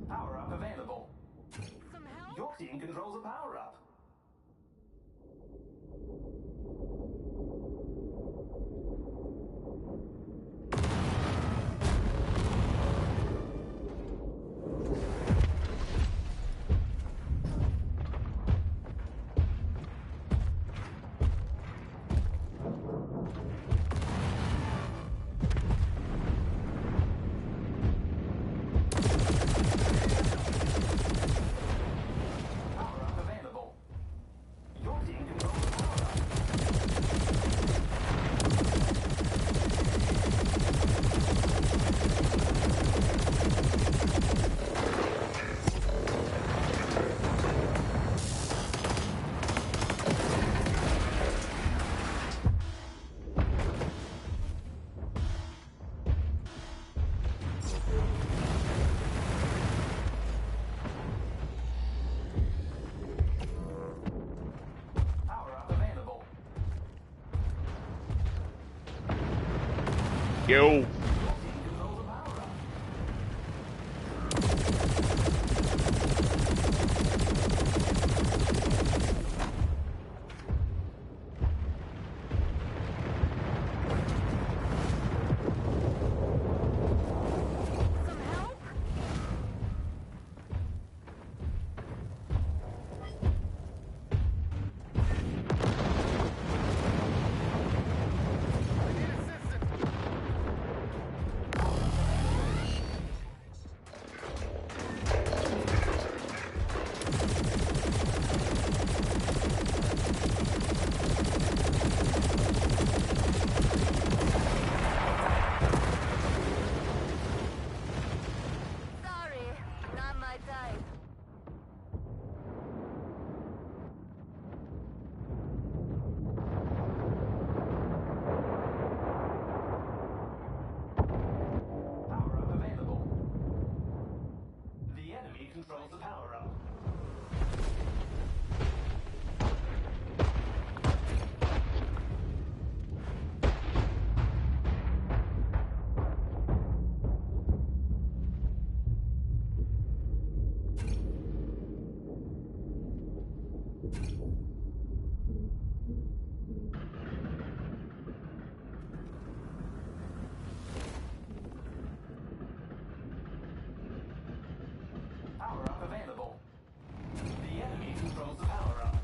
Power-up available. Some help? Your team controls a power-up. Power-up available. Your team controls a power-up. Power-up available. Yo. Your team controls a power-up. Some help? Sorry, not my type. Power-up available. The enemy controls the power-up. Power-up available. The enemy controls the power-up.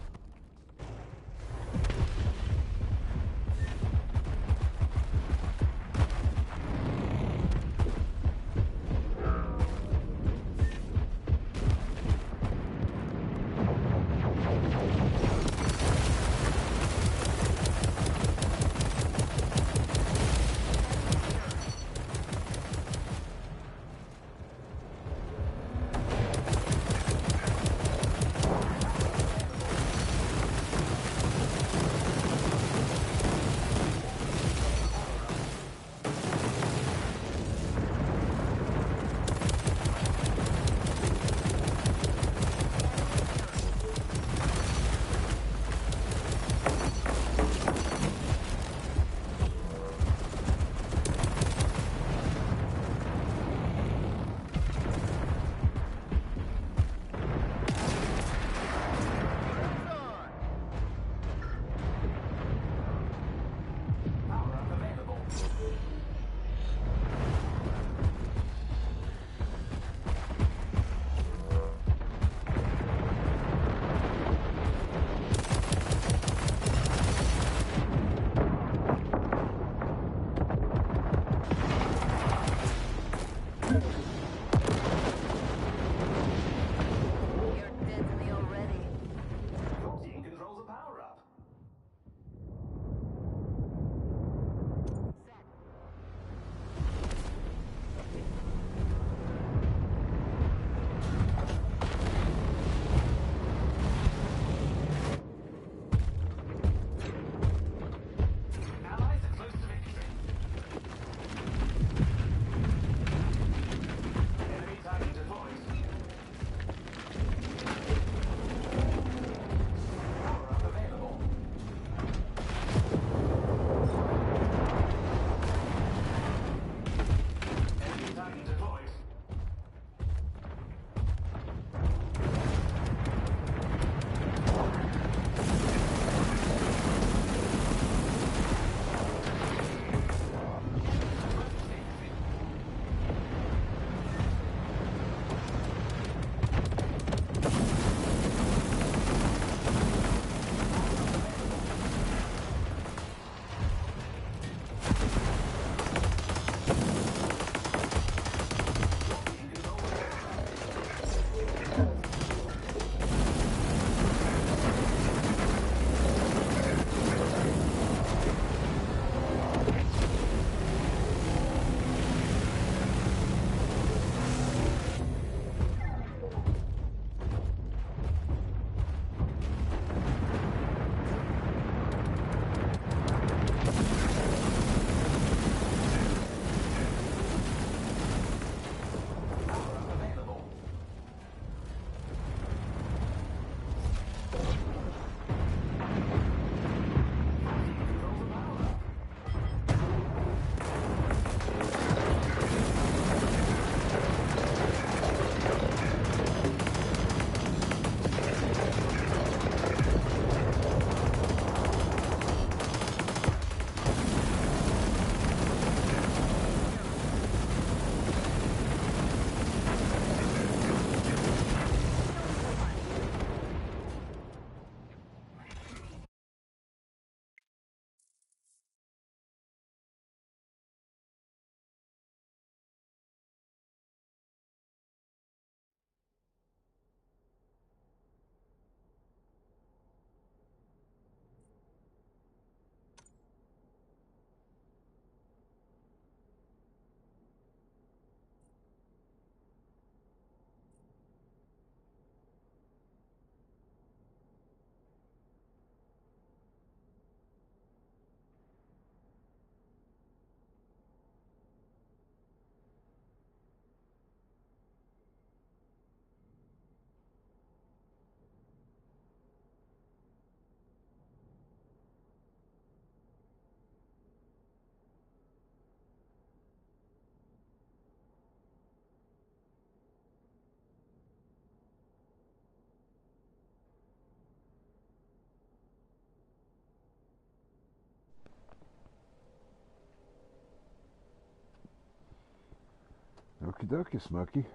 Okie dokie, Smokey.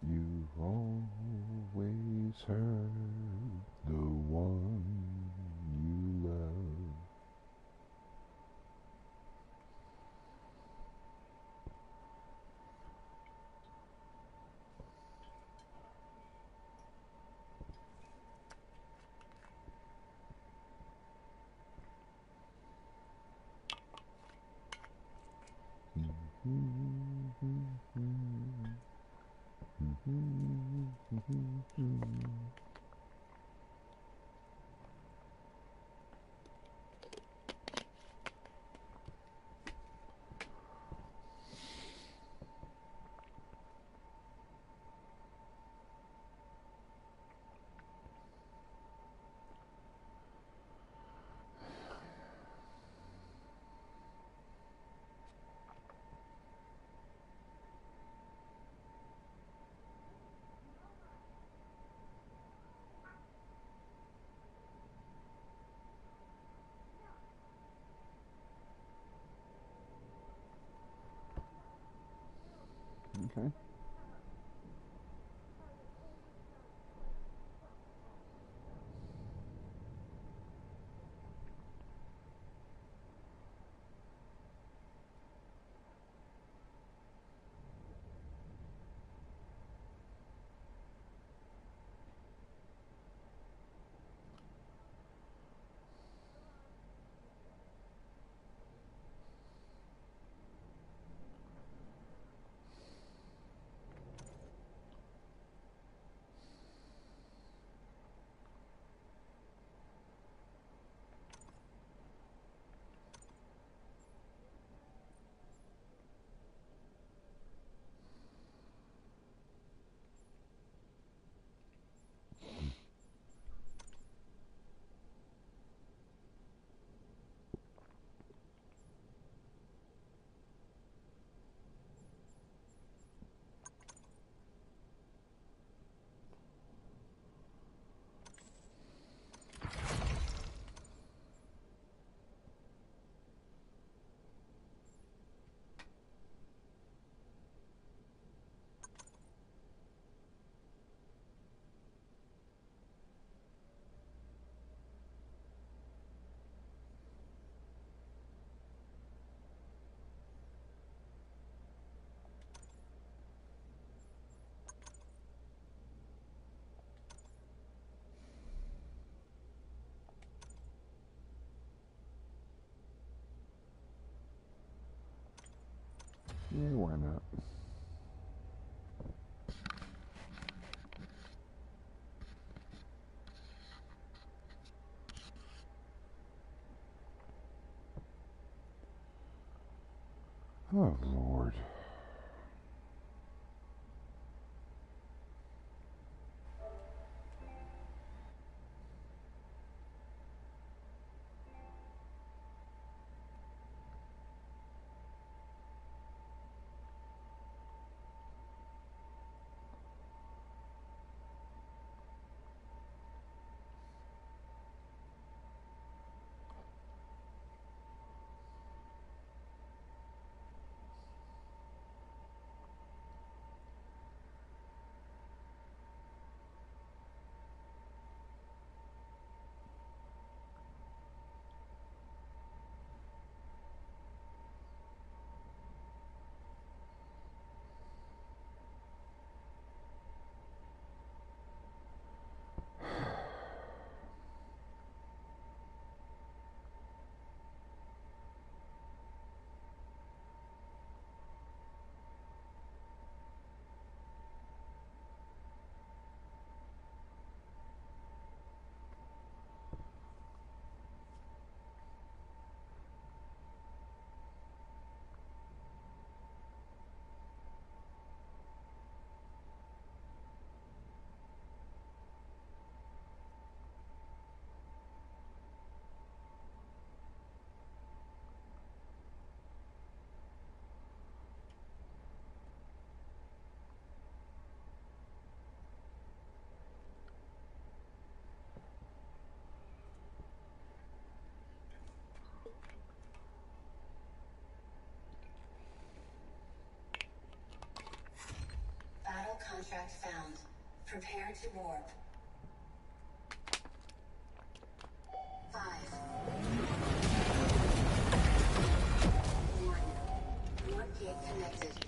You always hurt the one you love. Okay. Yeah, why not? Oh, Lord. Battle contract found. Prepare to warp. 5. 1. Warp gate connected.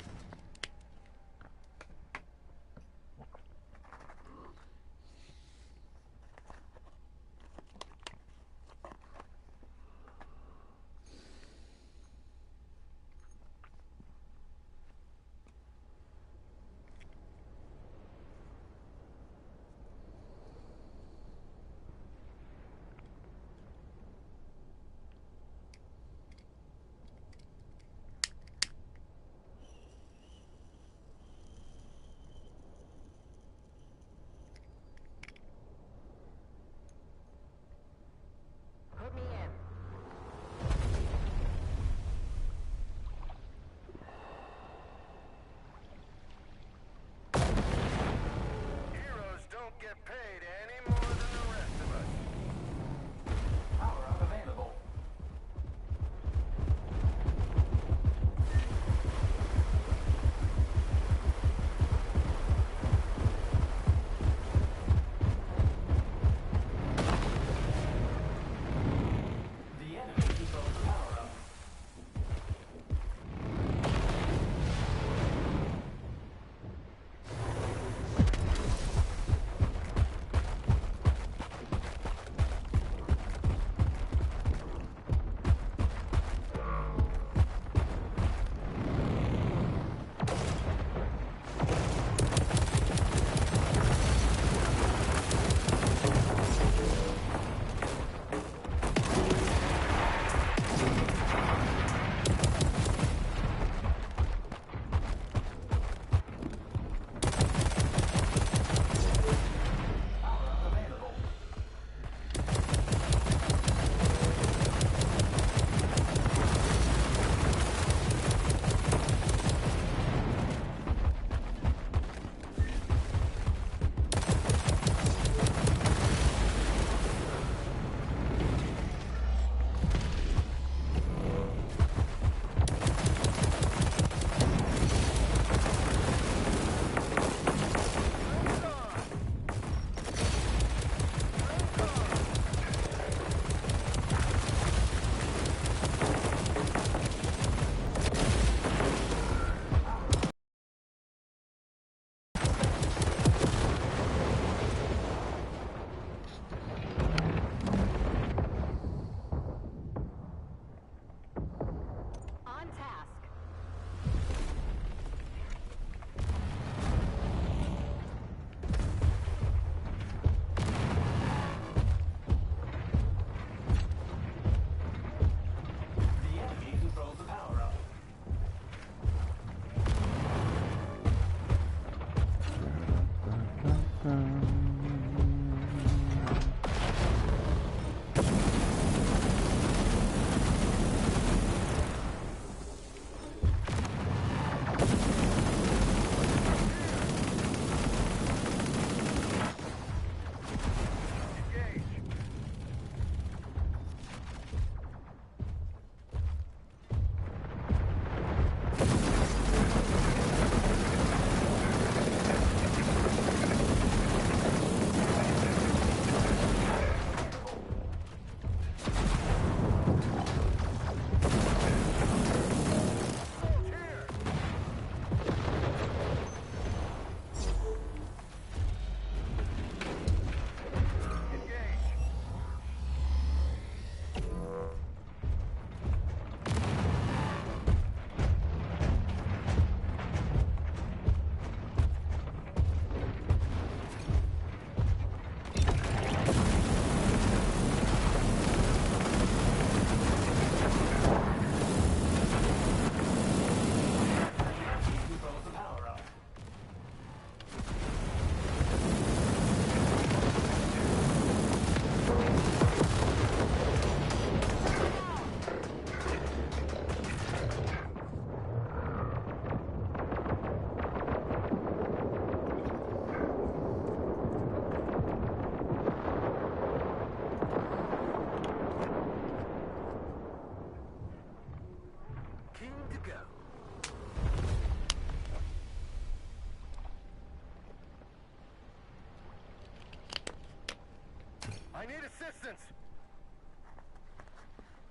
I need assistance.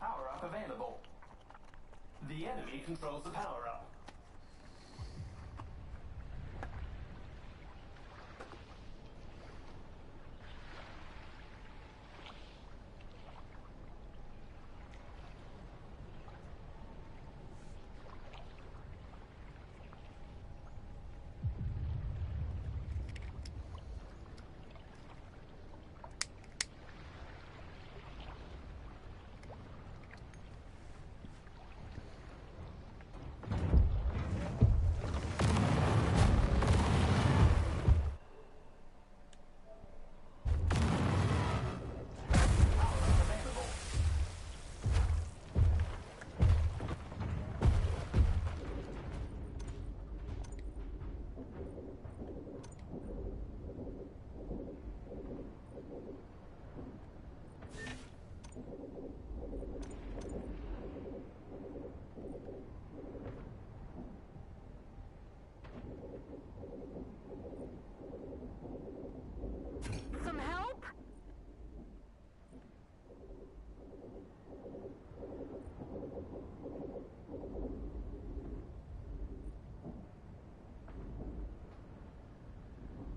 Power up available. The enemy controls the power up. Some help?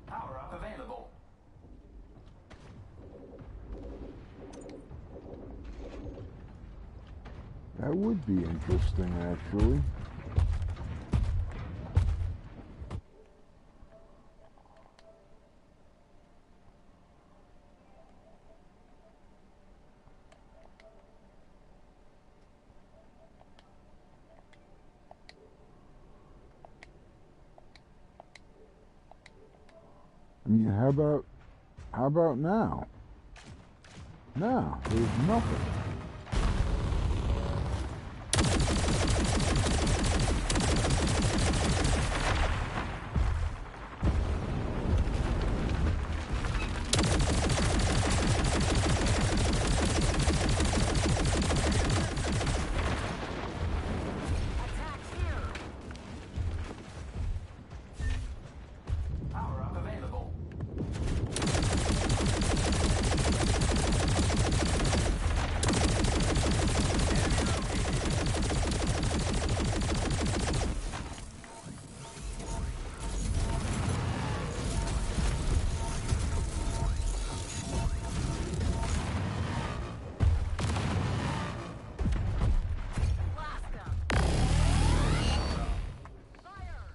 Power up available. That would be interesting, actually. I mean, how about now? Now, there's nothing. Attack here. Power up available. Blast 'em. Fire.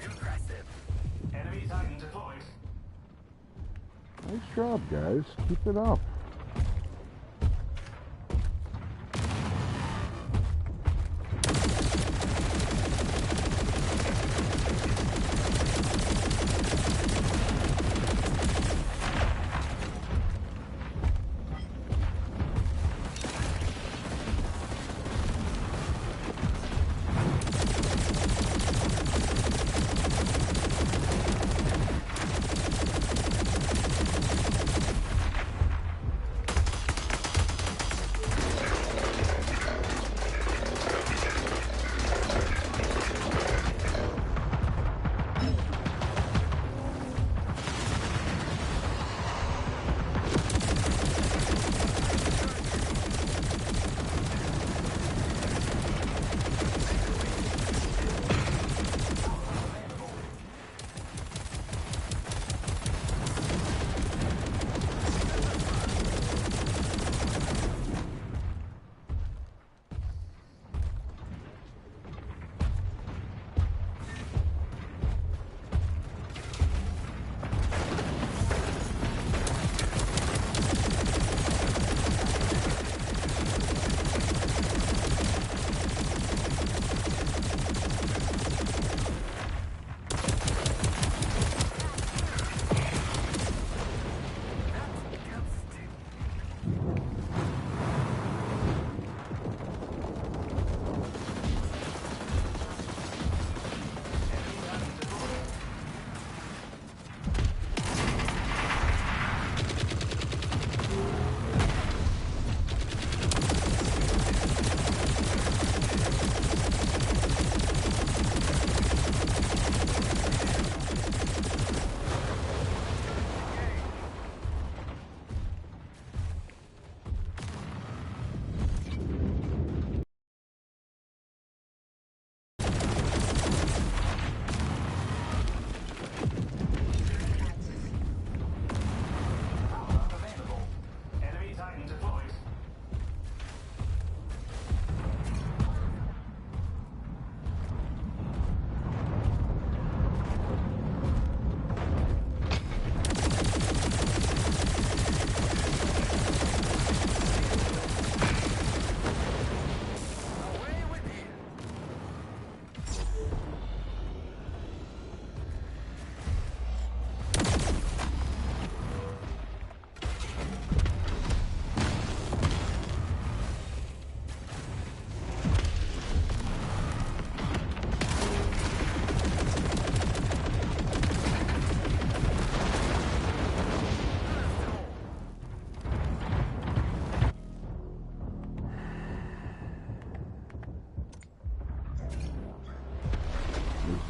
Impressive. Enemy Titan deployed. Nice job, guys. Keep it up.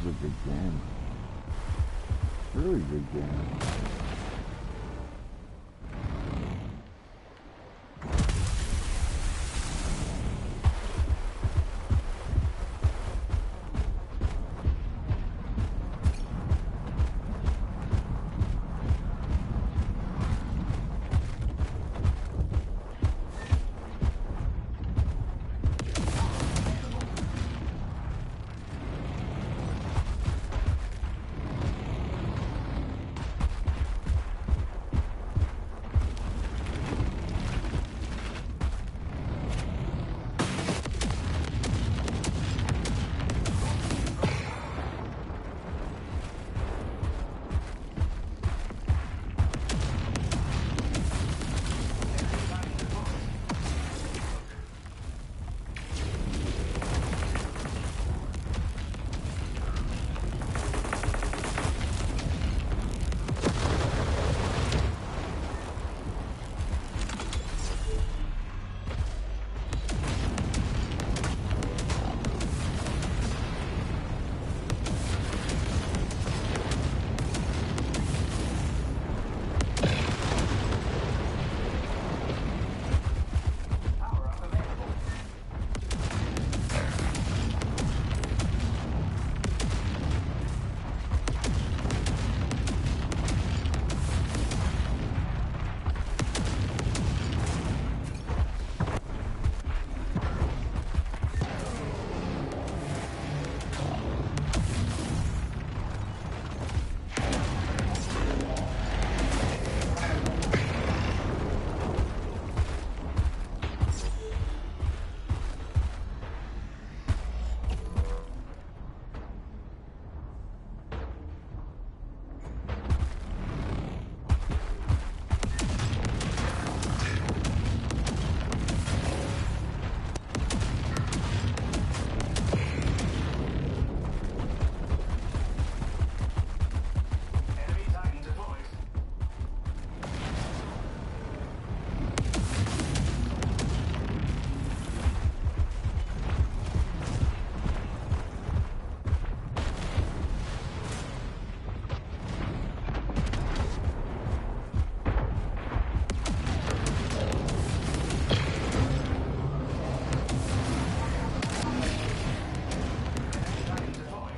is a good game. Really good game. Power up available. Enemy Titan deployed. Enemy Titan deployed.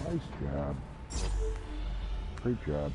Nice job. Great job.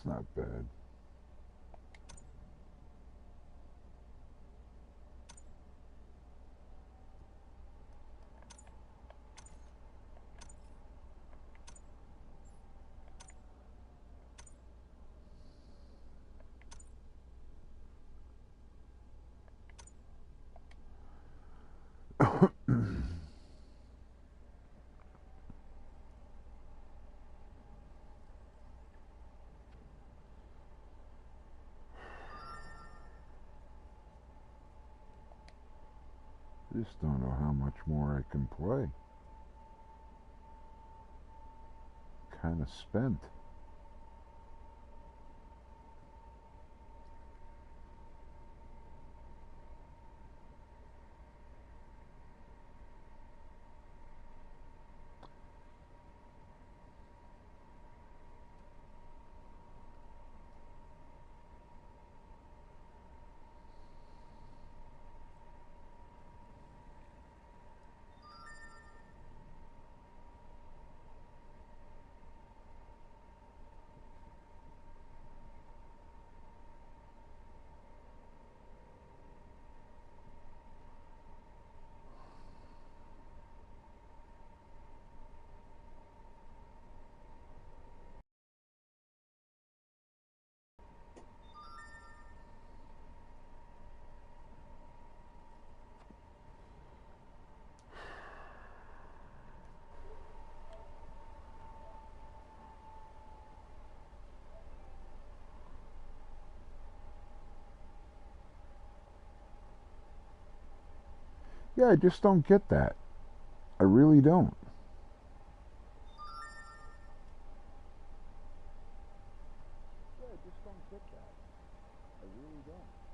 That's not bad. Just don't know how much more I can play. Kind of spent. Yeah, I just don't get that. I really don't. Yeah, I just don't get that. I really don't.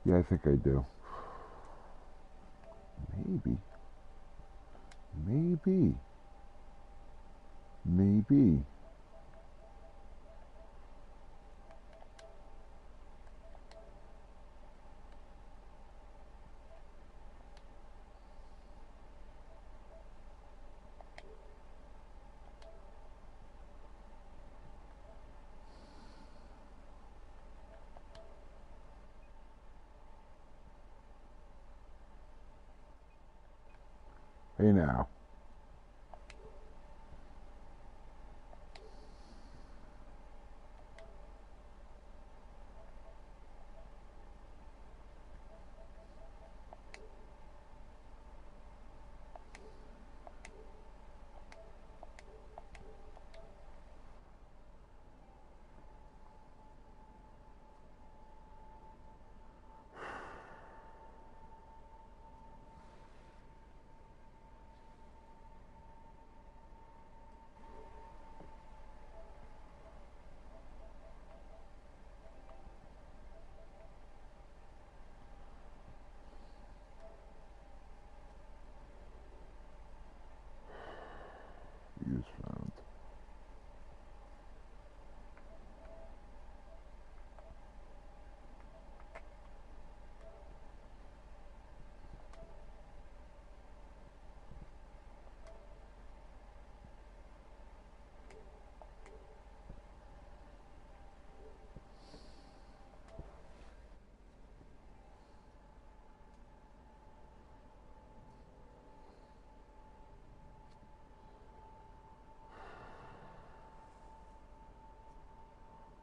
Yeah, I think I do. Maybe. Maybe. Maybe. Hey now.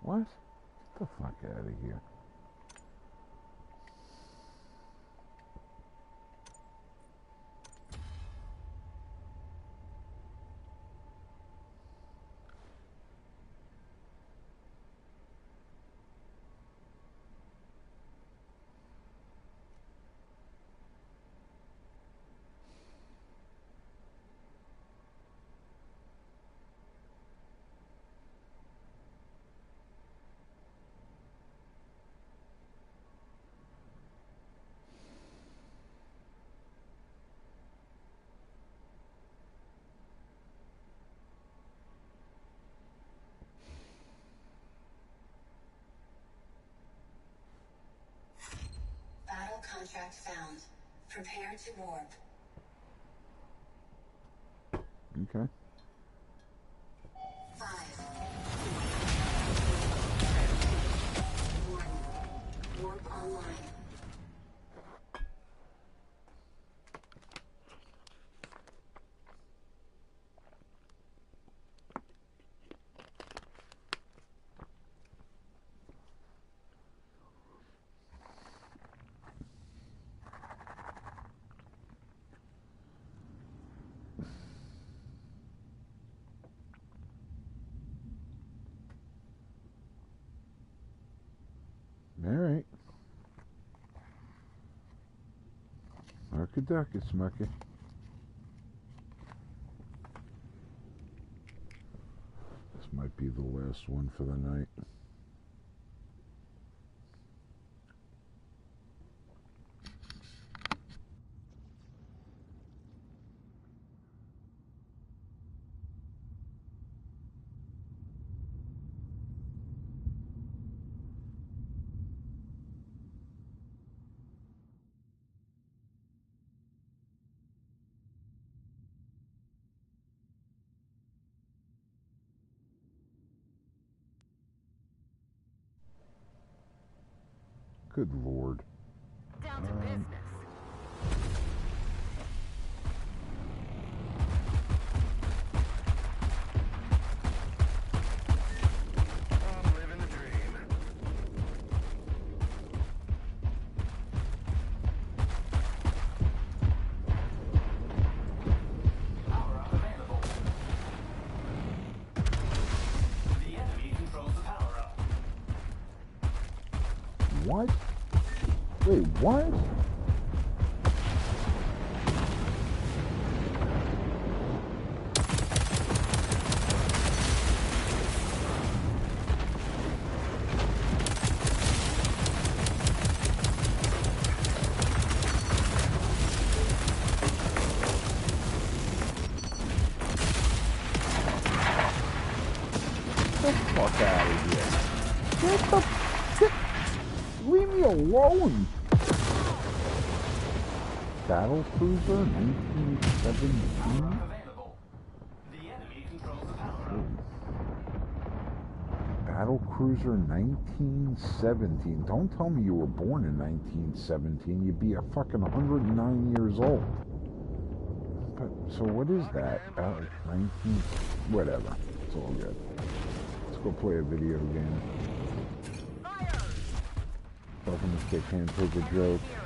What? Get the fuck out of here. Battle contract found. Prepare to warp. Okay. 5, 1. Warp online. Alright. Murky duck, it's murky. This might be the last one for the night. Good Lord. Down to business. I'm living the dream. Power up available. The enemy controls the power up. What? Wait, what? Get the fuck out of here. Leave me alone. Battle Cruiser 1917? Available. The enemy controls the power up. Battle Cruiser 1917. Don't tell me you were born in 1917. You'd be a fucking 109 years old. But, so what is that? 19... Whatever. It's all good. Let's go play a video game. Fire! Fucking this kid can't take a joke. Here.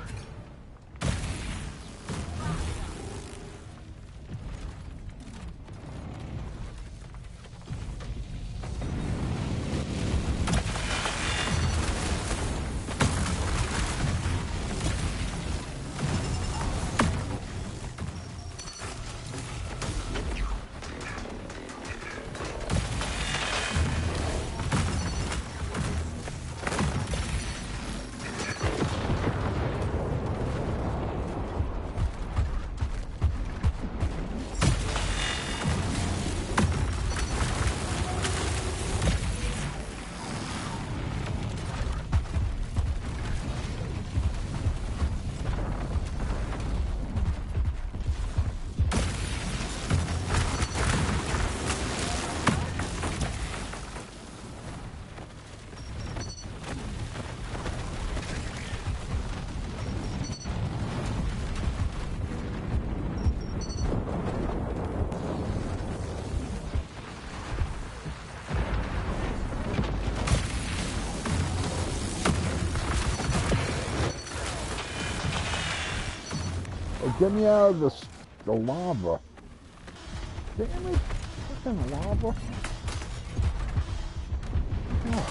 Get me out of the lava. Damn it. Fucking lava. Oh.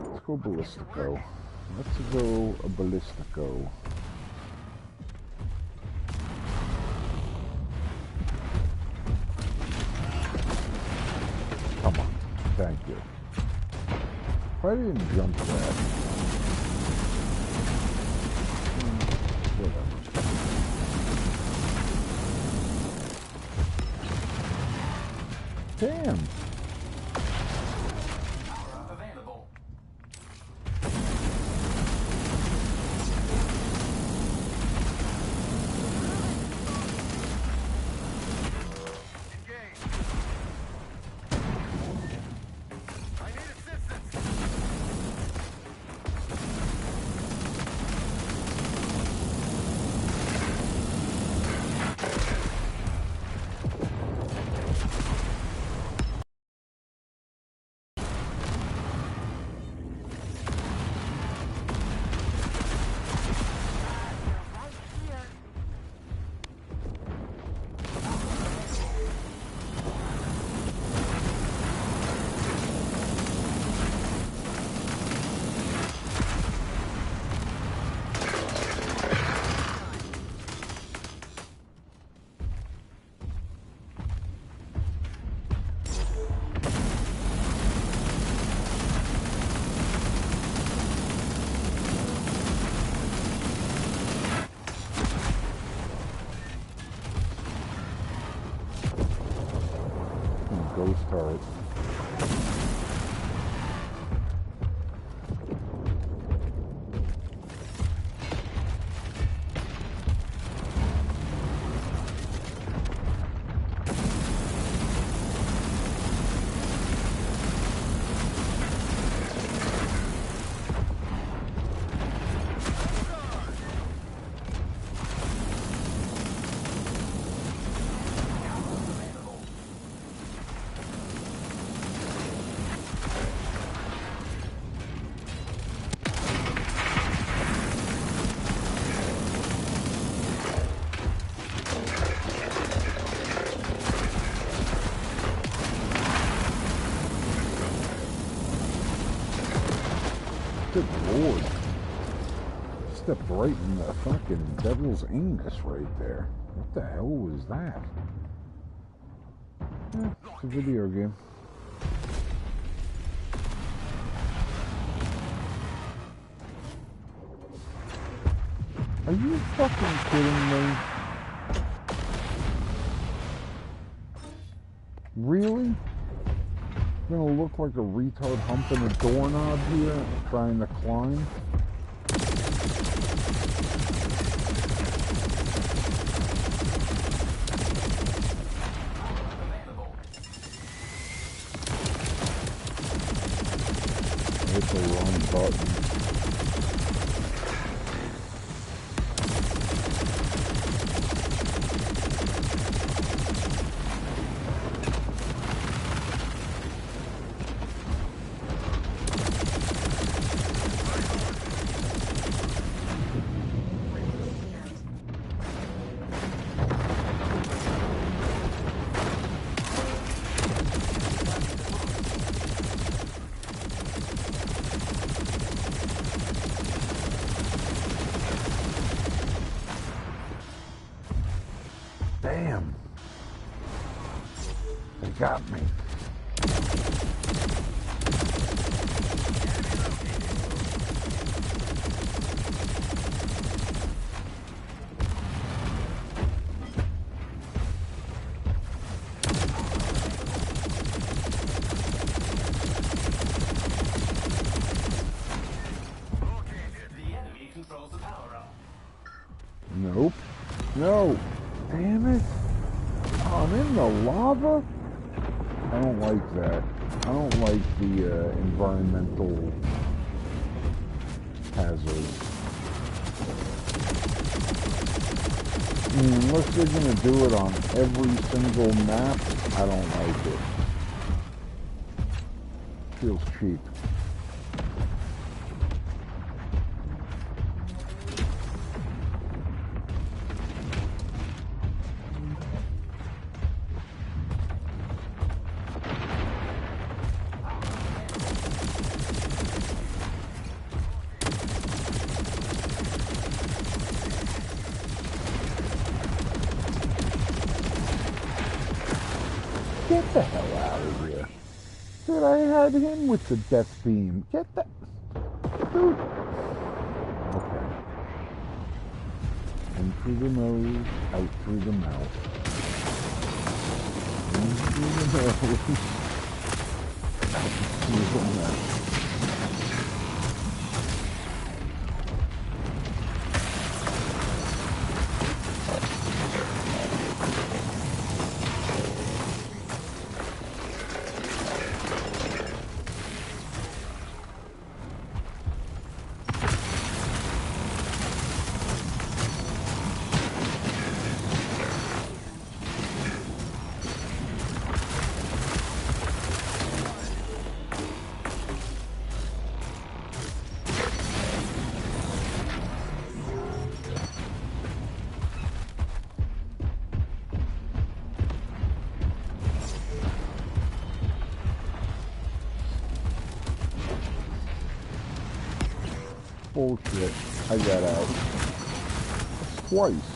Let's go Ballistico. Let's go a Ballistico. Come on. Thank you. Why didn't jump that? Whatever. Damn. Power up available. Engage. I need assistance. Ghost turret. Good lord. Stepped right in the fucking devil's anus right there. What the hell was that? It's a video game. Are you fucking kidding me? Really? I'm gonna look like a retard humping a doorknob here, trying to climb. Hit the wrong button. Damn. They got me. The enemy controls the power up. Nope. No. Damn it. Oh, I'm in the lava? I don't like that. I don't like the environmental hazards. I mean, unless they're going to do it on every single map, I don't like it. Feels cheap. Get the hell out of here. Dude, I had him with the death beam. Get that. Dude. Okay. In through the nose, out through the mouth. In through the nose, out through the mouth. Bullshit. I got out. Twice.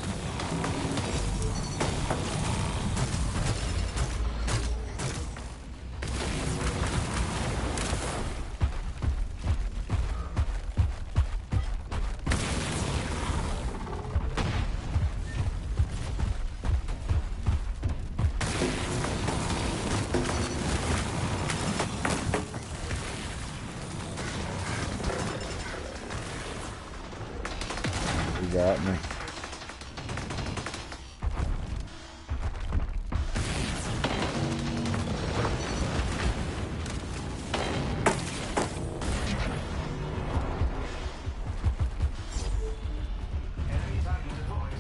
Got me. Enemy Titan deployed.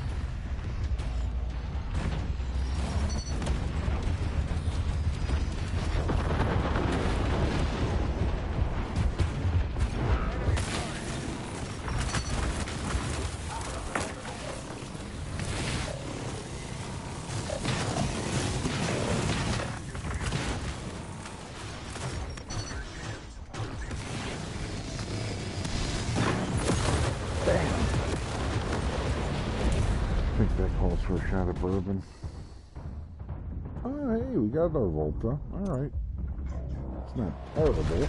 I think that calls for a shot of bourbon. Oh, hey, we got our Volta. Alright. It's not terrible.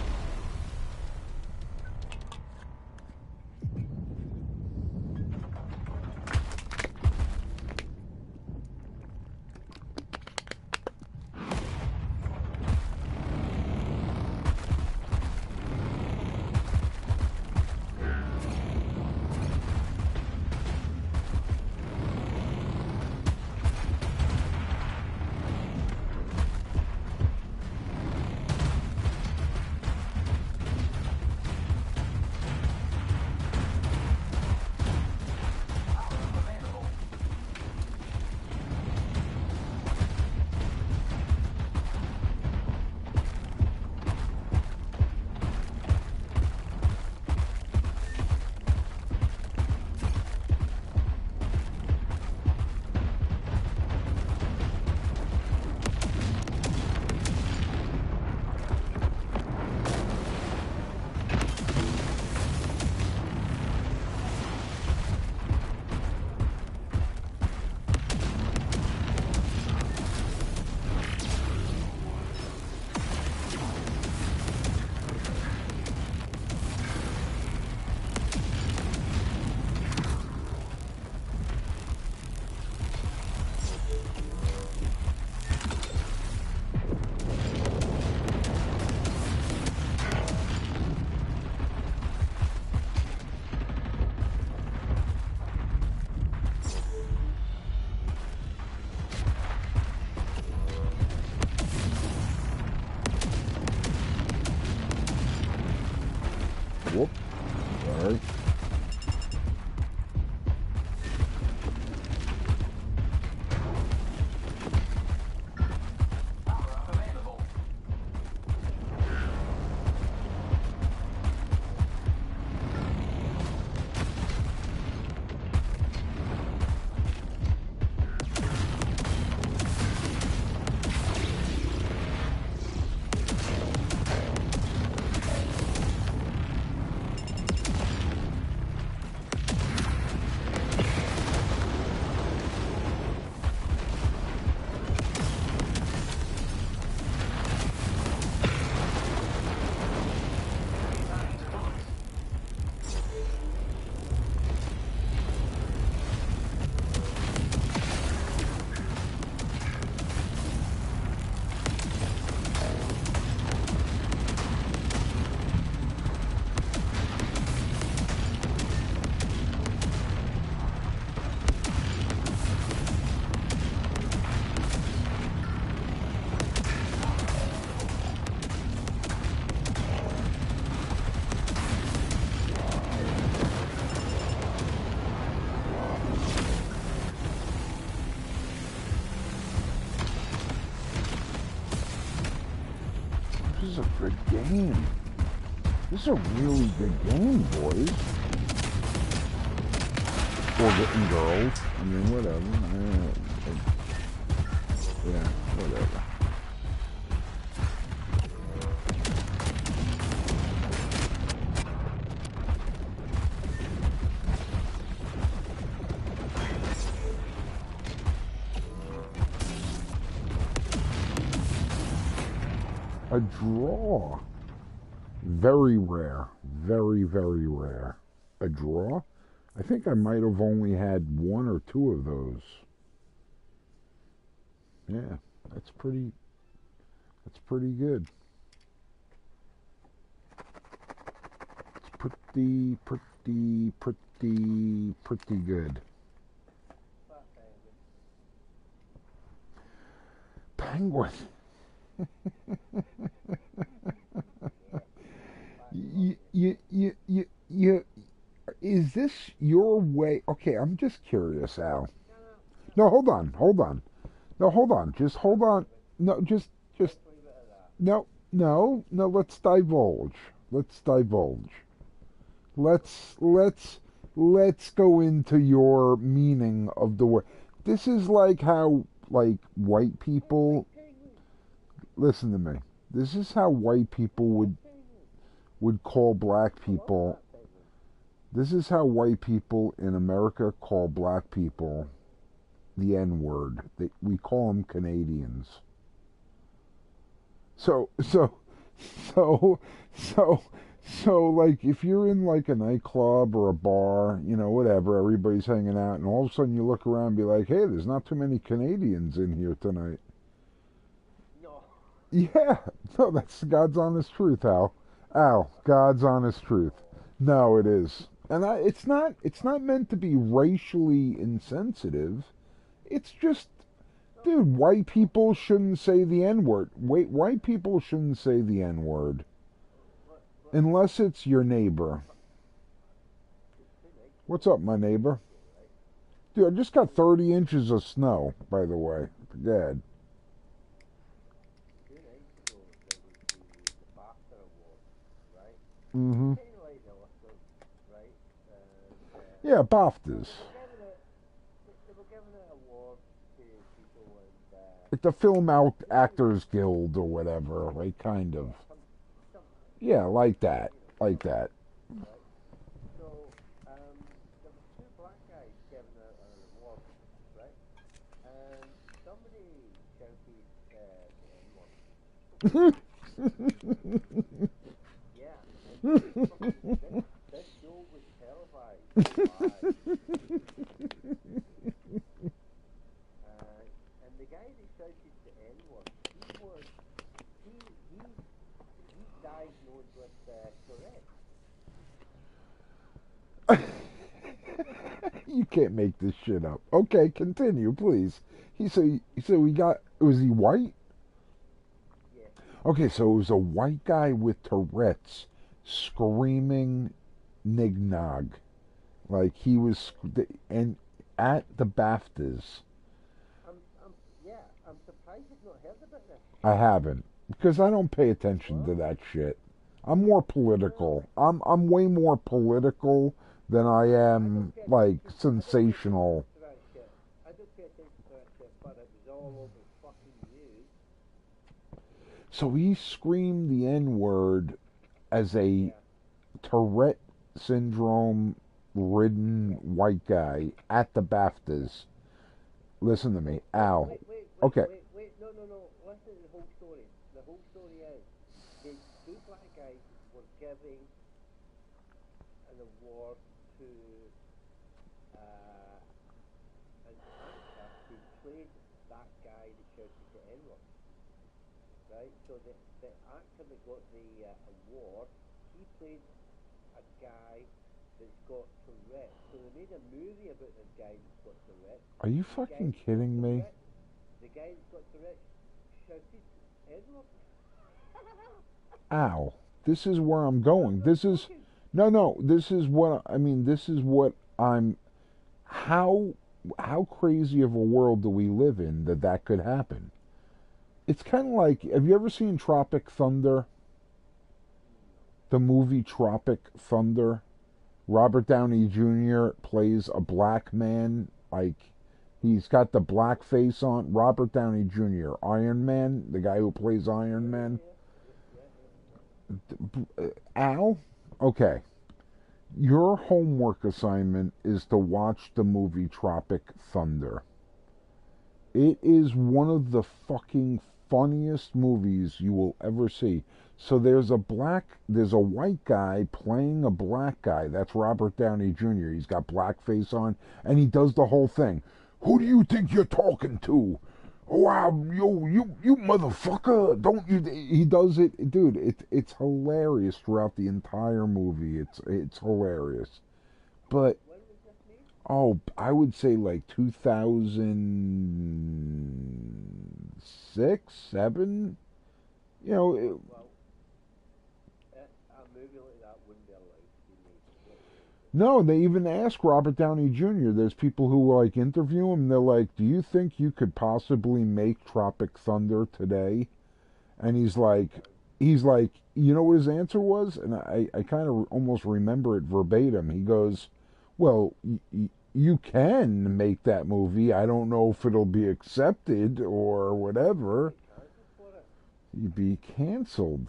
Whoop. Sorry. Power up available. Returning to bullets. This is a good game. This is a really good game, boys. Or getting girls. I mean, whatever. Yeah, whatever. A draw. Very rare. Very, very rare. A draw? I think I might have only had one or two of those. Yeah, that's pretty good. It's pretty good. Penguin. You, is this your way? Okay, I'm just curious, Al. No, hold on. No, hold on. Just hold on. No, just, no. Let's divulge. Let's go into your meaning of the word. This is like how, like, white people. Listen to me. This is how white people would call black people. This is how white people in America call black people the N-word. We call them Canadians. So, like, if you're in, like, a nightclub or a bar, you know, whatever, everybody's hanging out, and all of a sudden you look around and be like, hey, there's not too many Canadians in here tonight. Yeah, no, that's God's honest truth, Al. Al, God's honest truth. No, it is, and it's not meant to be racially insensitive. It's just, dude, white people shouldn't say the N-word. White people shouldn't say the N-word, unless it's your neighbor. What's up, my neighbor? Dude, I just got 30 inches of snow, by the way. Go ahead. Mm-hmm. Yeah, BAFTAs. Like the Film Actors Guild or whatever, like, kind of. Yeah, like that. So, there were two black guys giving out an award, right? And somebody shouted the N-word. Yeah. This show was televised. And the guy that shouted the N-word, he diagnosed with Tourette's. You can't make this shit up. Okay, continue, please. Was he white? Yeah. Okay, so it was a white guy with Tourette's screaming Nignog. Like he was, and at the BAFTAs. I'm surprised you've not heard about this. I haven't, because I don't pay attention to that shit. I'm more political. I'm way more political than I am like sensational. I don't pay attention to that shit, but it was all over fucking news. So he screamed the N-word as a Tourette syndrome ridden white guy at the BAFTAs. Listen to me, Al. Okay. Wait, no. Listen to the whole story. The whole story is the two black guys were giving an award to an actor who played that guy that shouted the N-word. Right? So the actor that got the award, he played a guy that's got Tourette. So they made a movie about this guy that's got Tourette. Are you fucking kidding me? The guy that's got Tourette shouted N-word. Ow. This is where I'm going. This is no. This is what I mean. This is what I'm. How crazy of a world do we live in that could happen? It's kind of like, have you ever seen Tropic Thunder? The movie Tropic Thunder. Robert Downey Jr. plays a black man, like he's got the black face on. Robert Downey Jr., Iron Man, the guy who plays Iron Man. Al, okay. Your homework assignment is to watch the movie Tropic Thunder. It is one of the fucking funniest movies you will ever see. So there's a white guy playing a black guy. That's Robert Downey Jr. He's got blackface on, and he does the whole thing. Who do you think you're talking to? Wow, you motherfucker! Don't you? He does it, dude. It's hilarious throughout the entire movie. It's hilarious, but I would say like 2006, 7. You know. A movie like that wouldn't be allowed to be made. No, they even ask Robert Downey Jr. There's people who like interview him. They're like, "Do you think you could possibly make Tropic Thunder today?" And he's like, you know what his answer was? And I kind of almost remember it verbatim. He goes, "Well, you can make that movie. I don't know if it'll be accepted or whatever. You'd be canceled."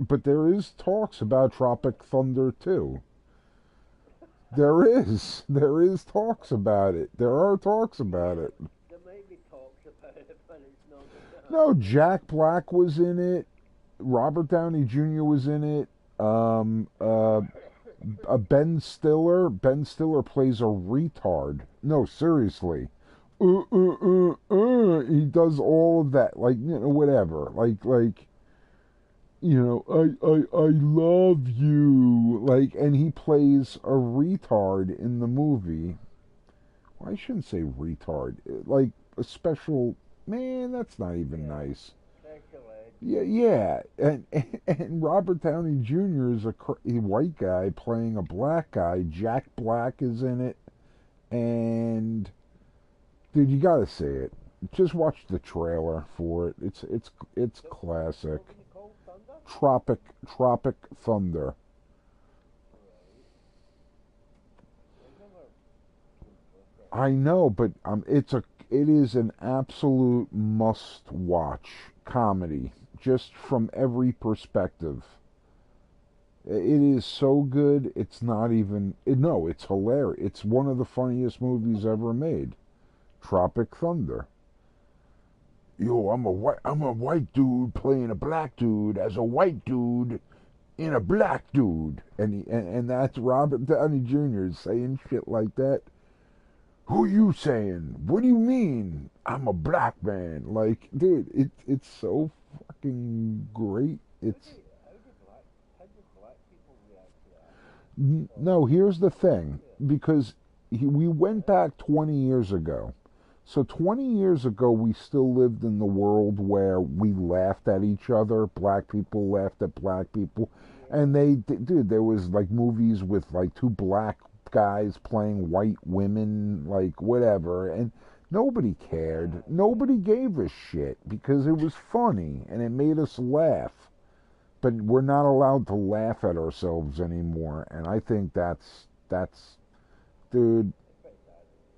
But there is talks about Tropic Thunder too. There is talks about it. There are talks about it. There might be talks about it, but it's not. No, Jack Black was in it. Robert Downey Jr. was in it. Ben Stiller. Ben Stiller plays a retard. No, seriously. He does all of that, like, you know, whatever. Like. You know, I love you. Like, and he plays a retard in the movie. Well, I shouldn't say retard. Like, a special... Man, that's not even nice. Yeah. And Robert Downey Jr. is a white guy playing a black guy. Jack Black is in it. And... Dude, you gotta see it. Just watch the trailer for it. It's classic. Tropic Thunder. I know, but it is an absolute must-watch comedy, just from every perspective. It is so good. It's not even. It's hilarious. It's one of the funniest movies ever made. Tropic Thunder. Yo, I'm a white dude playing a black dude as a white dude in a black dude, and that's Robert Downey Jr. saying shit like that. Who you saying? What do you mean? I'm a black man. Like, dude, it's so fucking great. How do black people react to that? No, here's the thing, because we went back 20 years ago. So 20 years ago, we still lived in the world where we laughed at each other. Black people laughed at black people. And dude, there was like movies with like two black guys playing white women, like whatever, and nobody cared. Nobody gave a shit because it was funny and it made us laugh. But we're not allowed to laugh at ourselves anymore, and I think that's dude,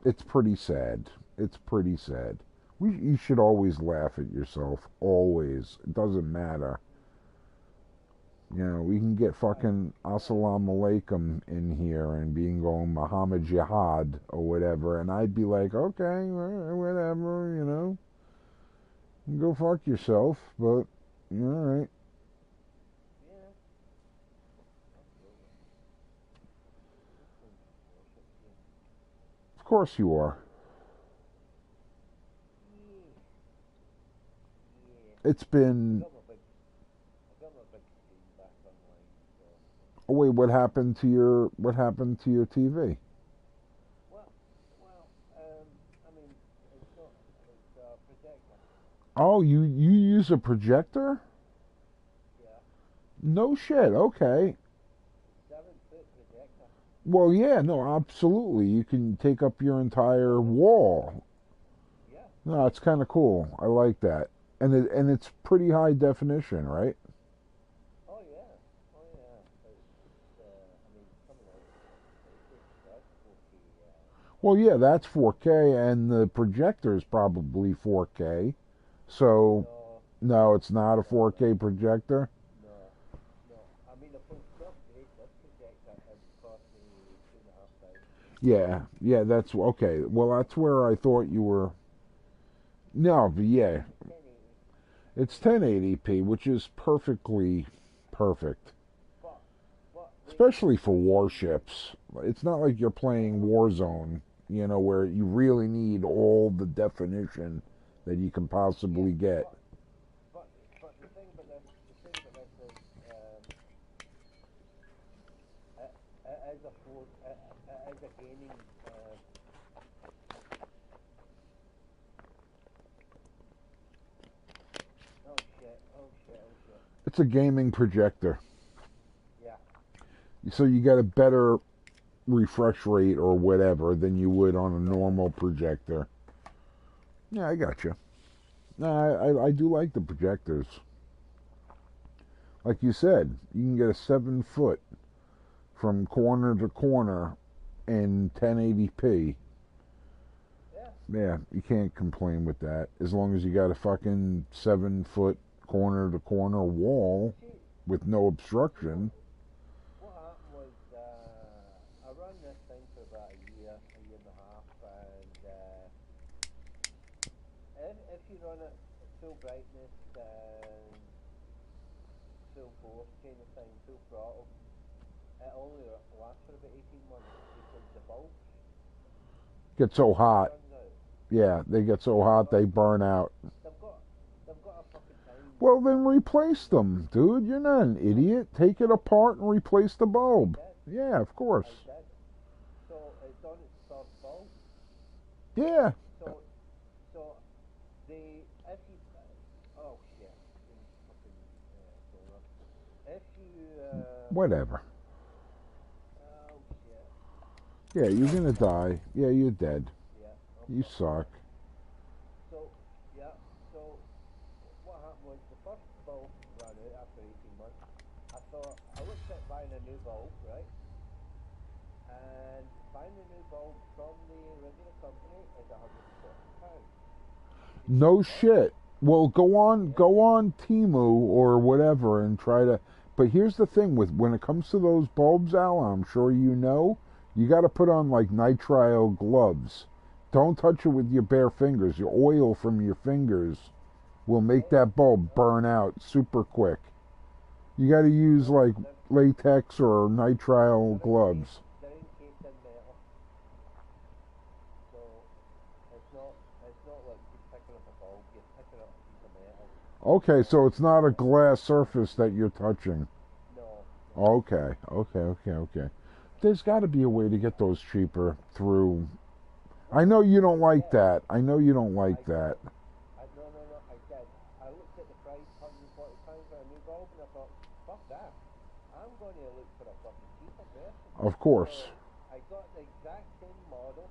it's pretty sad. It's pretty sad. You should always laugh at yourself, always. It doesn't matter. You know, we can get fucking Assalamu Alaikum in here and being going Muhammad Jihad or whatever, and I'd be like, okay, whatever, you know. Go fuck yourself, but you're alright. Of course you are. It's been... Oh wait, what happened to your TV? I mean, it's a projector. Oh, you use a projector? Yeah. No shit. Okay. 7-foot projector. Well, yeah, no, absolutely. You can take up your entire wall. Yeah. No, it's kind of cool. I like that, and it's pretty high definition, right? Oh yeah. I mean, some of that's 4K. Well, yeah, that's 4K, and the projector is probably 4K. So, no, it's not a 4K projector. No. I mean, a full this projector has cost me $2,500. Yeah, that's okay. Well, that's where I thought you were. No, but yeah, it's 1080p, which is perfectly perfect. Especially for warships. It's not like you're playing Warzone, you know, where you really need all the definition that you can possibly get. But the thing about this is, as a gaming, oh shit. It's a gaming projector. Yeah. So you get a better refresh rate or whatever than you would on a normal projector. Yeah, I got you. No, I do like the projectors. Like you said, you can get a 7-foot from corner to corner in 1080p. Yeah, you can't complain with that as long as you got a fucking 7-foot corner to corner wall with no obstruction. What happened was I ran this thing for about a year and a half, and if you run it full brightness and full force kind of thing, full throttle, it only lasts for about 18 months because the bulbs Get so hot. burn out. Yeah, they get so hot they burn out. They've got a fucking time. Well, then replace them, dude. You're not an idiot. Take it apart and replace the bulb. Yeah, of course. I did. So it's on its third bulb. Yeah. So the if you oh shit, fucking if you Whatever. oh shit, Yeah, you're gonna die. Yeah, you're dead. yeah. You suck. So yeah, so what happened was the first bulb ran out after 18 months. I looked at buying a new bulb, right? And buying a new bulb from the original company is £140. No shit. Well, go on Temu or whatever and try to. But here's the thing with when it comes to those bulbs, Al, I'm sure you know, you got to put on like nitrile gloves. Don't touch it with your bare fingers. Your oil from your fingers will make that bulb burn out super quick. You got to use like latex or nitrile gloves. They're encased in metal. So it's not like you're picking up a bulb, you're picking up a piece of metal. Okay, so it's not a glass surface that you're touching. No. Okay. There's got to be a way to get those cheaper through. I know you don't like that. No, I did. I looked at the price, £140 for a new bulb, and I thought, fuck that. I'm of course. I got the exact same model,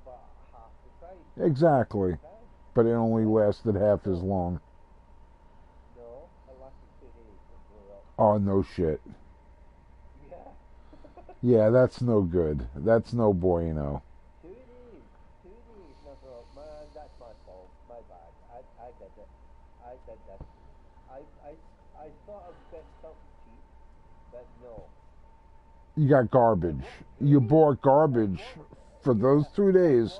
but half the price. Exactly. Okay? But it only lasted half as long. No, it lasted 2 days. It blew up. Oh, no shit. Yeah. Yeah, that's no good. That's no bueno. 2 days. 2 days. And I thought, man, that's my fault. My bad. I did it. I did this. I thought I'd get something cheap, but no. You got garbage. You bought garbage for those 2 days.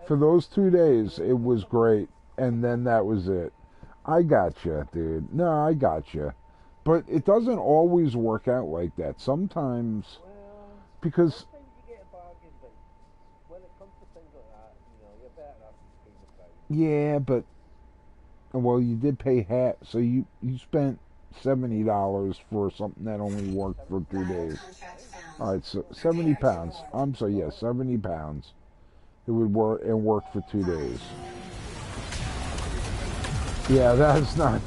For those 2 days, it was great. And then that was it. I got you, dude. No, I got you. But it doesn't always work out like that. Sometimes, Well, because, sometimes you get a bargain, but when it comes to things like that, you're better off paying the price. yeah, but, well, you did pay half. So you spent $70 for something that only worked for 2 Battle days. contract found. All right, so 70 pounds. I'm sorry, yeah, 70 pounds. It would work and worked for 2 days. Yeah, that's not.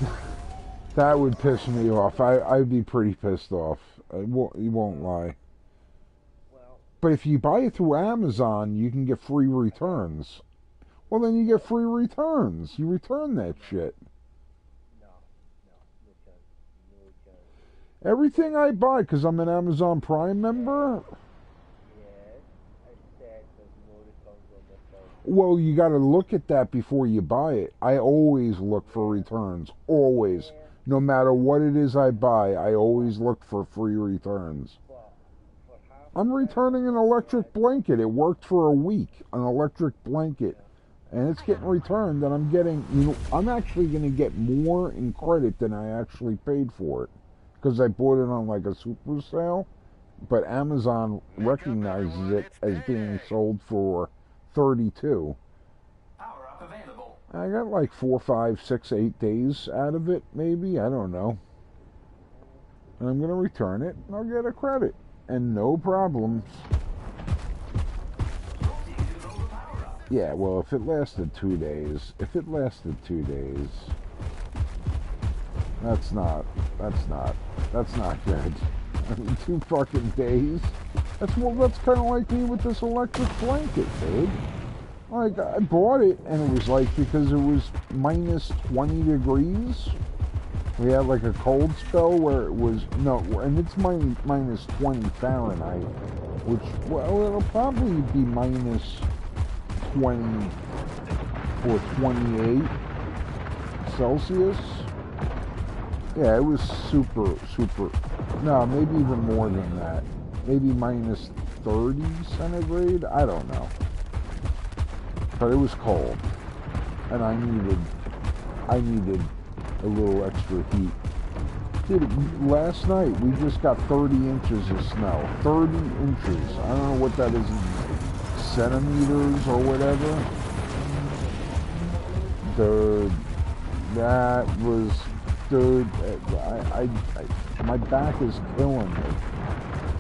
That would piss me off. I'd be pretty pissed off. You won't lie. Well, But if you buy it through Amazon, you can get free returns. Well, then you get free returns. You return that shit. no chance. No chance. Everything I buy, because I'm an Amazon Prime member, Yes, I said there's no returns on this thing. well, you got to look at that before you buy it. I always look for returns. Always. No matter what it is I buy, I always look for free returns. But for half I'm returning an electric blanket. It worked for a week, an electric blanket. And it's getting returned, and I'm getting, I'm actually going to get more in credit than I actually paid for it. Because I bought it on like a super sale. But Amazon recognizes it as being sold for $32. Power up available. I got like 4, 5, 6, 8 days out of it, maybe. I don't know. And I'm going to return it, and I'll get a credit. And no problems. Yeah, well, if it lasted 2 days, that's not good. I mean, 2 fucking days. That's kind of like me with this electric blanket, dude. Like, I bought it, and it was like, because it was minus 20 degrees. We had like a cold spell where it was, no, and it's minus 20 Fahrenheit, which, well, it'll probably be minus 20 or 28 Celsius. Yeah, it was super, no, maybe even more than that. Maybe minus 30 centigrade? I don't know. But it was cold. And I needed a little extra heat. Dude, last night we just got 30 inches of snow. 30 inches. I don't know what that is in centimeters or whatever. Dude, that was, dude, my back is killing me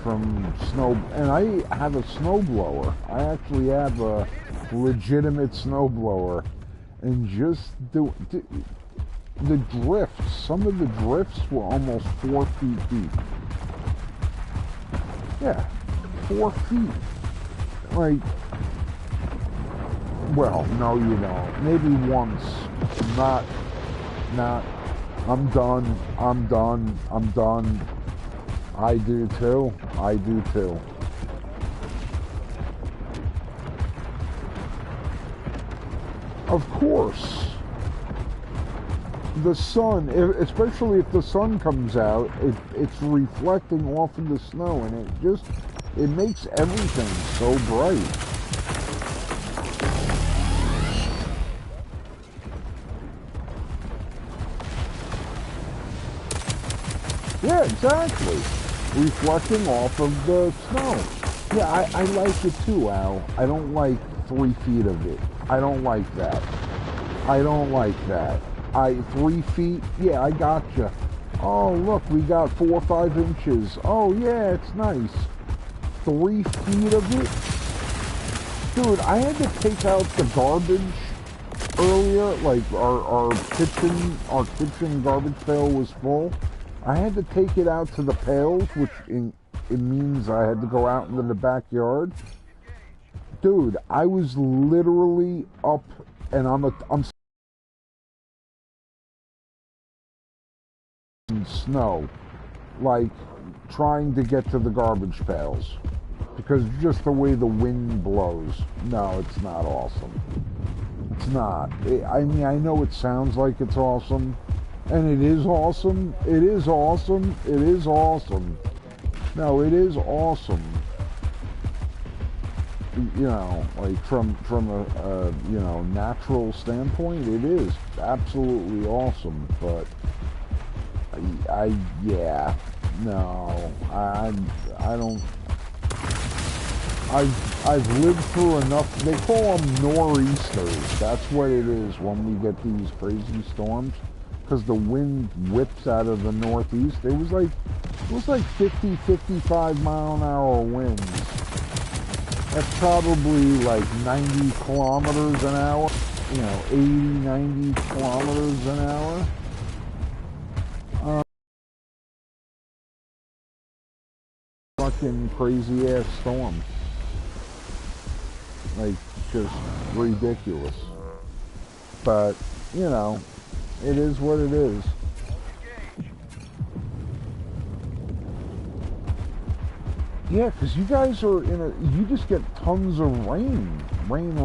from snow. And I have a snowblower. I actually have a legitimate snowblower. And just the drifts, some of the drifts were almost 4 feet deep. Yeah, 4 feet. Like, well, no you don't. Maybe once. Not, I'm done. I do too. Of course. The sun, especially if the sun comes out, it's reflecting off of the snow, and it makes everything so bright. Yeah, exactly. Reflecting off of the snow. Yeah, I like it too, Al. I don't like 3 feet of it. I don't like that. 3 feet, yeah, I gotcha. Oh, look, we got 4 or 5 inches. Oh, yeah, it's nice. 3 feet of it? Dude, I had to take out the garbage earlier. Like, our kitchen garbage pail was full. I had to take it out to the pails, which it means I had to go out into the backyard. Dude, I was literally up and I'm in snow, like trying to get to the garbage pails because just the way the wind blows. No, it's not awesome. It's not. I mean, I know it sounds like it's awesome, and it is awesome. It is awesome. It is awesome. No, it is awesome. You know, like from a you know, natural standpoint, it is absolutely awesome. But yeah, no, I don't. I've lived through enough. They call them nor'easters. That's what it is when we get these crazy storms, because the wind whips out of the northeast. It was like 50, 55 mile an hour winds. That's probably like 90 kilometers an hour. You know, 80, 90 kilometers an hour. Fucking crazy ass storm. Like, just ridiculous. But, you know, it is what it is. Yeah, because you guys are you just get tons of rain. Rain.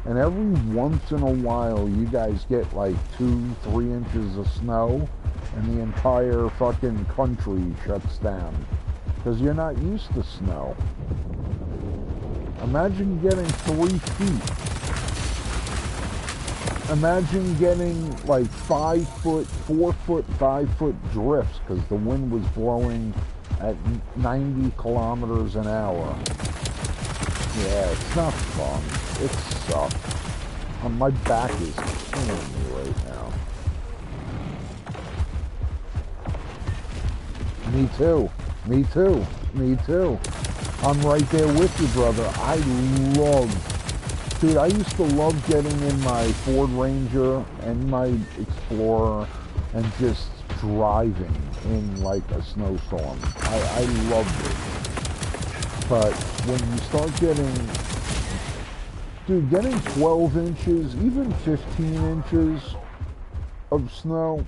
And every once in a while, you guys get like 2-3 inches of snow, and the entire fucking country shuts down. Because you're not used to snow. Imagine getting 3 feet. Imagine getting like 5 foot, 4 foot, 5 foot drifts because the wind was blowing at 90 kilometers an hour. Yeah, it's not fun. It sucks. My back is killing me right now. Me too. Me too. Me too. I'm right there with you, brother. Dude, I used to love getting in my Ford Ranger and my Explorer and just driving in like a snowstorm. I loved it. But when you start getting 12 inches, even 15 inches of snow,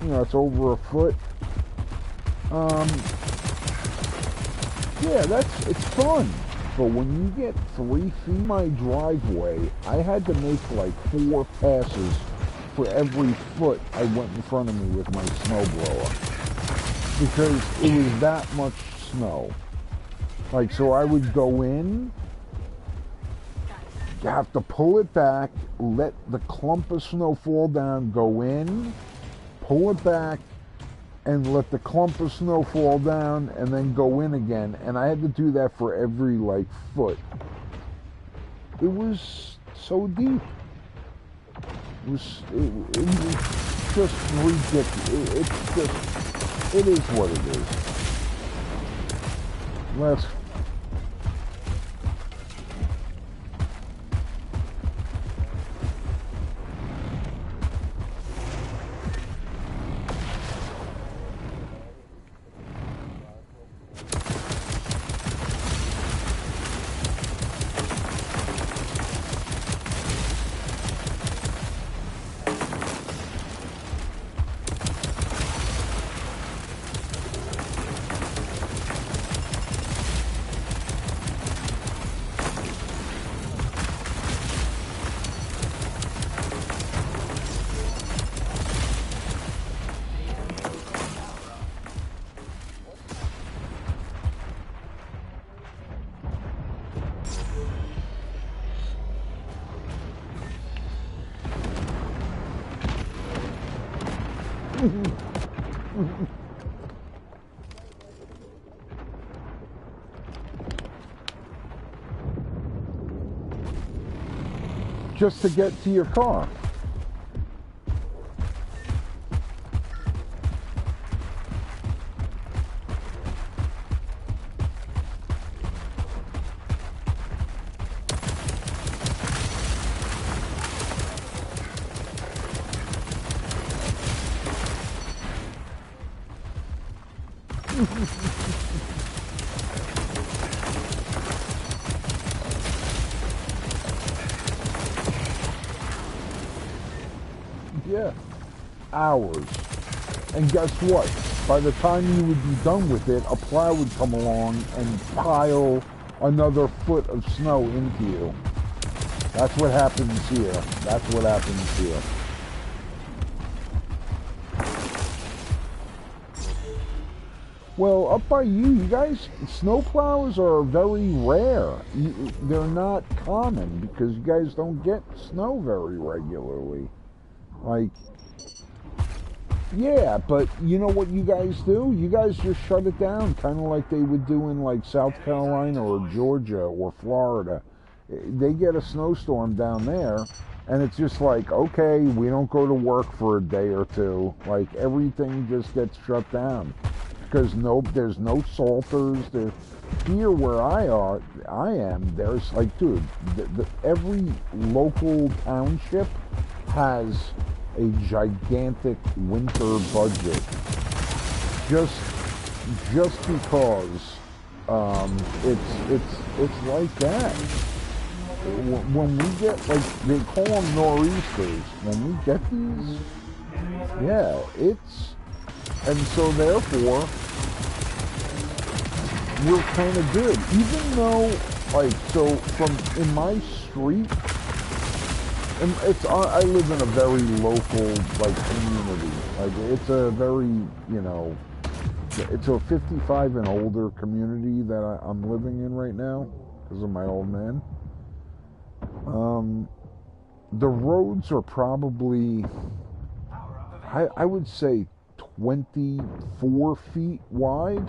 you know, it's over a foot. Yeah, it's fun. But when you get 3 feet my driveway, I had to make like 4 passes for every foot I went in front of me with my snowblower. Because it was that much snow. Like, so I would go in, you have to pull it back, let the clump of snow fall down, go in, pull it back, and let the clump of snow fall down, and then go in again. And I had to do that for every, like, foot. It was so deep. It was just ridiculous. It is what it is. Let's... just to get to your car. Yeah, hours. And guess what? By the time you would be done with it, a plow would come along and pile another foot of snow into you. That's what happens here. That's what happens here. Well, up by you guys, snowplows are very rare. They're not common because you guys don't get snow very regularly. Like, yeah, but you know what you guys do? You guys just shut it down, kind of like they would do in like South Carolina or Georgia or Florida. They get a snowstorm down there, and it's just like, okay, we don't go to work for a day or two. Like, everything just gets shut down. Because there's no salters. Here where I am, there's like, dude, every local township has a gigantic winter budget. Just because it's like that. When we get, like, they call them nor'easters. When we get these, yeah, and so therefore, we're kind of good. Even though, like, so in my street, and I live in a very local, like, community. Like, it's a very, it's a 55 and older community that I'm living in right now because of my old man. The roads are probably, I would say, 24 feet wide,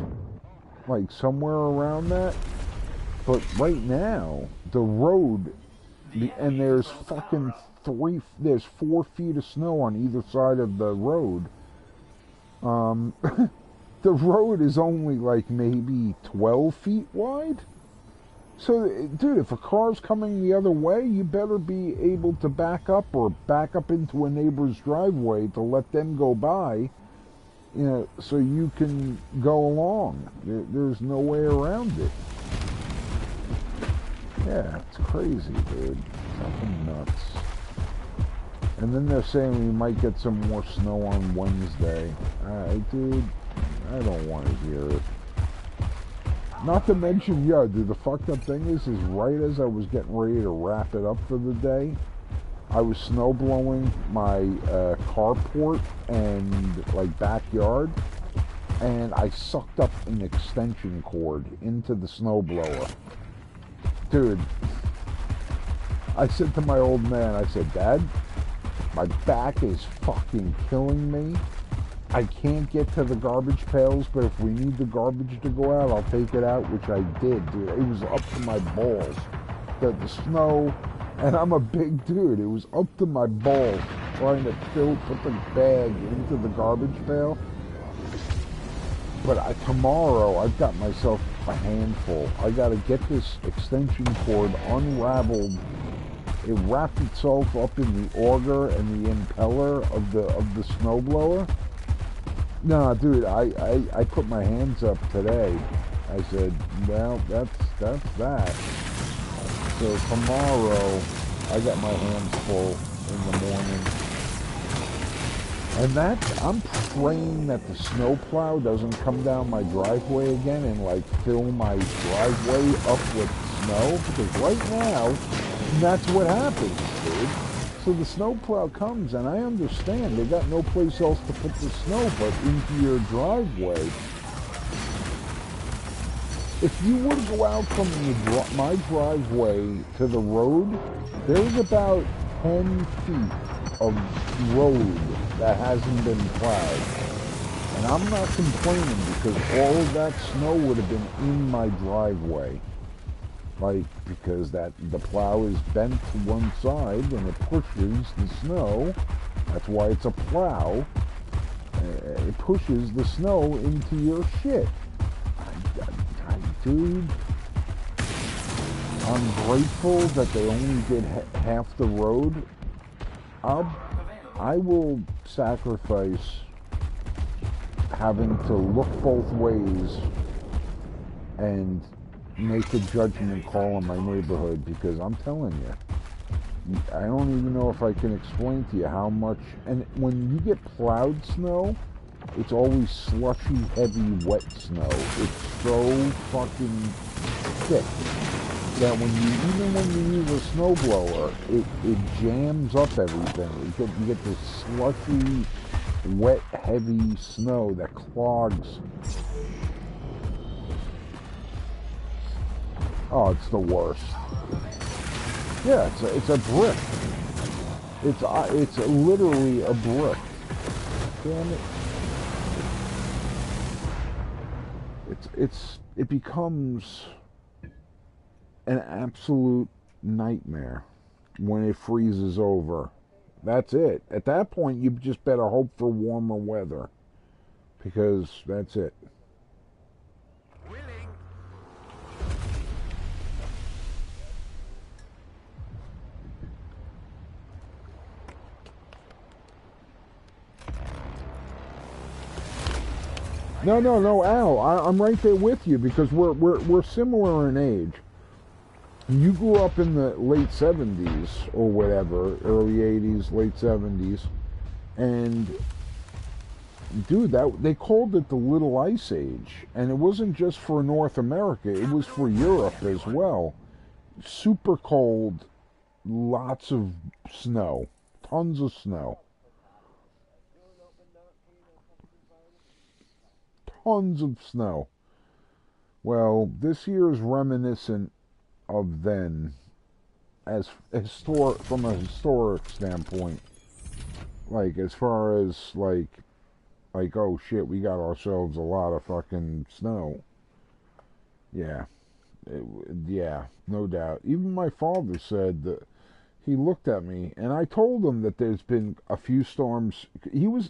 like somewhere around that. But right now, the road, and there's fucking 4 feet of snow on either side of the road. The road is only like maybe 12 feet wide. So, dude, if a car's coming the other way, you better be able to back up or back up into a neighbor's driveway to let them go by, so you can go along. There's no way around it. Yeah, it's crazy, dude. Fucking nuts. And then they're saying we might get some more snow on Wednesday. Dude, I don't want to hear it. Not to mention, dude, the fucked up thing is right as I was getting ready to wrap it up for the day, I was snow blowing my carport and, like, backyard, and I sucked up an extension cord into the snowblower. Dude, I said to my old man, I said, Dad, my back is fucking killing me. I can't get to the garbage pails, but if we need the garbage to go out, I'll take it out, which I did, dude. It was up to my balls. The snow, and I'm a big dude. It was up to my balls trying to put the bag into the garbage pail. But tomorrow, I've got myself a handful. I got to get this extension cord unraveled. It wrapped itself up in the auger and the impeller of the snowblower. No, dude, I put my hands up today. I said, well, that's that. So tomorrow, I got my hands full in the morning. And I'm praying that the snowplow doesn't come down my driveway again and, like, fill my driveway up with snow. Because right now, that's what happens, dude. So the snowplow comes, and I understand they got no place else to put the snow but into your driveway. If you were to go out from my driveway to the road, there's about 10 feet of road that hasn't been plowed. And I'm not complaining because all of that snow would have been in my driveway. Like, because the plow is bent to one side and it pushes the snow. That's why it's a plow. It pushes the snow into your shit. Dude, I'm grateful that they only did half the road. I will sacrifice having to look both ways and make a judgment call on my neighborhood, because I'm telling you, I don't even know if I can explain to you how much. And when you get plowed snow, it's always slushy, heavy, wet snow. It's so fucking thick that even when you use a snowblower, it jams up everything. You get this slushy, wet, heavy snow that clogs. Oh, it's the worst. Yeah, it's a brick. It's literally a brick. Damn it. It becomes an absolute nightmare when it freezes over. That's it. At that point, you just better hope for warmer weather, because that's it. Willing. No, Al. I'm right there with you, because we're similar in age. You grew up in the late 70s or whatever, early 80s, late 70s, and dude, they called it the Little Ice Age, and it wasn't just for North America; it was for Europe as well. Super cold, lots of snow, tons of snow. Tons of snow. Well, this year is reminiscent of then, from a historic standpoint. Like, as far as like, oh shit, we got ourselves a lot of fucking snow. Yeah, yeah, no doubt. Even my father said that he looked at me, and I told him that there's been a few storms. He was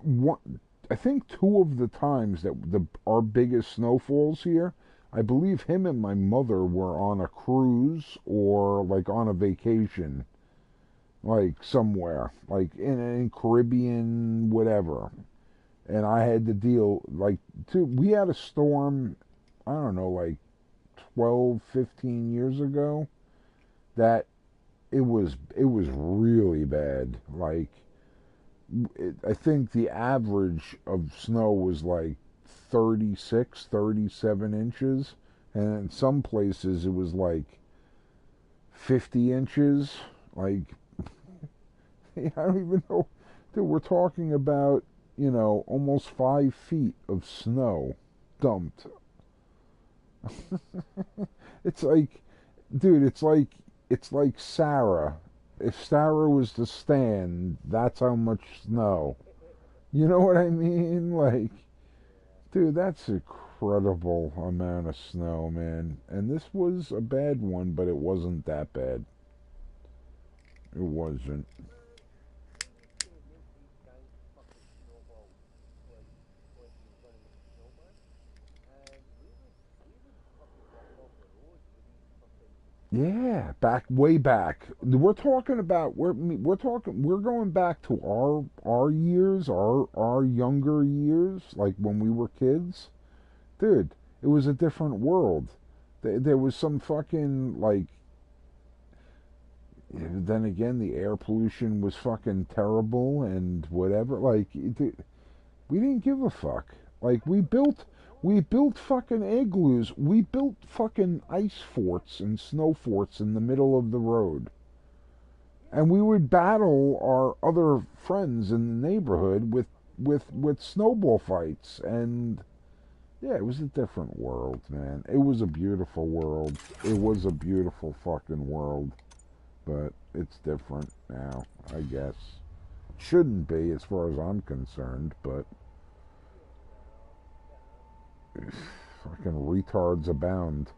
one. I think two of the times that our biggest snowfalls here, I believe him and my mother were on a cruise or like on a vacation, like somewhere, like in Caribbean, whatever. And I had to deal, we had a storm, I don't know, like 12, 15 years ago, that it was really bad. Like, I think the average of snow was like 36, 37 inches, and in some places it was like 50 inches. Like, I don't even know. Dude, we're talking about, almost 5 feet of snow dumped. It's like, dude, it's like Sarah. If Sarah was to stand, that's how much snow. You know what I mean? Like, dude, that's an incredible amount of snow, man. And this was a bad one, but it wasn't that bad. It wasn't. Yeah, way back. We're talking about we're going back to our years, our younger years, like when we were kids. Dude, it was a different world. There was some fucking, like, then again, the air pollution was fucking terrible and whatever. Like, we didn't give a fuck. Like, we built fucking igloos. We built fucking ice forts and snow forts in the middle of the road. And we would battle our other friends in the neighborhood with snowball fights. And yeah, it was a different world, man. It was a beautiful world. It was a beautiful fucking world. But it's different now, I guess. Shouldn't be as far as I'm concerned, but fucking retards abound.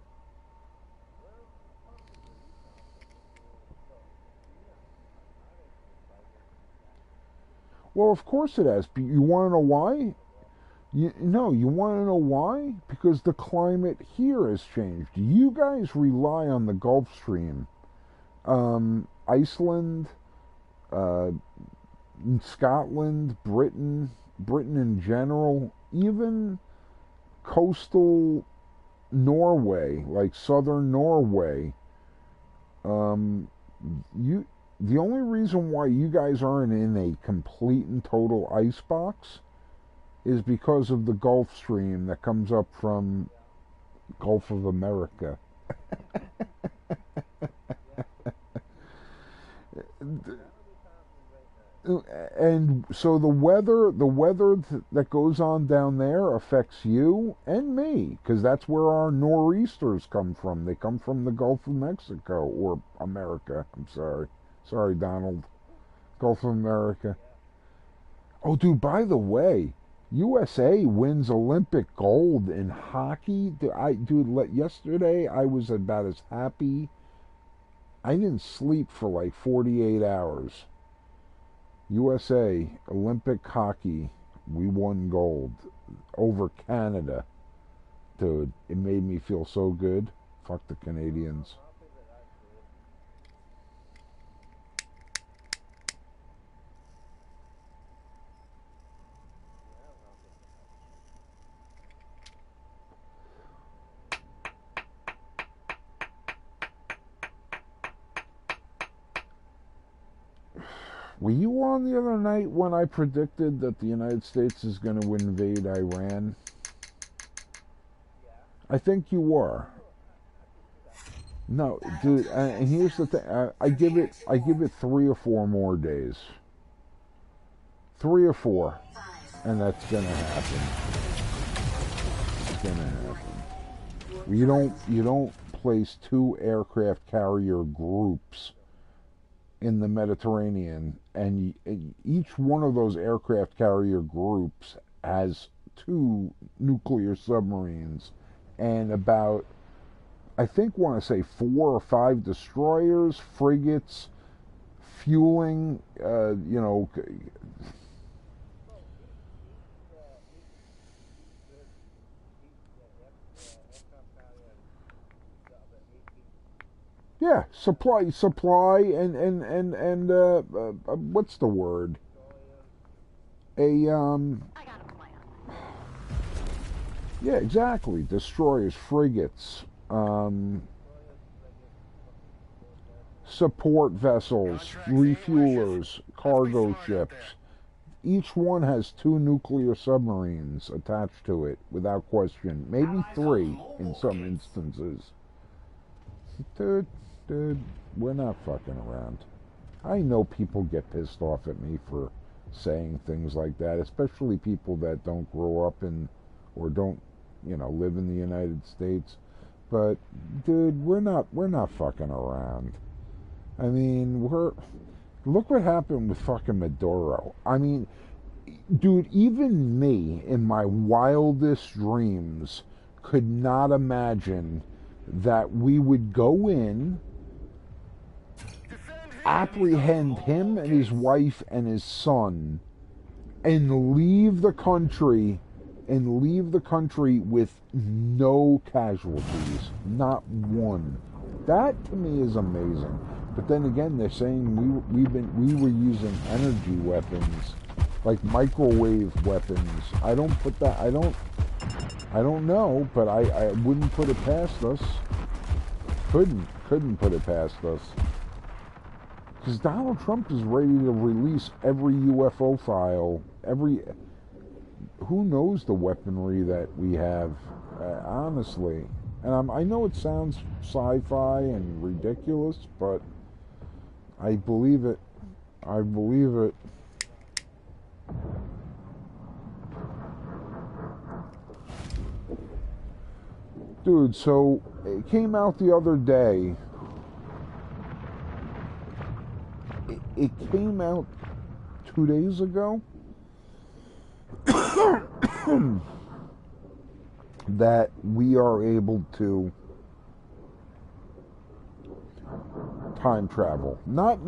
Well, of course it has. You want to know why? You want to know why? Because the climate here has changed. You guys rely on the Gulf Stream. Iceland, Scotland, Britain, Britain in general, even coastal Norway, like southern Norway, you the only reason why you guys aren't in a complete and total icebox is because of the Gulf Stream that comes up from Gulf of America. And so the weather that goes on down there affects you and me, because that's where our nor'easters come from. They come from the Gulf of Mexico, or America. I'm sorry, Donald. Gulf of America. Oh, dude, by the way, USA wins Olympic gold in hockey. Yesterday I was about as happy. I didn't sleep for like 48 hours. USA Olympic hockey, we won gold over Canada. Dude, it made me feel so good. Fuck the Canadians. Were you on the other night when I predicted that the United States is going to invade Iran? I think you were. No, dude. And here's the thing: I give it 3 or 4 more days. 3 or 4, and that's going to happen. It's going to happen. You don't place 2 aircraft carrier groups in the Mediterranean, and each one of those aircraft carrier groups has 2 nuclear submarines and about, I want to say 4 or 5 destroyers, frigates, fueling, yeah, supply, and what's the word? I got a plan. Yeah, exactly. Destroyers, frigates, support vessels, refuelers, cargo ships. Each one has 2 nuclear submarines attached to it, without question. Maybe 3 in some instances. Dude, we're not fucking around. I know people get pissed off at me for saying things like that, especially people that don't grow up in, or don't, live in the United States. But, dude, we're not fucking around. I mean, look what happened with fucking Maduro. I mean, dude, even me, in my wildest dreams, could not imagine that we would go in, apprehend him and his wife and his son, and leave the country with no casualties, not one. That to me is amazing. But then again, they're saying we were using energy weapons, like microwave weapons. I don't know, but I wouldn't put it past us. Couldn't put it past us. Because Donald Trump is ready to release every UFO file, who knows the weaponry that we have, honestly. And I know it sounds sci-fi and ridiculous, but I believe it. I believe it. Dude, so it came out the other day. It came out 2 days ago that we are able to time travel. Not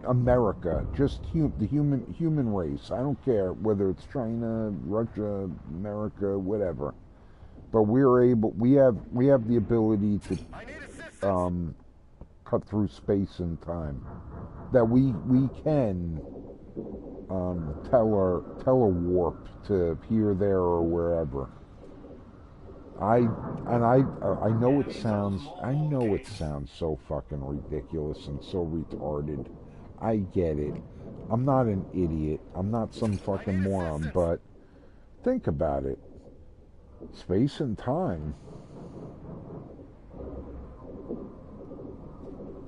America, just the human race. I don't care whether it's China, Russia, America, whatever. But we have the ability to cut through space and time. That we can telewarp to here, there, or wherever. I know it sounds so fucking ridiculous and so retarded. I get it. I'm not an idiot. I'm not some fucking moron, but think about it. Space and time.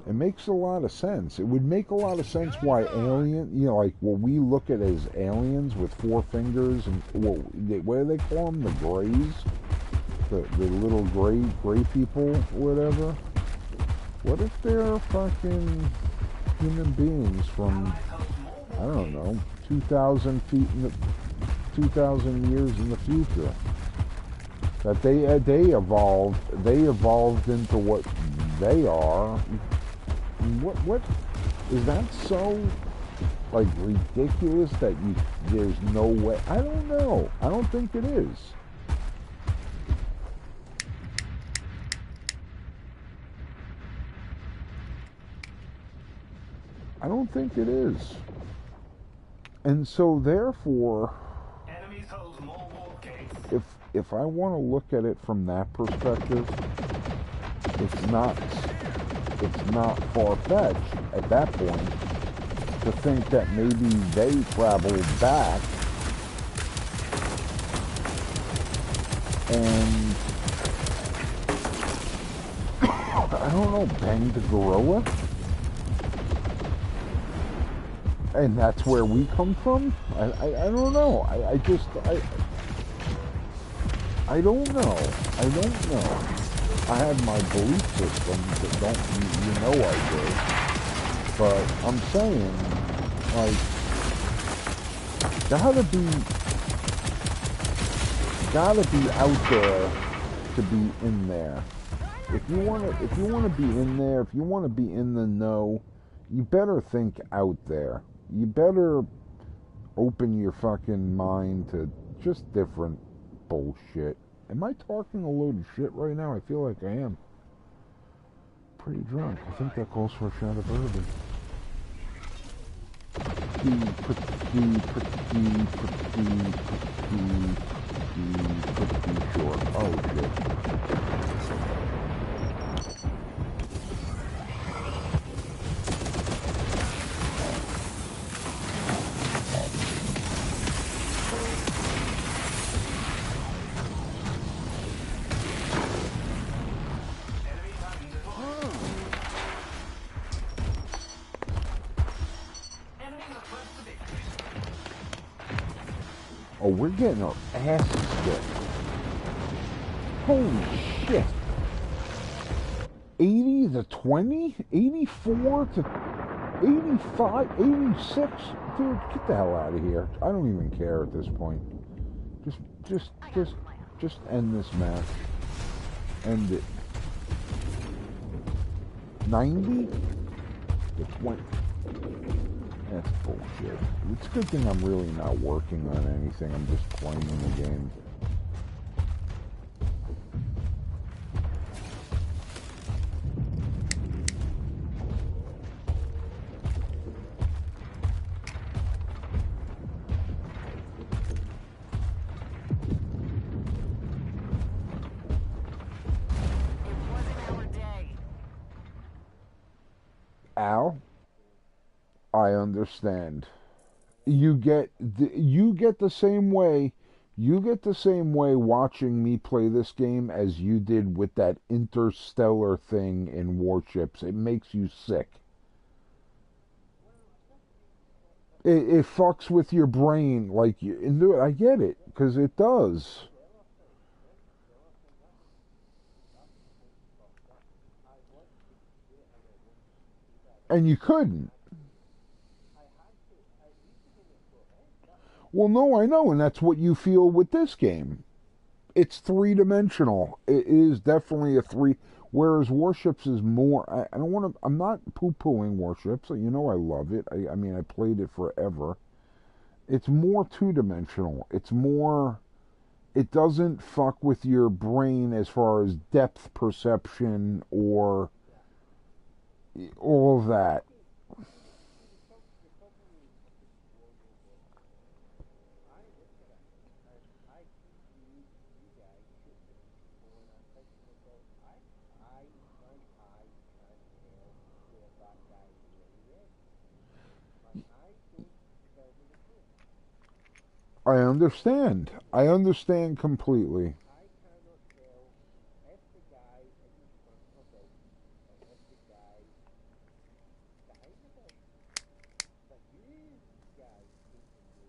It makes a lot of sense. It would make a lot of sense why like what we look at as aliens with 4 fingers and what do they call them? The Greys? The little gray people, whatever. What if they're fucking human beings from, I don't know, 2,000 feet 2,000 years in the future? That they evolved into what they are. What is that so like ridiculous that there's no way? I don't know. I don't think it is. I don't think it is. And so therefore, Enemies hold more warp gates. if I want to look at it from that perspective, it's not far-fetched at that point to think that maybe they traveled back and I don't know, banged the gorilla, and that's where we come from. I don't know. I don't know. I don't know. I have my belief systems that you know I do. But I'm saying, like, gotta be out there to be in there. If you wanna be in there, if you wanna be in the know, you better think out there. You better open your fucking mind to just different bullshit. Am I talking a load of shit right now? I feel like I am. Pretty drunk. I think that calls for a shot of bourbon. Pretty short. Oh shit. Oh, we're getting our asses kicked. Holy shit. 80 to 20? 84 to 85? 86? Dude, get the hell out of here. I don't even care at this point. Just end this match. End it. 90 to 20. That's bullshit. It's a good thing I'm really not working on anything. I'm just playing the game. Al? I understand. You get the same way. You get the same way watching me play this game as you did with that interstellar thing in Warships. It makes you sick. It fucks with your brain like you do it. I get it because it does. And you couldn't. Well, no, I know, and that's what you feel with this game. It's three-dimensional. It is definitely a three. Whereas Warships is more. I don't want to. I'm not poo-pooing Warships. You know, I love it. I mean, I played it forever. It's more two-dimensional. It's more. It doesn't fuck with your brain as far as depth perception or all of that. I understand. I understand completely. I cannot tell if the guy isn't smart or built, or if the guy behind the build. But you guys seem to know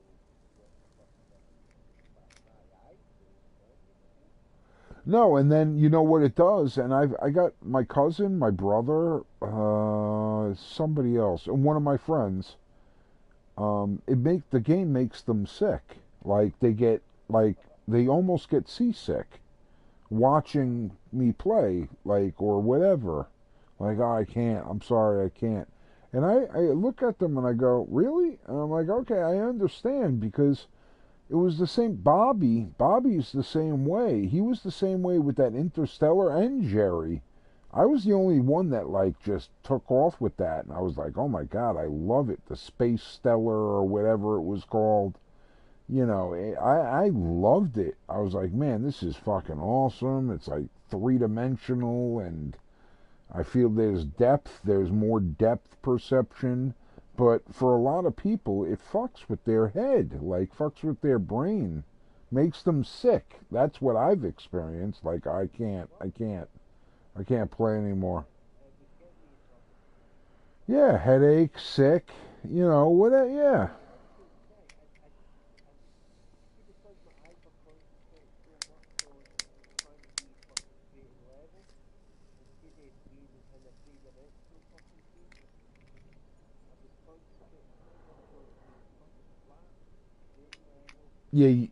what the fuck my eyes do, don't you? No, and then you know what it does, and I got my cousin, my brother, somebody else, and one of my friends. The game makes them sick. Like they almost get seasick watching me play, like, or whatever. Like, oh, I can't. I'm sorry, I can't. And I look at them and I go, really? And I'm like, okay, I understand, because it was the same. Bobby's the same way. He was the same way with that Interstellar and Jerry. I was the only one that like just took off with that, and I was like, oh my god, I love it. The Space Stellar or whatever it was called. You know, I loved it. I was like, man, this is fucking awesome. It's like three-dimensional, and I feel there's more depth perception. But for a lot of people, it fucks with their head, like fucks with their brain, makes them sick. That's what I've experienced. Like, I can't play anymore. Yeah, headache, sick, whatever, yeah. Yeah,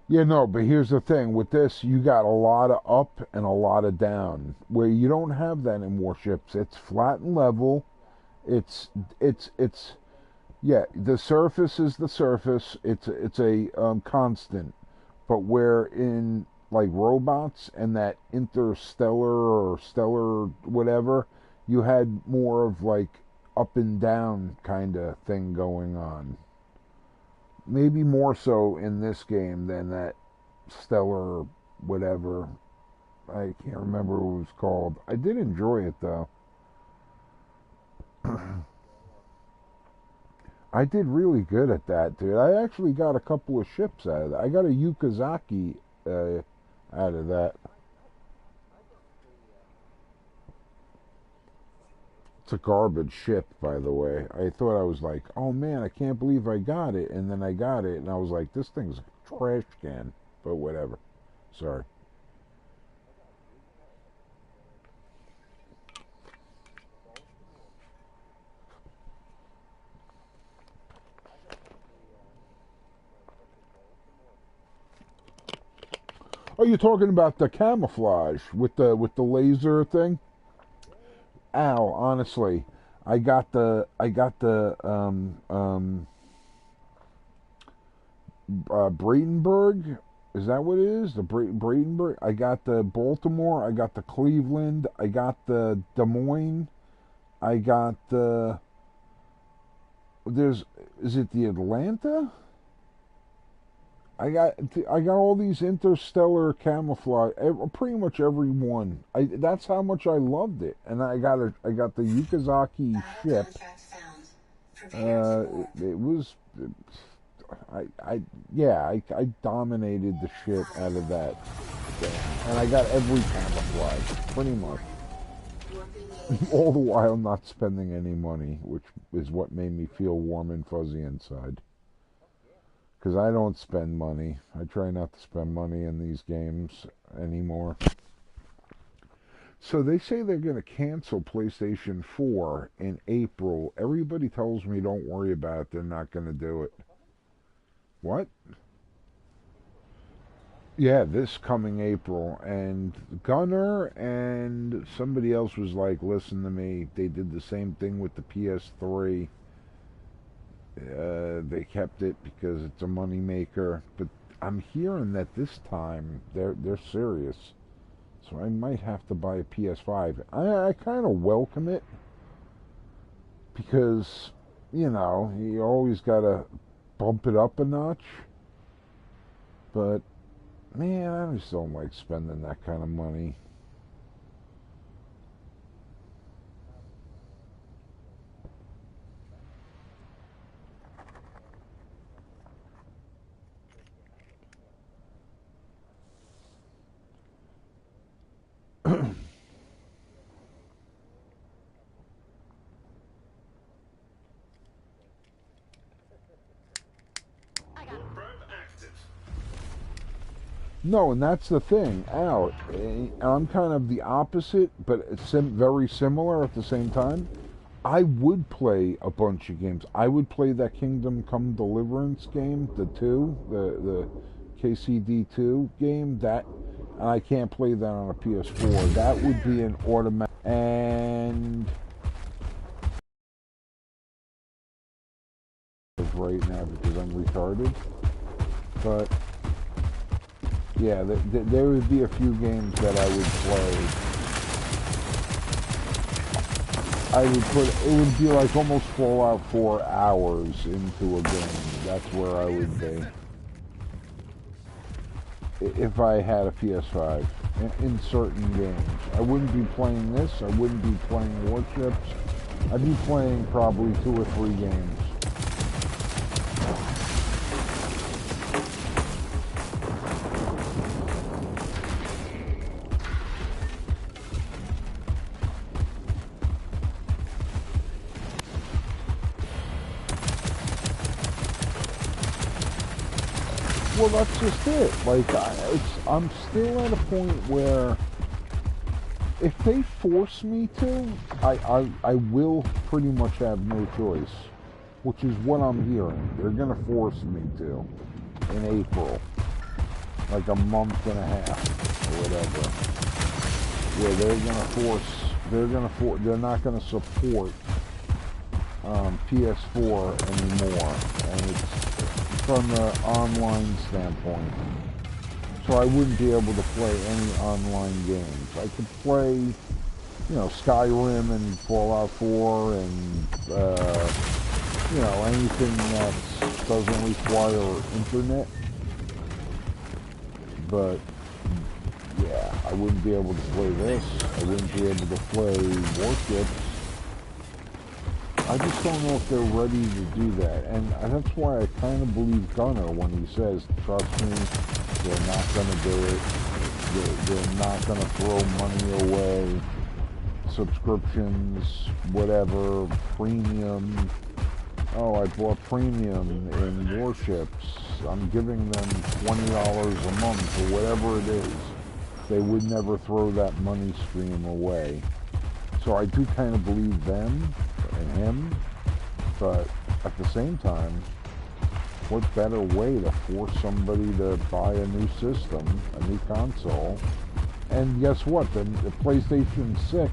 yeah, no, but here's the thing. With this, you got a lot of up and a lot of down, where you don't have that in Warships. It's flat and level. It's yeah, the surface is the surface. It's a constant. But where in like robots and that interstellar or stellar whatever, you had more of like up and down kind of thing going on. Maybe more so in this game than that stellar whatever. I can't remember what it was called. I did enjoy it though. I did really good at that, dude. I actually got a couple of ships out of that. I got a Yukazaki out of that. It's a garbage ship, by the way. I thought I was like, oh man, I can't believe I got it. And then I got it, and I was like, this thing's a trash can. But whatever. Sorry. Oh, you're talking about the camouflage with the laser thing? Al, honestly, I got the Bradenburg. Is that what it is? The Bradenburg. I got the Baltimore. I got the Cleveland. I got the Des Moines. I got the. Is it the Atlanta? I got all these interstellar camouflage, pretty much every one. That's how much I loved it, and I got the Yukazaki ship. It was, I dominated the shit out of that, and I got every camouflage, pretty much. All the while not spending any money, which is what made me feel warm and fuzzy inside. Because I don't spend money. I try not to spend money in these games anymore. So they say they're going to cancel PlayStation 4 in April. Everybody tells me don't worry about it. They're not going to do it. What? Yeah, this coming April. And Gunner and somebody else was like, listen to me. They did the same thing with the PS3. They kept it because it's a money maker, but I'm hearing that this time they're serious. So I might have to buy a PS5. I kind of welcome it because, you know, you always got to bump it up a notch. But, man, I just don't like spending that kind of money. No, and that's the thing. Out, I'm kind of the opposite, but it's very similar at the same time. I would play a bunch of games. I would play that Kingdom Come Deliverance game, the KCD2 game. That, and I can't play that on a PS4. That would be an automatic. And right now because I'm retarded, but. Yeah, there would be a few games that I would play. It would be like almost Fallout 4 hours into a game. That's where I would be. If I had a PS5 in certain games. I wouldn't be playing this, I wouldn't be playing Warships. I'd be playing probably 2 or 3 games. Well, that's just it. Like, I'm still at a point where if they force me to, I will pretty much have no choice, which is what I'm hearing. They're going to force me to in April, like a month and a half or whatever, where they're not going to support PS4 anymore, and it's from the online standpoint. So I wouldn't be able to play any online games. I could play, you know, Skyrim and Fallout 4 and, you know, anything that doesn't require internet. But, yeah, I wouldn't be able to play this. I wouldn't be able to play Warships. I just don't know if they're ready to do that, and that's why I kind of believe Gunner when he says, trust me, they're not going to do it, they're not going to throw money away, subscriptions, whatever, premium, oh, I bought premium in Warships, I'm giving them $20 a month, or whatever it is. They would never throw that money stream away. So I do kind of believe them and him, but at the same time, what better way to force somebody to buy a new system, a new console? And guess what? The PlayStation 6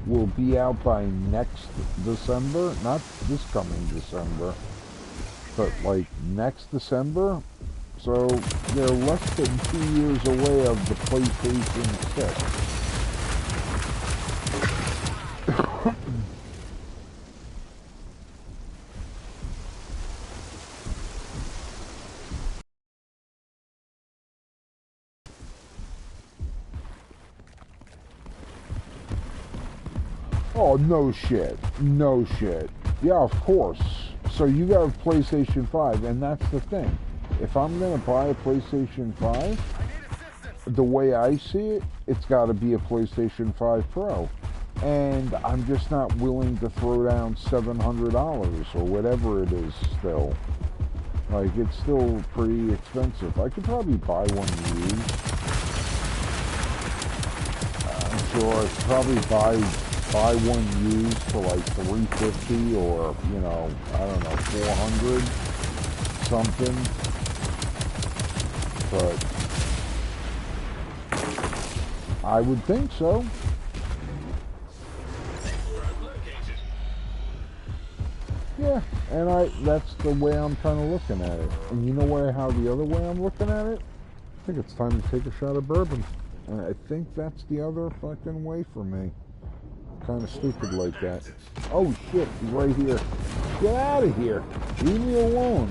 will be out by next December, not this coming December, but like next December. So they're less than 2 years away of the PlayStation 6. Oh, no shit. No shit. Yeah, of course. So you got a PlayStation 5, and that's the thing. If I'm going to buy a PlayStation 5, the way I see it, it's got to be a PlayStation 5 Pro. And I'm just not willing to throw down $700 or whatever it is still. Like, it's still pretty expensive. I could probably buy one used. I'm sure I could probably buy one used for like $350 or, you know, I don't know, $400 something. But I would think so. Yeah, and that's the way I'm kind of looking at it. And you know how the other way I'm looking at it? I think it's time to take a shot of bourbon. And I think that's the other fucking way for me. Kind of stupid like that. Oh shit, he's right here. Get out of here. Leave me alone.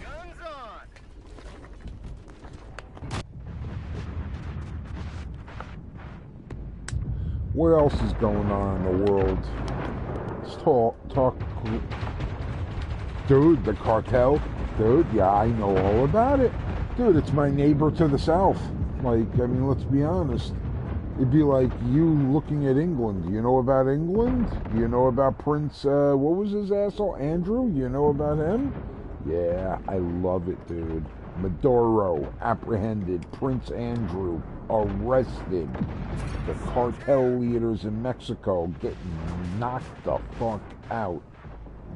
Guns on! What else is going on in the world? Let's talk. Dude, the cartel. Dude, yeah, I know all about it. Dude, it's my neighbor to the south. Like, I mean, let's be honest. It'd be like you looking at England. You know about England? You know about Prince, what was his asshole? Andrew? You know about him? Yeah, I love it, dude. Maduro apprehended. Prince Andrew arrested. The cartel leaders in Mexico getting knocked the fuck out.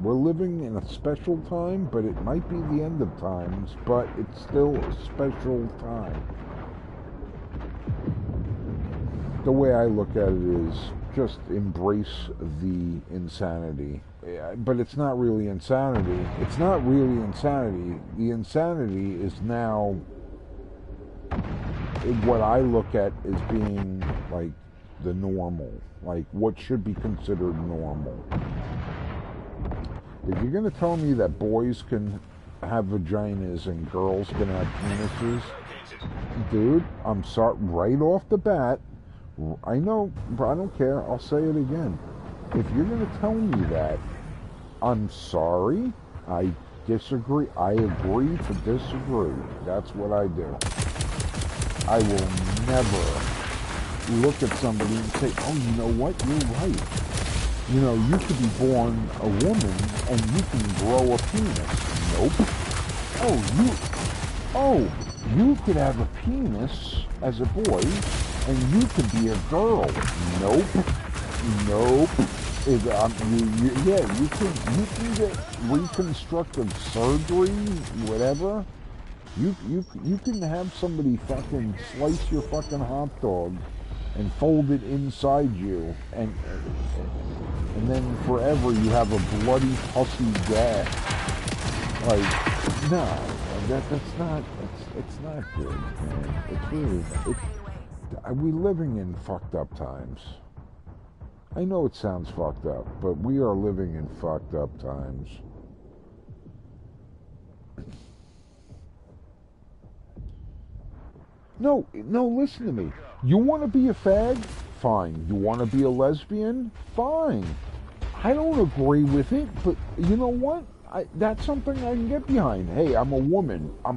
We're living in a special time, but it might be the end of times, but it's still a special time. The way I look at it is just embrace the insanity. But it's not really insanity. It's not really insanity. The insanity is now what I look at as being like the normal, like what should be considered normal. If you're going to tell me that boys can have vaginas and girls can have penises, dude, I'm sorry, right off the bat, I know, but I don't care, I'll say it again. If you're going to tell me that, I'm sorry, I disagree, I agree to disagree. That's what I do. I will never look at somebody and say, oh, you know what, you're right. You know, you could be born a woman and you can grow a penis. Nope. You could have a penis as a boy and you could be a girl. Nope. You can get reconstructive surgery, whatever. You can have somebody fucking slice your fucking hot dog and fold it inside you, and then forever you have a bloody pussy gag. Like, no, that's not. It's not good, man. It's really. We living in fucked up times. I know it sounds fucked up, but we are living in fucked up times. No, listen to me. You want to be a fag? Fine. You want to be a lesbian? Fine. I don't agree with it, but you know what? That's something I can get behind. Hey, I'm a woman. I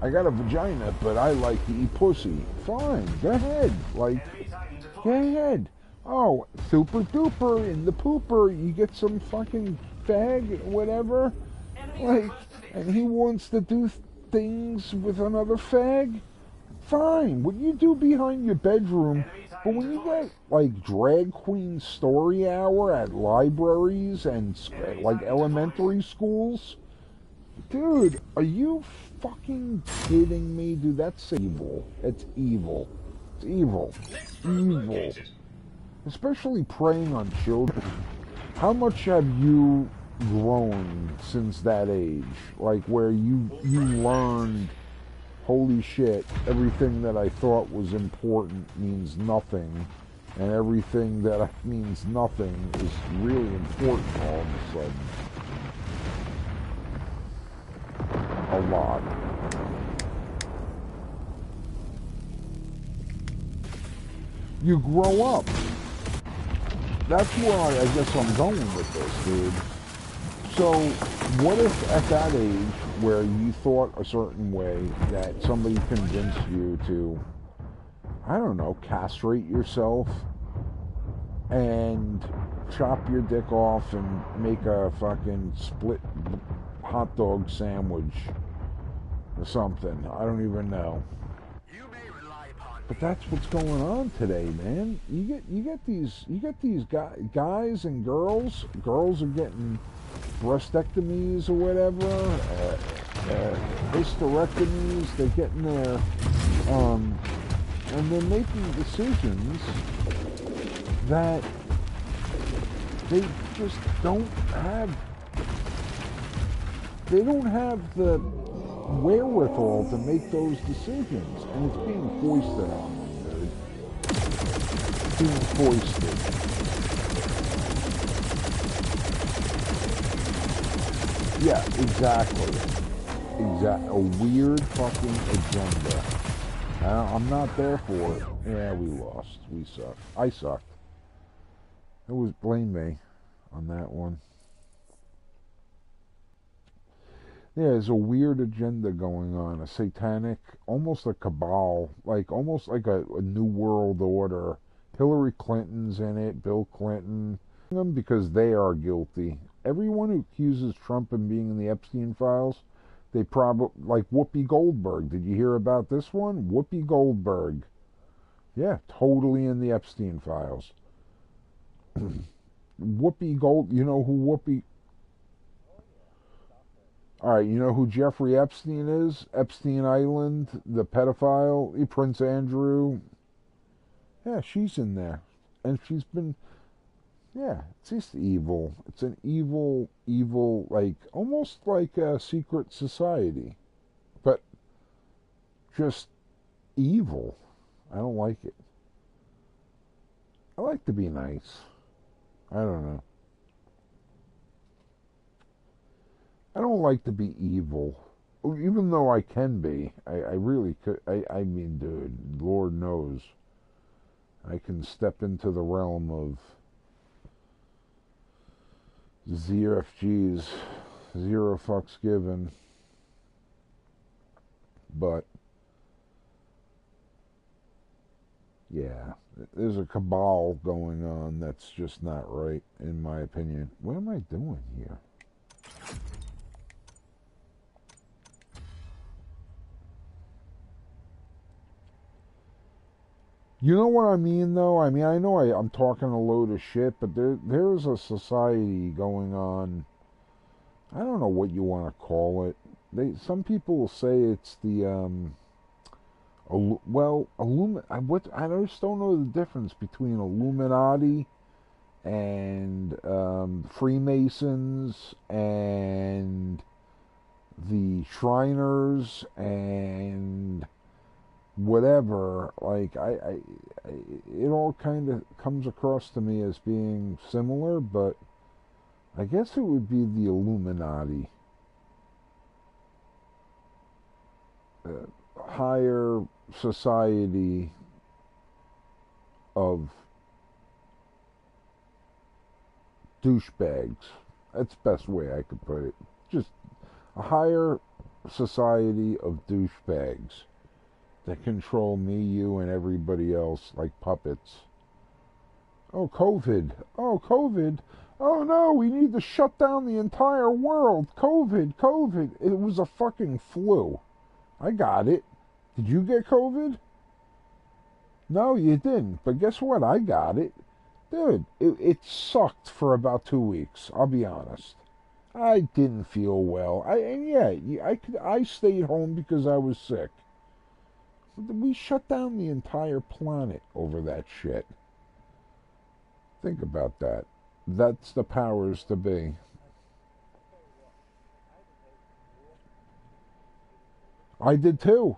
got a vagina, but I like to eat pussy. Fine. Go ahead. Like, go ahead. Oh, super duper in the pooper. You get some fucking fag, whatever. Like, and he wants to do things with another fag, fine. What you do behind your bedroom, but when you get like drag queen story hour at libraries and like elementary schools, dude, are you fucking kidding me, dude? That's evil. It's evil. It's evil. Evil. Especially preying on children. How much have you grown since that age, like where you learned, holy shit, everything that I thought was important means nothing, and everything that means nothing is really important all of a sudden. A lot. You grow up. That's where I guess I'm going with this, dude. So, what if at that age, where you thought a certain way, that somebody convinced you to, I don't know, castrate yourself and chop your dick off and make a fucking split hot dog sandwich or something? I don't even know. But that's what's going on today, man. You get these guys and girls. Girls are getting breastectomies or whatever, hysterectomies. They're getting their And they're making decisions that they just don't have. They don't have the wherewithal to make those decisions, and it's being foisted on them, dude. It's being foisted. Yeah, exactly. A weird fucking agenda. I'm not there for it. Yeah, we lost. We sucked. I sucked. It was blame me on that one. Yeah, there's a weird agenda going on, a satanic, almost a cabal, like almost like a new world order. Hillary Clinton's in it, Bill Clinton, them because they are guilty. Everyone who accuses Trump of being in the Epstein files, they probably, like Whoopi Goldberg. Did you hear about this one? Whoopi Goldberg. Yeah, totally in the Epstein files. Whoopi Gold, you know who Whoopi... Alright, you know who Jeffrey Epstein is? Epstein Island, the pedophile, Prince Andrew. Yeah, she's in there. And she's been... Yeah, it's just evil. It's an evil, like, almost like a secret society. But just evil. I don't like it. I like to be nice. I don't know. I don't like to be evil. Even though I can be. I really could. I mean, dude, Lord knows. I can step into the realm of ZFGs, zero fucks given. But, yeah, there's a cabal going on that's just not right, in my opinion. What am I doing here? You know what I mean, though? I mean, I know I'm talking a load of shit, but there's a society going on. I don't know what you want to call it. Some people will say it's the I just don't know the difference between Illuminati and Freemasons and the Shriners and whatever. Like it all kind of comes across to me as being similar, but I guess it would be the Illuminati. Higher society of douchebags. That's the best way I could put it. Just a higher society of douchebags that control me, you, and everybody else like puppets. Oh, COVID. Oh, COVID. Oh, no, we need to shut down the entire world. COVID. It was a fucking flu. I got it. Did you get COVID? No, you didn't. But guess what? I got it. Dude, it sucked for about 2 weeks. I'll be honest. I didn't feel well. I stayed home because I was sick. We shut down the entire planet over that shit. Think about that. That's the powers to be. I did too.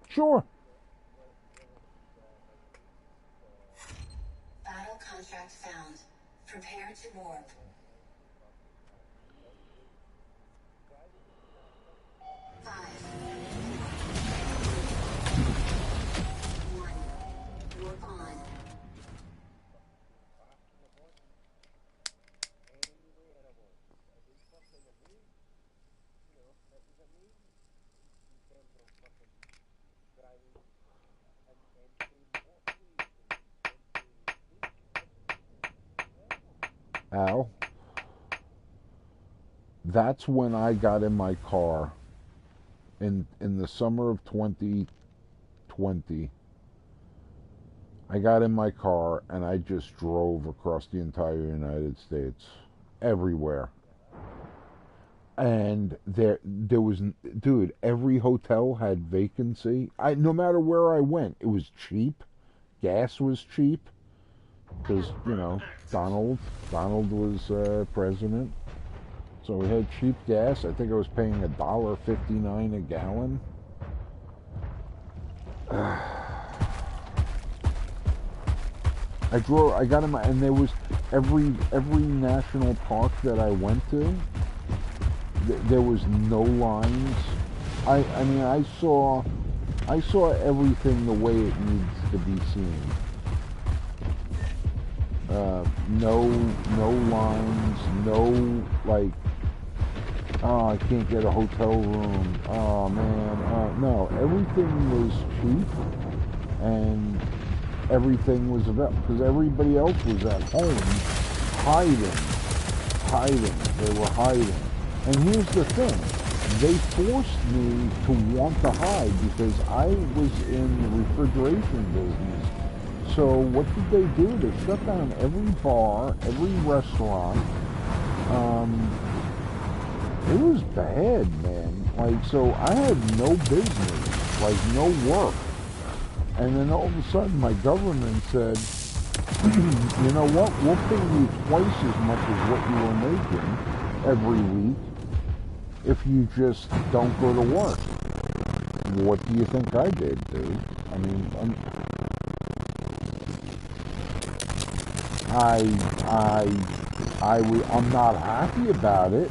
Sure. Battle contract found. Prepare to warp. 5, 1, warp on. Al, that's when I got in my car in the summer of 2020. I got in my car and I just drove across the entire United States, everywhere. And there was, dude, every hotel had vacancy. No matter where I went, it was cheap. Gas was cheap because Donald was president, so we had cheap gas. I think I was paying $1.59 a gallon. I got in my, and there was every national park that I went to. There was no lines. I mean, I saw everything the way it needs to be seen. No lines, no like, oh, I can't get a hotel room. Oh man, no, everything was cheap and everything was available because everybody else was at home hiding. They were hiding. And here's the thing, they forced me to want to hide because I was in the refrigeration business. So what did they do? They shut down every bar, every restaurant. It was bad, man. Like, so I had no business, like no work. And then all of a sudden my government said, you know what, we'll pay you twice as much as what you were making every week if you just don't go to work. What do you think I did, dude? I mean, I'm not happy about it,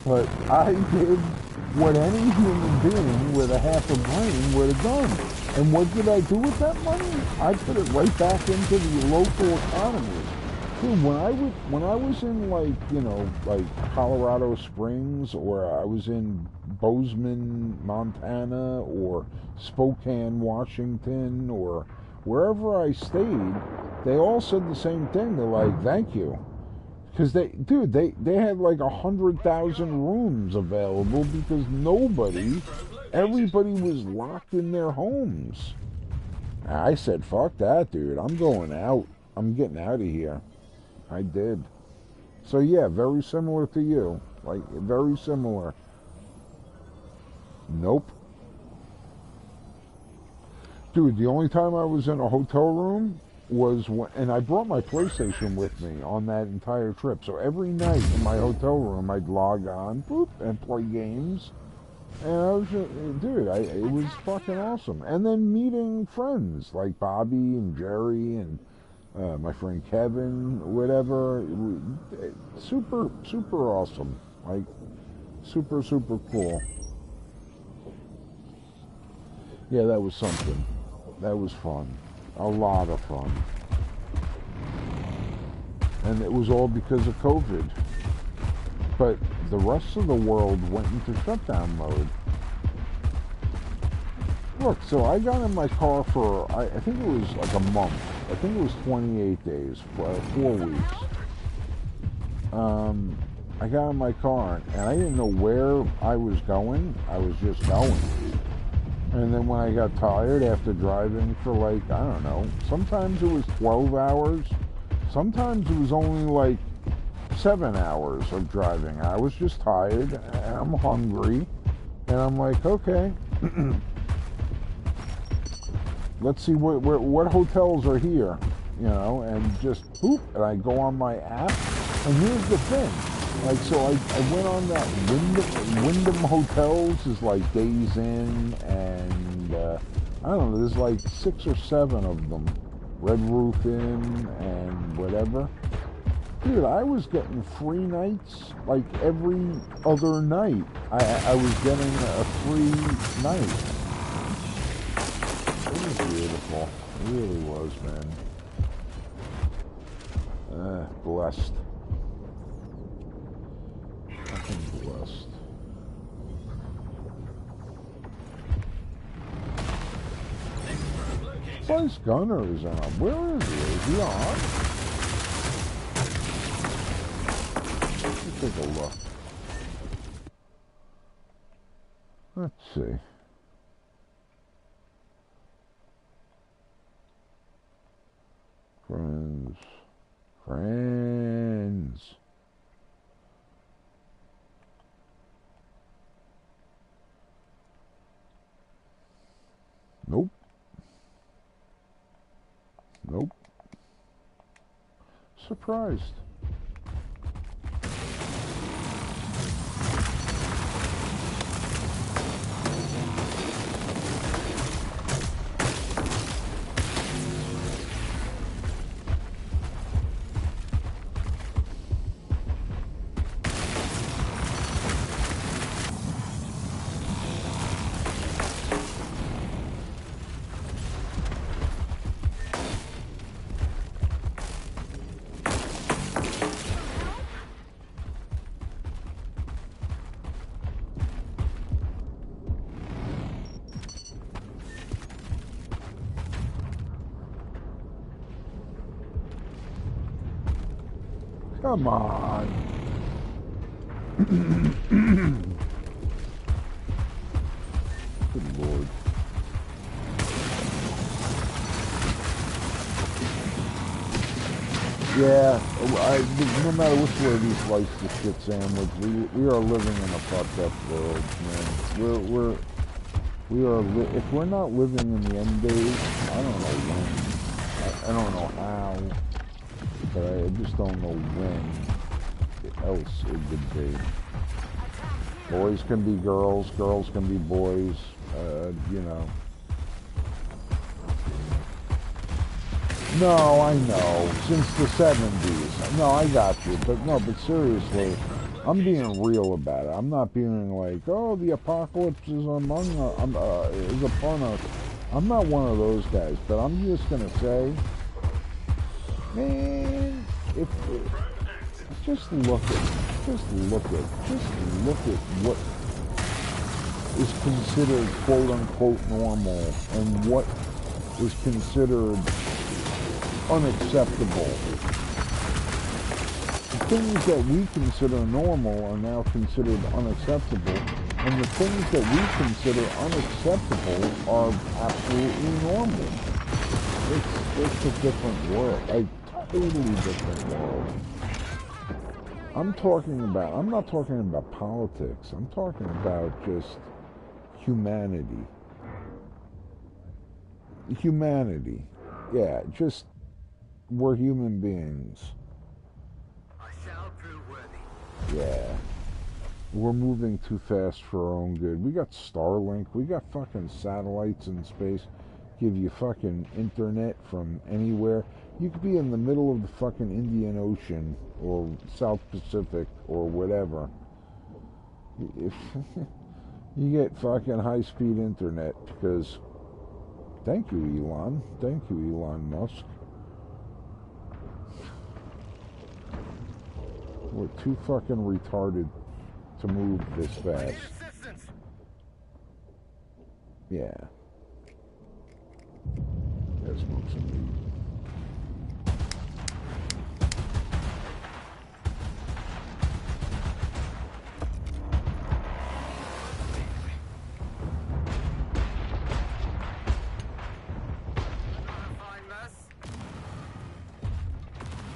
but I did what any human being with a half a brain would have done. And what did I do with that money? I put it right back into the local economy. Dude, when I was in like Colorado Springs, or I was in Bozeman, Montana, or Spokane, Washington, or wherever I stayed, they all said the same thing. They're like, thank you. Because they had like 100,000 rooms available because everybody was locked in their homes. I said, fuck that, dude. I'm going out. I'm getting out of here. I did. So yeah, very similar to you. Like, very similar. Nope. Dude, the only time I was in a hotel room was when, and I brought my PlayStation with me on that entire trip. So every night in my hotel room, I'd log on, boop, and play games. And I was just, dude, it was fucking awesome. And then meeting friends like Bobby and Jerry and my friend Kevin, whatever. Super, super awesome. Like, super, super cool. Yeah, that was something. That was fun. A lot of fun. And it was all because of COVID. But the rest of the world went into shutdown mode. Look, so I got in my car for, I think it was like a month. I think it was 28 days, 4 weeks. I got in my car and I didn't know where I was going. I was just going. And then when I got tired after driving for like, I don't know, sometimes it was 12 hours. Sometimes it was only like 7 hours of driving. I was just tired and I'm hungry. And I'm like, okay, let's see what hotels are here, and just poop. And I go on my app. And here's the thing. Like, so I went on that Wyndham Hotels is like Days Inn, and I don't know, there's like 6 or 7 of them. Red Roof Inn and whatever. Dude, I was getting free nights like every other night. I was getting a free night. It was beautiful. It really was, man. Blessed. Fucking blessed. Bryce Gunner is on. Where is he? Is he on? Let's take a look. Let's see. Friends. Friends. Nope. Nope. Surprised. Come on. Good Lord. Yeah, no matter which way we slice the shit sandwich, we are living in a fucked up world, man. If we're not living in the end days, I don't know when. I don't know how. But I just don't know when else it would be. Boys can be girls, girls can be boys, you know. No, I know. Since the 70s. No, I got you. But seriously, I'm being real about it. I'm not being like, oh, the apocalypse is is upon us. I'm not one of those guys, but I'm just gonna say, man, just look at what is considered quote unquote normal and what is considered unacceptable. The things that we consider normal are now considered unacceptable, and the things that we consider unacceptable are absolutely normal. It's a different world, a totally different world. I'm not talking about politics. I'm talking about just humanity. Humanity. Yeah, just we're human beings. I shall prove worthy. Yeah. We're moving too fast for our own good. We got Starlink. We got fucking satellites in space. Give you fucking internet from anywhere. You could be in the middle of the fucking Indian Ocean or South Pacific or whatever. If you get fucking high-speed internet because... Thank you, Elon. Thank you, Elon Musk. We're too fucking retarded to move this fast. Yeah. Let's smoke some weed.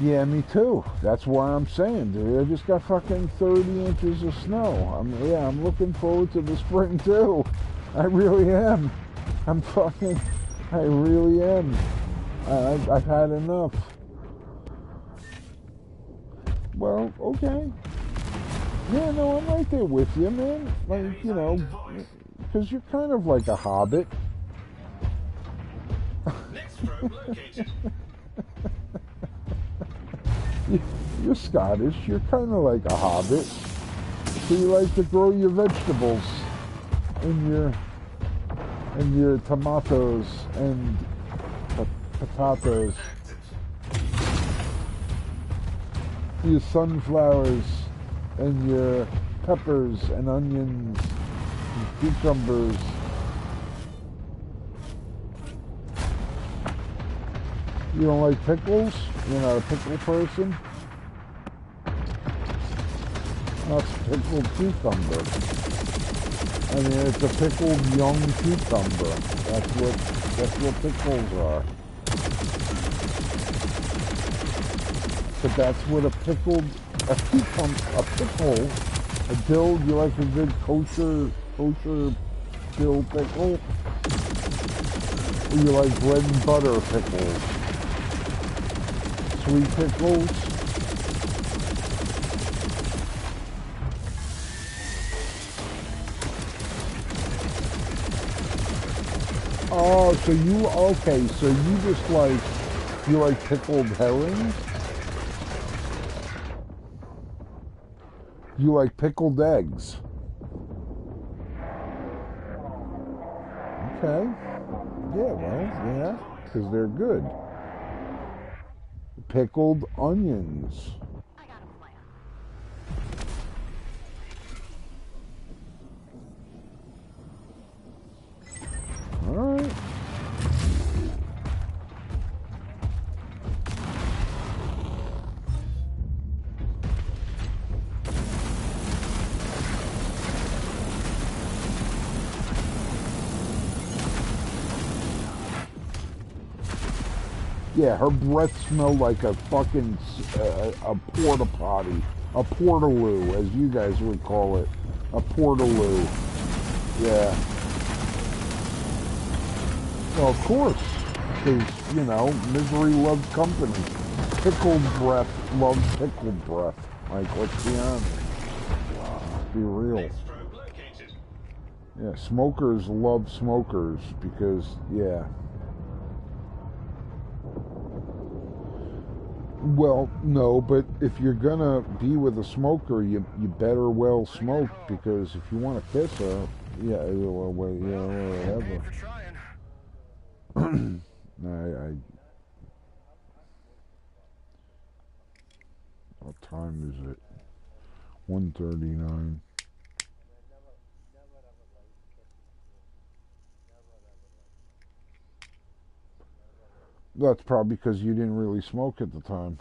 Yeah, me too. That's why I'm saying, dude. I just got fucking 30 inches of snow. I'm looking forward to the spring too. I really am. I really am. I've had enough. Well, okay. Yeah, no, I'm right there with you, man. Like, you know, because you're kind of like a hobbit. Next probe located. You're Scottish. You're kind of like a hobbit. So you like to grow your vegetables and your tomatoes and potatoes. Your sunflowers and your peppers and onions and cucumbers. You don't like pickles? You're not a pickle person? That's pickled cucumber. I mean, it's a pickled young cucumber. That's what pickles are. But that's what a pickle, a dill, you like a good kosher dill pickle? Or you like bread and butter pickles? Sweet pickles? Oh, so you just like, you like pickled herring? You like pickled eggs? Okay. Yeah, well, yeah, because they're good. Pickled onions. All right. Yeah, her breath smelled like a fucking a porta potty, a portaloo, as you guys would call it, a portaloo. Yeah. Well, of course, because you know, misery loves company. Pickled breath loves pickled breath. Like, let's be honest. Let's be real. Yeah, smokers love smokers because, yeah. Well, no, but if you're gonna be with a smoker, you better well smoke, because if you want to kiss her, yeah, well, whatever. What time is it? 1:39. That's probably because you didn't really smoke at the time.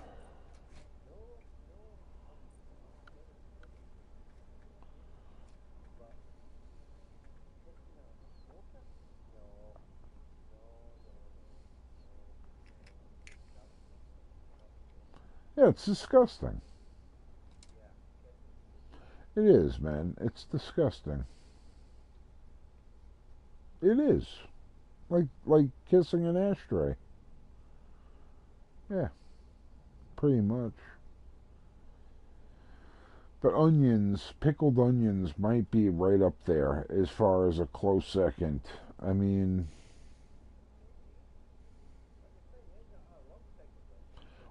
Yeah, it's disgusting. It is, man. It's disgusting. It is. Like kissing an ashtray. Yeah, pretty much. But onions, pickled onions might be right up there as far as a close second. I mean,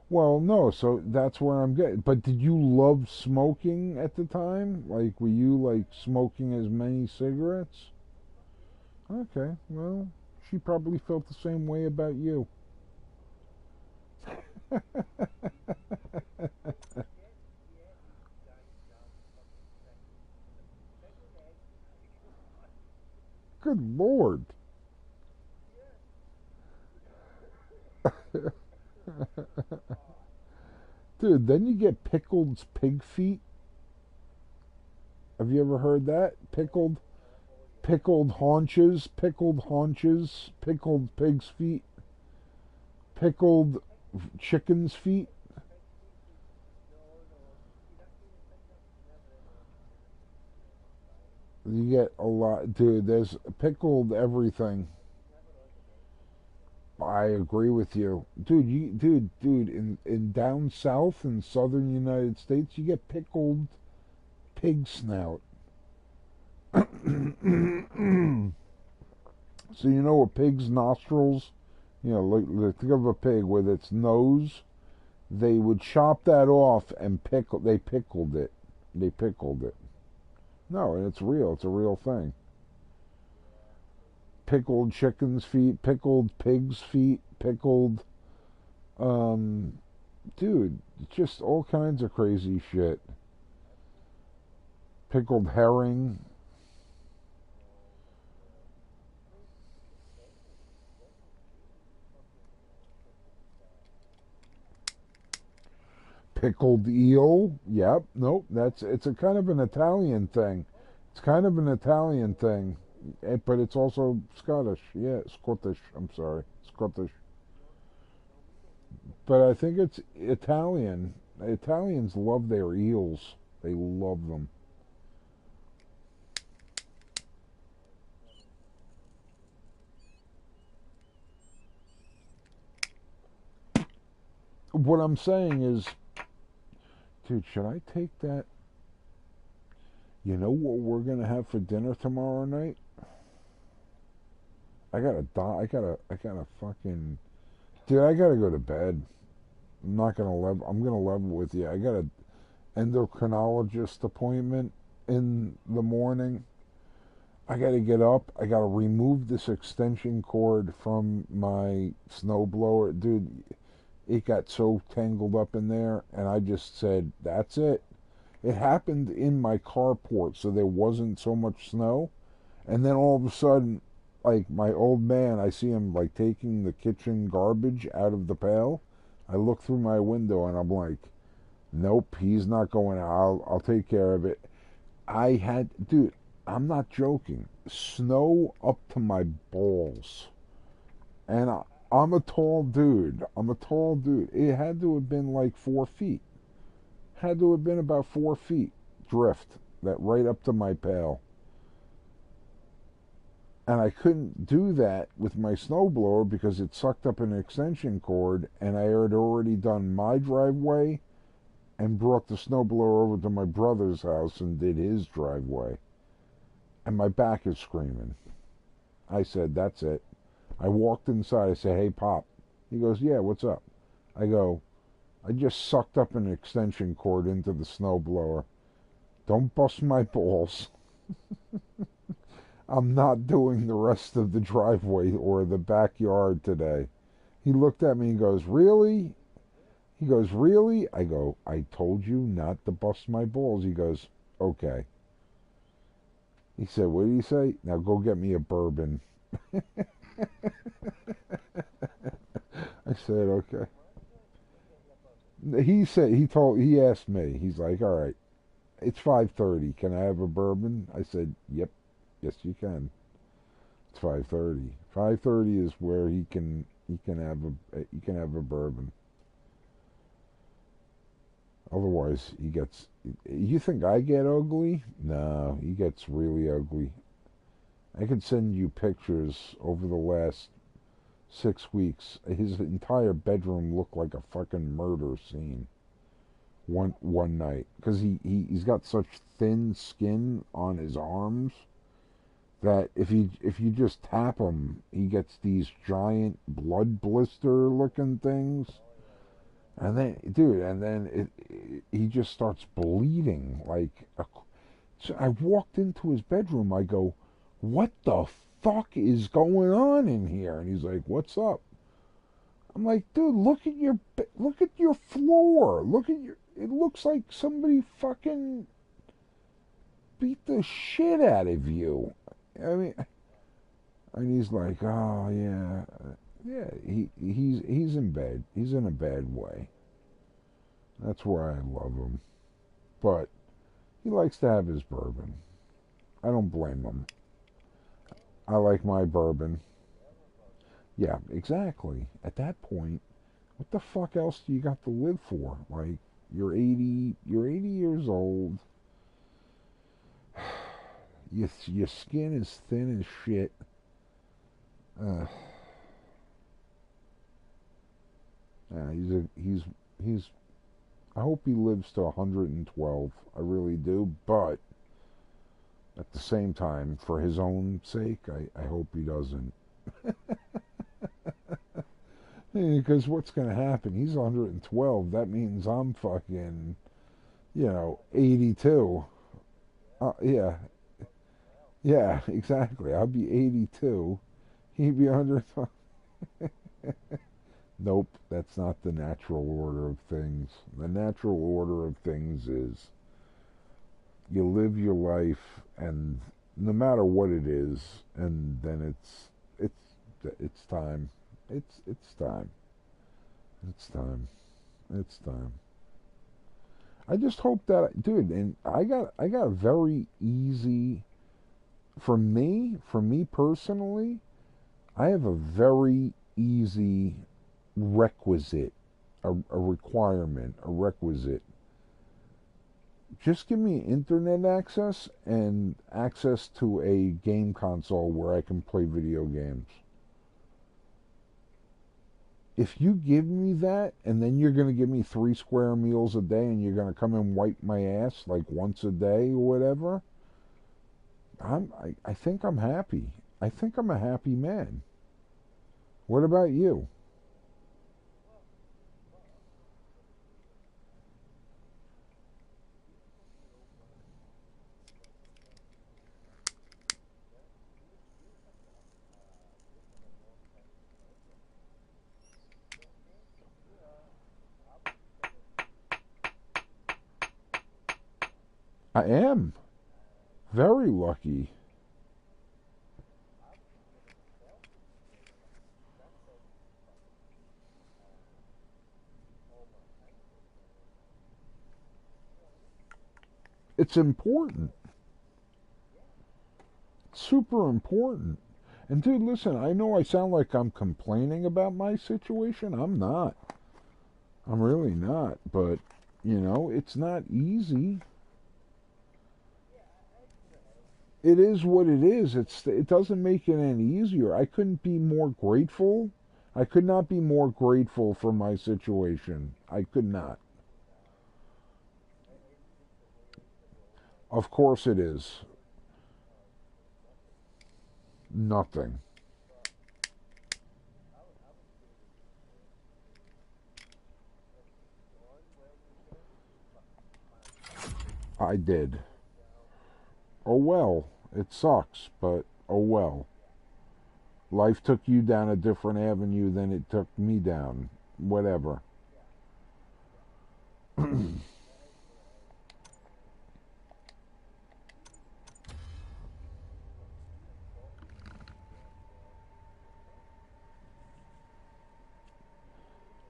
well, no, so that's where I'm getting. But did you love smoking at the time? Like, were you like smoking as many cigarettes? Okay, well, she probably felt the same way about you. Good Lord. Dude, then you get pickled pig feet. Have you ever heard that? Pickled haunches, pickled pig's feet, pickled chicken's feet. You get a lot, dude. There's pickled everything. I agree with you, dude. Dude. In down south in southern United States, you get pickled pig snout. So you know a pig's nostrils, you know, like think of a pig with its nose. They would chop that off and pickle. They pickled it. No, and it's real. It's a real thing. Pickled chicken's feet, pickled pig's feet, pickled, dude, just all kinds of crazy shit. Pickled herring. Pickled eel. Yep. Nope. It's a kind of an Italian thing. But it's also Scottish. Yeah, Scottish. I'm sorry. Scottish. But I think it's Italian. Italians love their eels. They love them. What I'm saying is, dude, should I take that? You know what we're gonna have for dinner tomorrow night? I gotta die. I gotta fucking, dude. I gotta go to bed. I'm not gonna level. I'm gonna level with you. I got an endocrinologist appointment in the morning. I gotta get up. I gotta remove this extension cord from my snowblower, dude. It got so tangled up in there, and I just said, "That's it." It happened in my carport, so there wasn't so much snow. And then all of a sudden, like my old man, I see him like taking the kitchen garbage out of the pail. I look through my window and I'm like, nope, he's not going out. I'll take care of it. Dude, I'm not joking. Snow up to my balls. And I'm a tall dude. It had to have been like 4 feet. Had to have been about 4 feet drift, that right up to my pail. And I couldn't do that with my snowblower because it sucked up an extension cord, and I had already done my driveway and brought the snowblower over to my brother's house and did his driveway. And my back is screaming. I said, that's it. I walked inside. I said, hey, Pop. He goes, yeah, what's up? I go, I just sucked up an extension cord into the snowblower. Don't bust my balls. I'm not doing the rest of the driveway or the backyard today. He looked at me and goes, really? He goes, really? I go, I told you not to bust my balls. He goes, okay. He said, what did he say? Now go get me a bourbon. I said, okay. He asked me, he's like, all right, it's 5:30. Can I have a bourbon? I said, yep, yes you can. It's 5:30. 5:30 is where he can have a bourbon. Otherwise, he gets. You think I get ugly? No, he gets really ugly. I could send you pictures over the last 6 weeks. His entire bedroom looked like a fucking murder scene. One night, because he's got such thin skin on his arms that if you just tap him, he gets these giant blood blister looking things. And then, he just starts bleeding so I walked into his bedroom. I go, what the fuck is going on in here? And he's like, what's up? I'm like, dude, look at your floor. It looks like somebody fucking beat the shit out of you. I mean, and he's like, oh yeah. Yeah, he's in bed. He's in a bad way. That's why I love him. But he likes to have his bourbon. I don't blame him. I like my bourbon. Yeah, exactly. At that point, what the fuck else do you got to live for? Like, you're 80 years old. Your skin is thin as shit. Yeah, he's I hope he lives to 112. I really do, but at the same time, for his own sake, I hope he doesn't. Because what's going to happen? He's 112. That means I'm fucking, 82. Yeah. Yeah, exactly. I'll be 82. He'd be 112. Nope, that's not the natural order of things. The natural order of things is you live your life, and no matter what it is, and then it's time. It's time. It's time. It's time. I just hope that, dude, and I got a very easy, for me personally, I have a very easy requisite a requirement, a requisite. Just give me internet access and access to a game console where I can play video games. If you give me that, and then you're going to give me 3 square meals a day, and you're going to come and wipe my ass like once a day or whatever, I think I'm happy. I think I'm a happy man. What about you? I am very lucky. It's important. Super important. And dude, listen, I know I sound like I'm complaining about my situation. I'm not. I'm really not. But, you know, it's not easy. It is what it is. It doesn't make it any easier. I couldn't be more grateful. I could not be more grateful for my situation. I could not. Of course it is. Nothing. I did. Oh well. It sucks, but oh well. Life took you down a different avenue than it took me down. Whatever.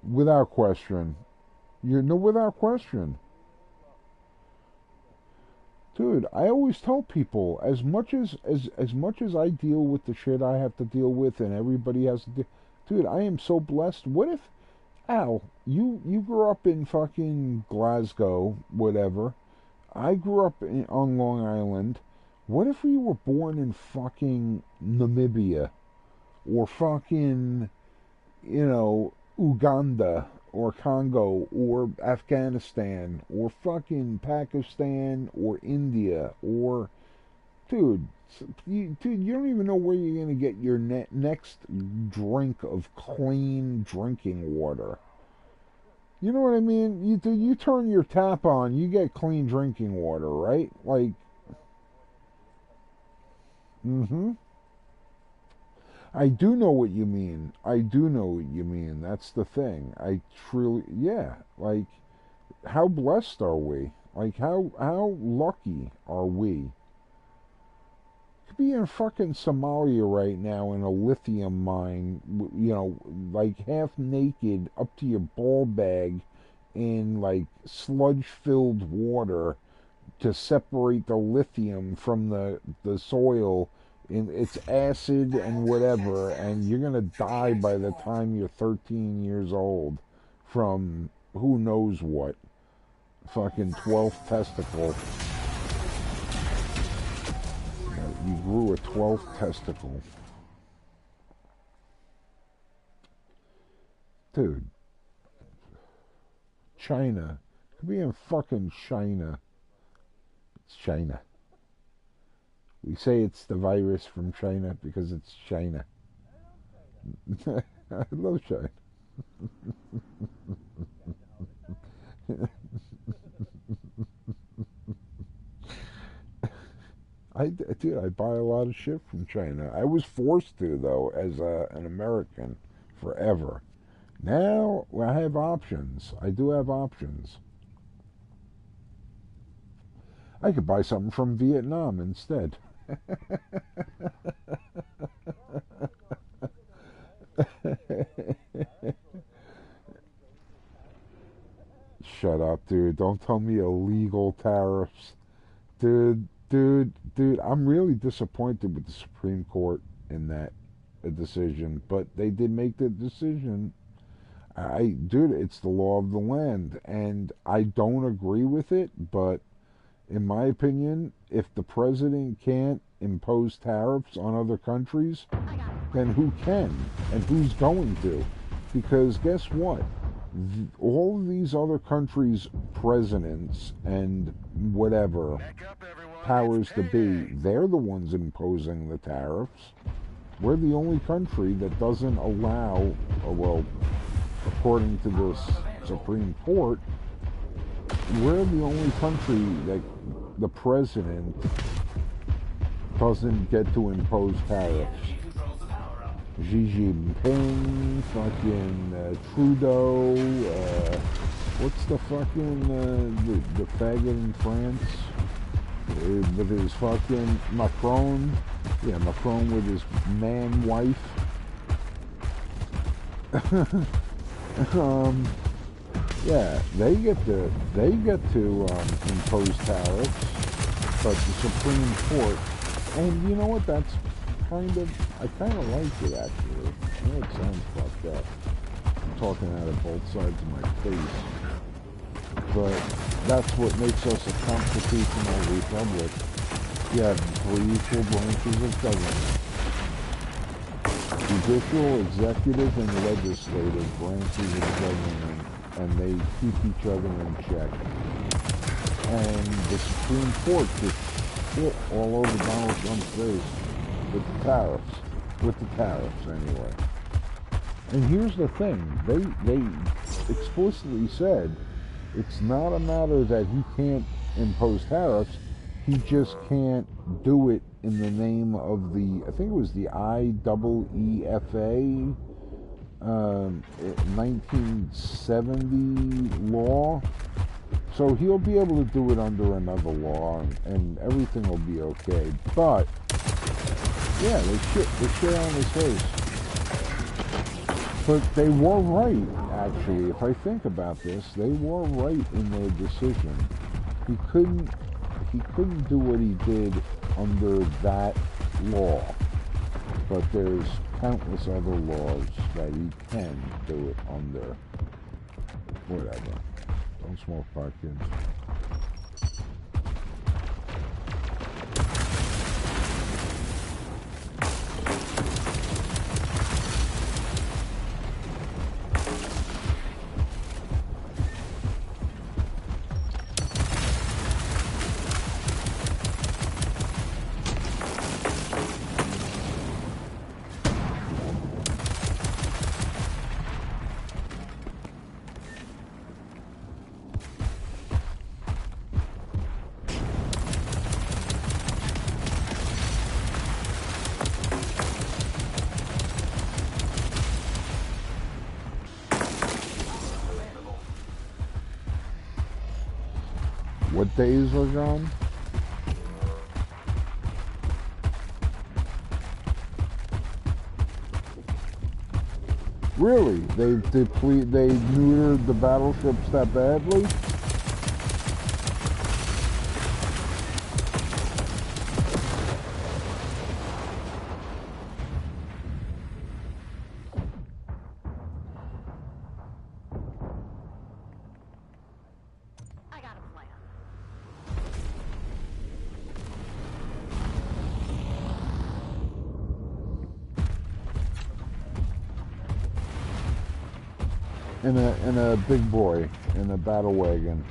Without question. You know, without question. Dude, I always tell people, as much as I deal with the shit I have to deal with and everybody has to deal, dude, I am so blessed. What if, Al, you grew up in fucking Glasgow, whatever. I grew up on Long Island. What if we were born in fucking Namibia or fucking, you know, Uganda or Congo or Afghanistan or fucking Pakistan or India or dude, you don't even know where you're going to get your next drink of clean drinking water. You know what I mean? You turn your tap on, you get clean drinking water, right? Like, mm-hmm. I do know what you mean. I do know what you mean. That's the thing. I truly, yeah. Like, how blessed are we? Like, how lucky are we? Could be in fucking Somalia right now in a lithium mine, you know, like half naked, up to your ball bag, in like sludge-filled water to separate the lithium from the soil. In its acid and whatever, and you're gonna die by the time you're 13 years old from who knows what. Fucking 12th testicle. You grew a 12th testicle. Dude. China. Could be in fucking China. It's China. We say it's the virus from China because it's China. I love China. Dude, I buy a lot of shit from China. I was forced to, though, as an American, forever. Now I have options. I do have options. I could buy something from Vietnam instead. Shut up, dude. Don't tell me illegal tariffs. Dude, I'm really disappointed with the Supreme Court in that decision, but they did make the decision. Dude, it's the law of the land, and I don't agree with it, but in my opinion, if the president can't impose tariffs on other countries, then who can? And who's going to? Because guess what? All of these other countries' presidents and whatever powers to be, they're the ones imposing the tariffs. We're the only country that doesn't allow, well, according to this Supreme Court, we're the only country that the president doesn't get to impose tariffs. Xi Jinping, fucking Trudeau, what's the fucking, the faggot in France? With his fucking Macron. Yeah, Macron with his man wife. Yeah, they get to impose tariffs, but the Supreme Court, and you know what? That's I kind of like it actually. I know it sounds fucked up. I'm talking out of both sides of my face, but that's what makes us a constitutional republic. You have 3 equal branches of government: judicial, executive, and legislative branches of government, and they keep each other in check. And the Supreme Court just shit all over Donald Trump's face with the tariffs anyway. And here's the thing, they explicitly said it's not a matter that he can't impose tariffs, he just can't do it in the name of the, I think it was the IEEFA 1970 law. So he'll be able to do it under another law, and everything will be okay. But yeah, they shit on his face. But they were right, actually. If I think about this, they were right in their decision. He couldn't do what he did under that law. But there's countless other laws that he can do it under. Whatever. Don't smoke pot, kids. What days are gone? Really? They neutered the battleships that badly? In a big boy, in a battle wagon.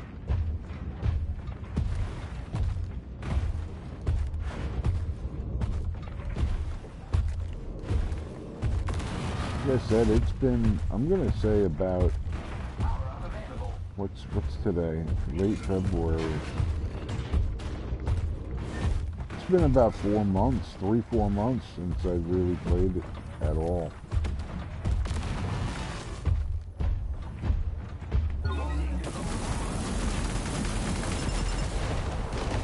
Like I said, it's been, I'm gonna say about, what's today? Late February. It's been about 4 months, 3-4 months since I really played it at all.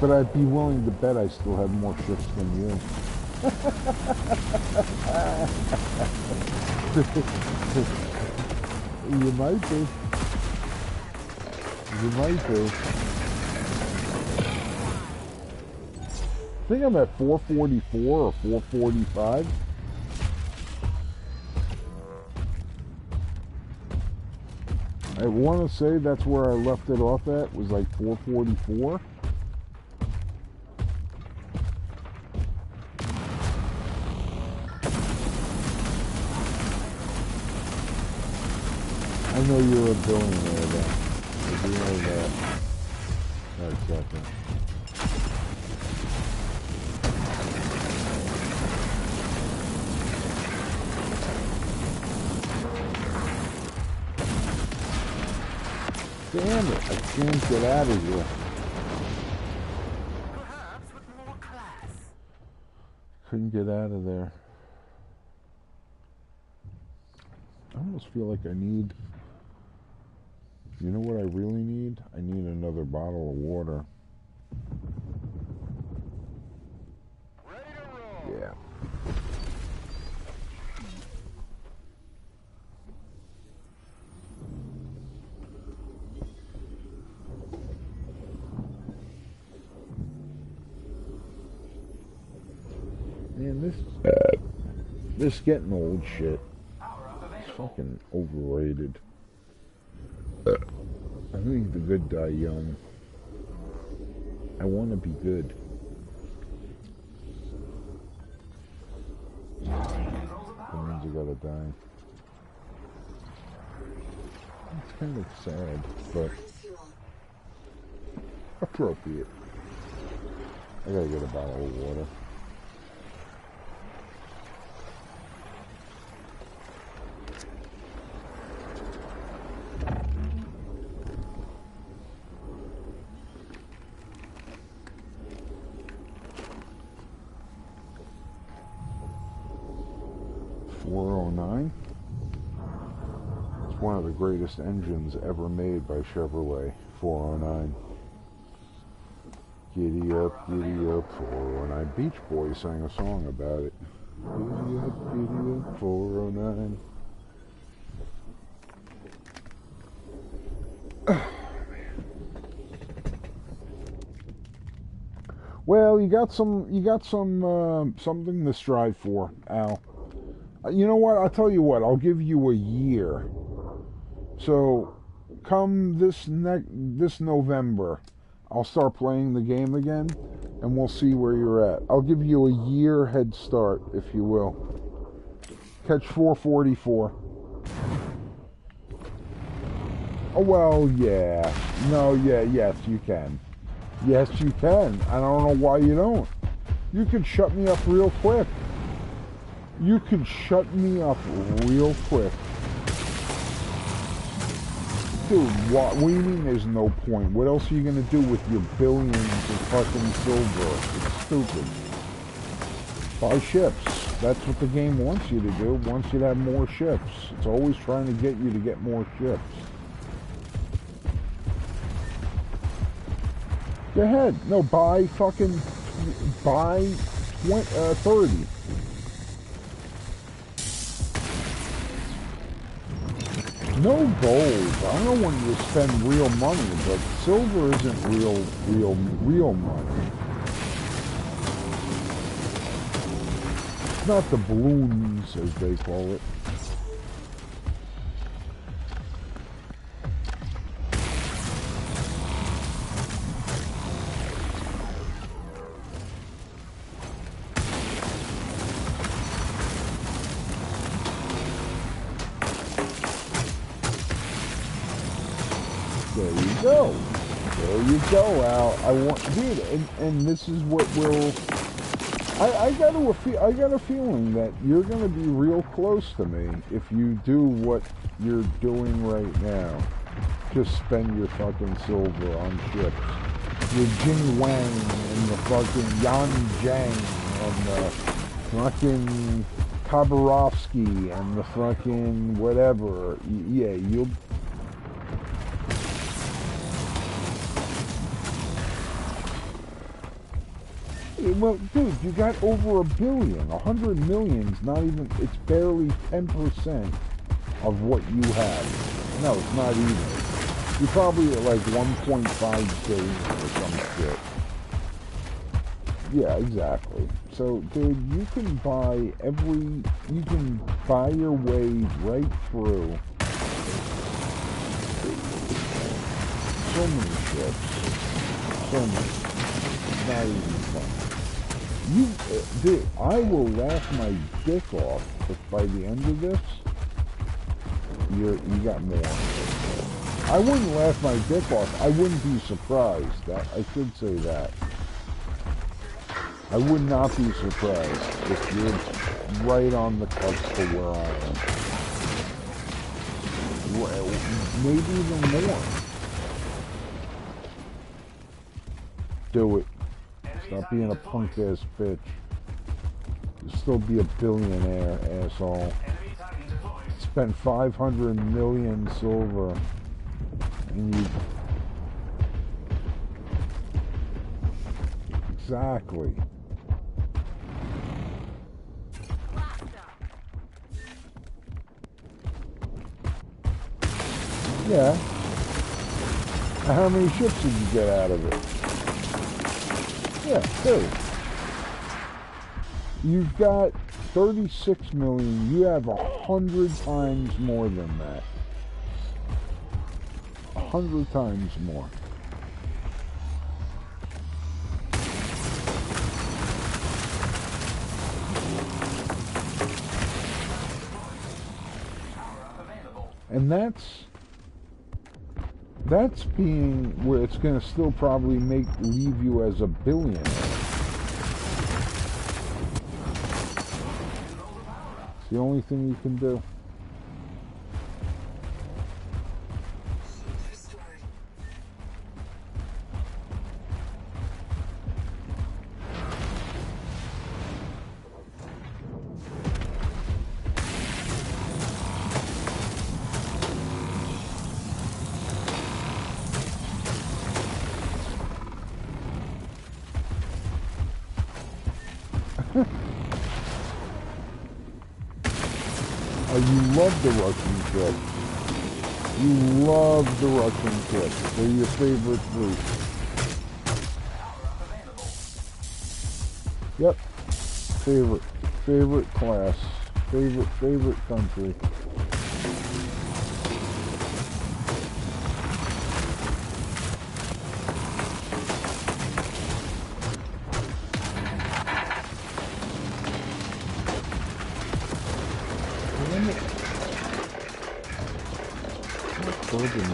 But I'd be willing to bet I still have more ships than you. You might be. You might be. I think I'm at 444 or 445. I want to say that's where I left it off at, was like 444. I know you're a billionaire, though. I do know that. Alright, second. Damn it, I can't get out of here. Perhaps with more class. Couldn't get out of there. I almost feel like I need... You know what I really need? I need another bottle of water. Ready to roll. Yeah. Man, this getting old shit. It's fucking overrated. I think the good die young. I want to be good. That means you gotta die. It's kind of sad, but appropriate. I gotta get a bottle of water. It's one of the greatest engines ever made by Chevrolet, 409. Giddy up, 409. Beach Boys sang a song about it. Giddy up, 409. Well, you got some something to strive for, Al. You know what? I'll tell you what. I'll give you a year. So, come this November, I'll start playing the game again, and we'll see where you're at. I'll give you a year head start, if you will. Catch 444. Oh, well, yeah. No, yeah, yes, you can. Yes, you can. I don't know why you don't. You can shut me up real quick. You can shut me up real quick. Dude, what do you mean there's no point? What else are you going to do with your billions of fucking silver? It's stupid. Buy ships. That's what the game wants you to do. It wants you to have more ships. It's always trying to get you to get more ships. Go ahead. No, buy 30. No gold. I don't want you to spend real money, but silver isn't real money. It's not the balloons, as they call it. There you go, Al. I want, dude, and this is what will. I got a feeling that you're gonna be real close to me if you do what you're doing right now. Just spend your fucking silver on ships. Your Jing Wang and the fucking Yan Zhang and the fucking Khabarovsky and the fucking whatever. Yeah, you'll. Well, dude, you got over $1 billion. 100 million's not even, it's barely 10% of what you have. No, it's not even. You're probably at like 1.5 billion or some shit. Yeah, exactly. So, dude, you can buy your way right through. so many ships. So many. It's not even fun. I will laugh my dick off if by the end of this, you got more. I wouldn't laugh my dick off. I wouldn't be surprised. I should say that. I would not be surprised if you're right on the cusp of where I am. Maybe even more. Do it. Stop being a punk-ass bitch. You'll still be a billionaire, asshole. Spent 500 million silver, and you... Exactly. Yeah. How many ships did you get out of it? Yeah, 2. You've got 36 million. You have 100 times more than that. 100 times more. And that's being where it's going to still probably leave you as a billionaire. It's the only thing you can do. You love the Russian ships. You love the Russian ships. They're your favorite fleet. Yep. Favorite class. Favorite country.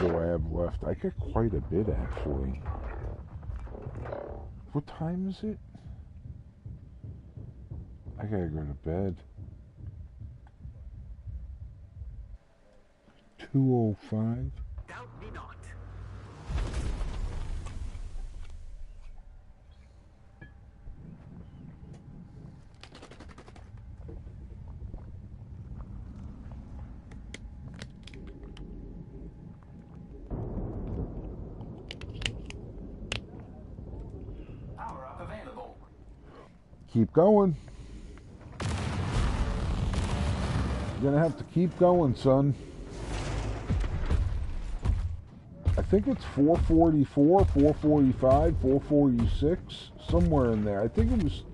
Do I have left? I got quite a bit, actually. What time is it? I gotta go to bed. 2:05. Doubt me not. Keep going. You're gonna have to keep going, son. I think it's 444, 445, 446, somewhere in there. I think it was...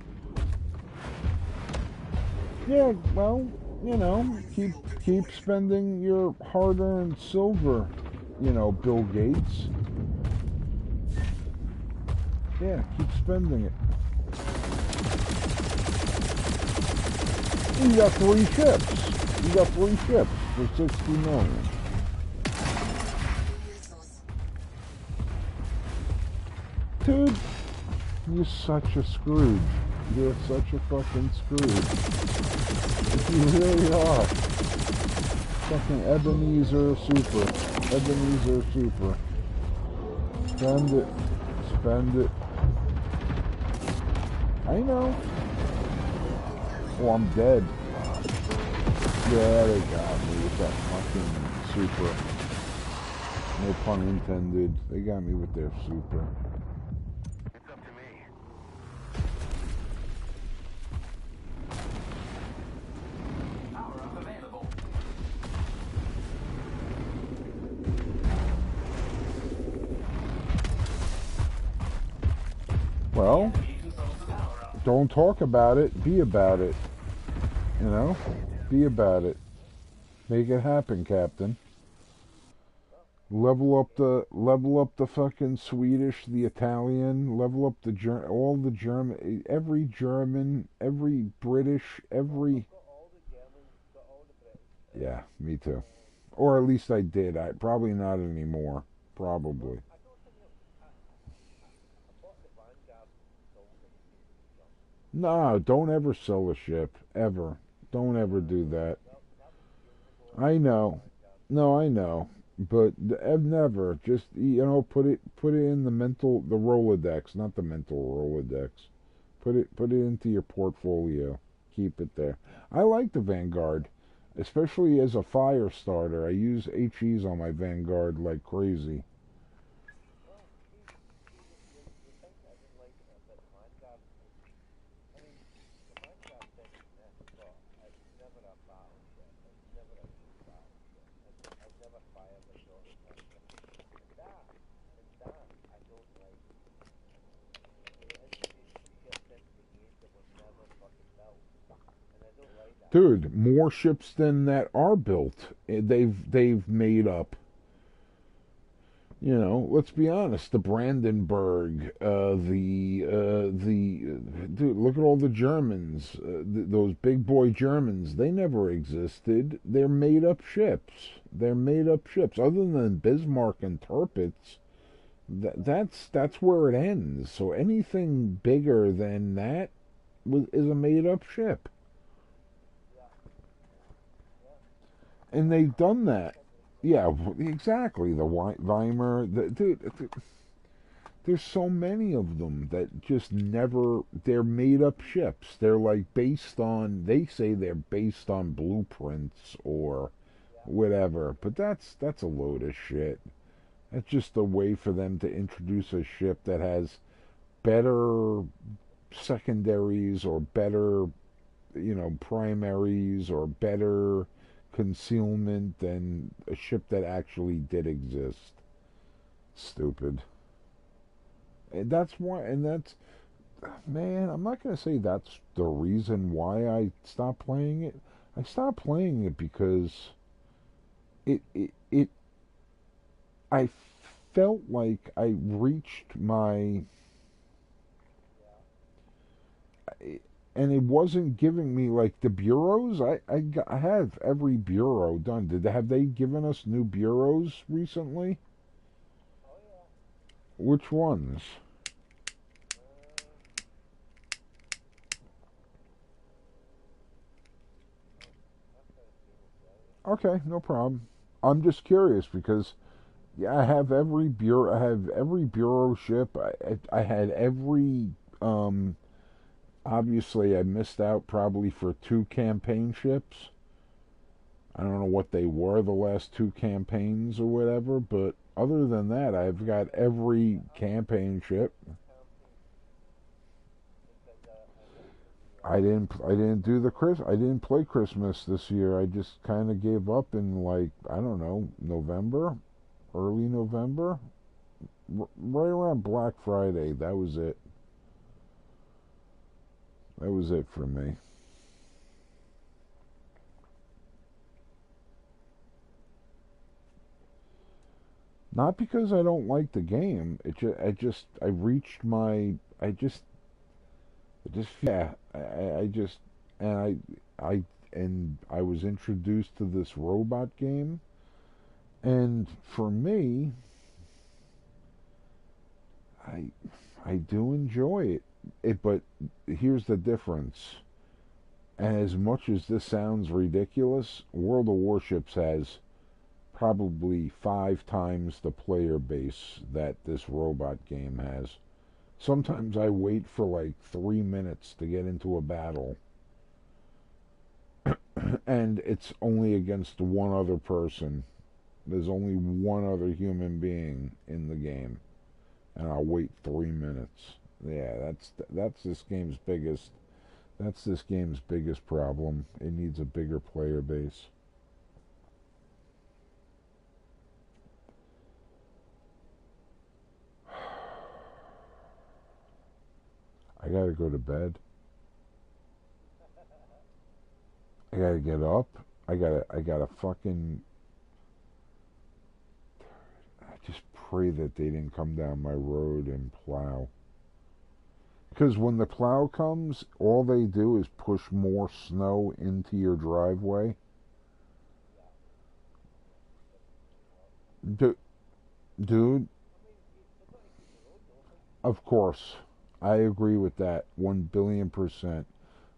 Yeah, well, you know, keep spending your hard-earned silver, you know, Bill Gates. Yeah, keep spending it. You got 3 ships. You got 3 ships for 60 million. Dude, you're such a Scrooge. You're such a fucking Scrooge. You really are. Fucking Ebenezer Super. Ebenezer Super. Spend it. Spend it. I know. Oh, I'm dead. Yeah, they got me with that fucking super. No pun intended. They got me with their super. It's up to me. Power up available. Well, don't talk about it, be about it. You know? Be about it. Make it happen, Captain. level up the fucking Swedish, the Italian, level up the all the German, every German, every British, every. Got all the Germans, got all the British. Yeah, me too. Or at least I did. I probably not anymore. Probably. I don't think I bought the Vanguard and sold it to jump. No, don't ever sell a ship ever. Don't ever do that. That was years ago. I know. Vanguard. No, I know. But I've never just put it in the Rolodex, not the mental Rolodex. Put it into your portfolio. Keep it there. I like the Vanguard, especially as a fire starter. I use HEs on my Vanguard like crazy. Well, you think I didn't like it, but the Vanguard, I mean, the Vanguard did exist, but it's never a battleship. It's never a true battleship. I've never fired a shot at Vanguard. That, I don't like. They introduced ships into the game that were never fucking built. And I don't like that. Dude, more ships than that are built. They've made up. Let's be honest. The Brandenburg, dude. Look at all the Germans. Those big boy Germans. They never existed. They're made up ships. They're made up ships. Other than Bismarck and Tirpitz, that's where it ends. So anything bigger than that is a made up ship. And they've done that. Yeah, exactly. The Weimar. Dude, there's so many of them that just never. They're made up ships. They're like based on. They say they're based on blueprints or whatever. But that's a load of shit. That's just a way for them to introduce a ship that has better secondaries or better, primaries or better concealment than a ship that actually did exist. Stupid. And that's why, man, I'm not going to say that's the reason why I stopped playing it. I stopped playing it because I felt like I reached my, and it wasn't giving me like the bureaus. I have every bureau done. Have they given us new bureaus recently? Oh yeah. Which ones? Okay, no problem. I'm just curious because yeah, I have every bureau. I have every bureau ship. I had every. Obviously, I missed out probably for 2 campaign ships. I don't know what they were the last 2 campaigns or whatever, but other than that, I've got every campaign ship. I didn't do I didn't play Christmas this year. I just kind of gave up in like I don't know November, early November, right around Black Friday. That was it. That was it for me. Not because I don't like the game. I reached my, yeah, I just, and I was introduced to this robot game, and for me, I do enjoy it. But here's the difference. And as much as this sounds ridiculous, World of Warships has probably 5 times the player base that this robot game has. Sometimes I wait for like 3 minutes to get into a battle. And it's only against one other person. There's only one other human being in the game. And I'll wait 3 minutes. Yeah, that's this game's biggest problem. It needs a bigger player base. I gotta go to bed. I gotta get up. I gotta fucking pray that they didn't come down my road and plow. Because when the plow comes, all they do is push more snow into your driveway. Dude, of course, I agree with that 1,000,000,000%.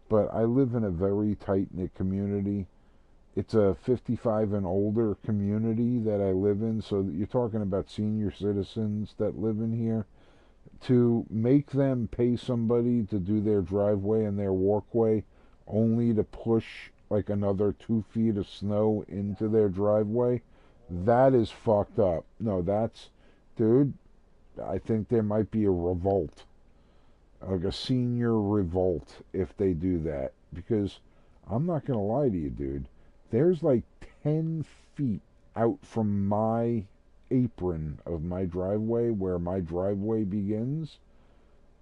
But I live in a very tight-knit community. It's a 55 and older community that I live in, so you're talking about senior citizens that live in here. To make them pay somebody to do their driveway and their walkway only to push like another 2 feet of snow into their driveway, that is fucked up. No, dude, I think there might be a revolt, like a senior revolt if they do that. Because I'm not going to lie to you, dude, there's like 10 feet out from my apron of my driveway, where my driveway begins,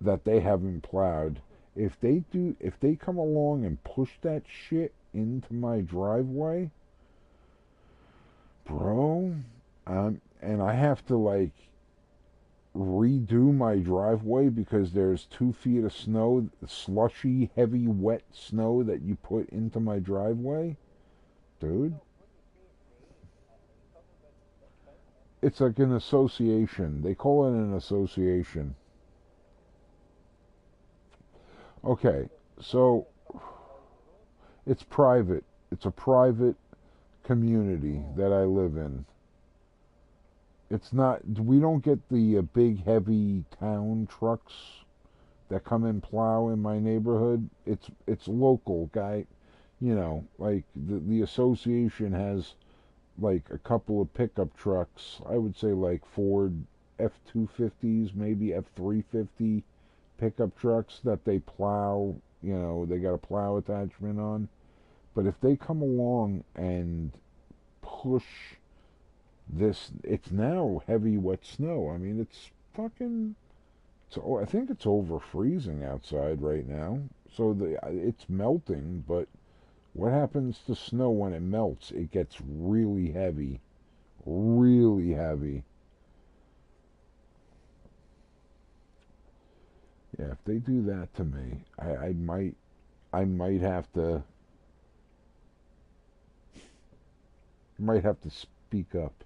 that they haven't plowed. If they come along and push that shit into my driveway, bro, and I have to like redo my driveway because there's 2 feet of snow, slushy, heavy, wet snow that you put into my driveway, dude. It's like an association. They call it an association. Okay, so it's private. It's a private community that I live in. It's not, we don't get the big heavy town trucks that come and plow in my neighborhood. It's local, guy. You know, like the association has like a couple of pickup trucks. I would say like Ford F-250s, maybe F-350 pickup trucks that they plow. You know, they got a plow attachment on. But if they come along and push this, it's now heavy wet snow. I mean, it's fucking, I think it's over freezing outside right now. So it's melting, but what happens to snow when it melts? It gets really heavy. Really heavy. Yeah, if they do that to me, I might have to speak up.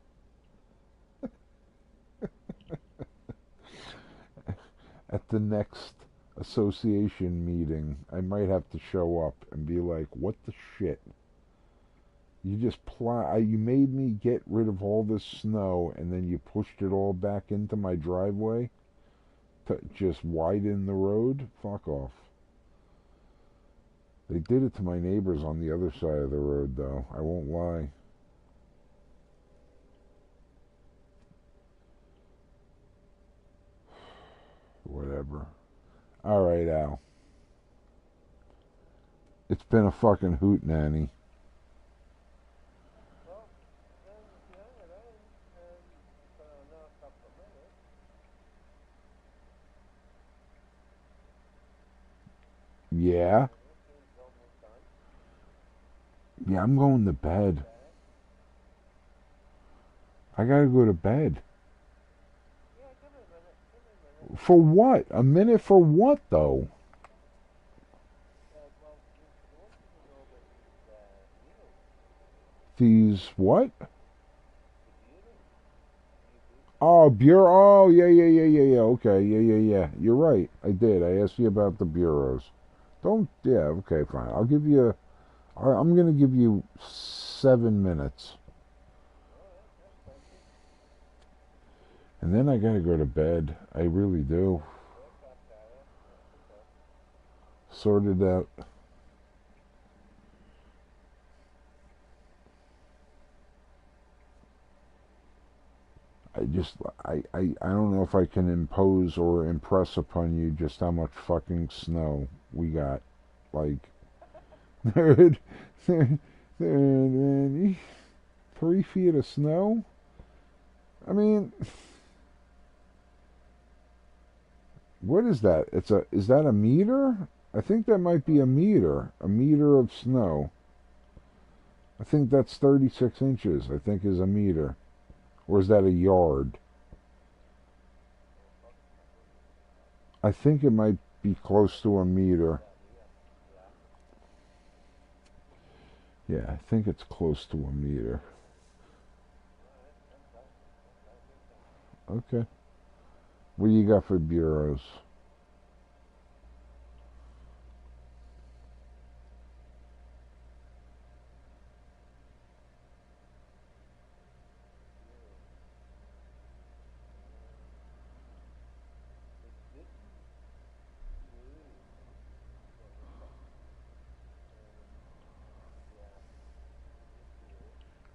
At the next association meeting, I might have to show up and be like, what the shit? You just you made me get rid of all this snow, and then you pushed it all back into my driveway to just widen the road? Fuck off. They did it to my neighbors on the other side of the road, though. I won't lie. Whatever. Alright, Al. It's been a fucking hoot, nanny. Well, then if you hang around for another couple of minutes. Yeah? Yeah, I'm going to bed. I gotta go to bed. For what? A minute for what, though? These what? Oh, bureau. Oh, yeah. Okay, yeah. You're right. I did. I asked you about the bureaus. Yeah, okay, fine. I'm going to give you 7 minutes. And then I gotta go to bed. I really do. Sort it out. I don't know if I can impose or impress upon you just how much fucking snow we got. Like, 3 feet of snow? I mean, what is that? Is that a meter? I think that might be a meter. A meter of snow. I think that's 36 inches, I think is a meter. Or is that a yard? I think it might be close to a meter. Yeah, I think it's close to a meter. Okay. What do you got for bureaus?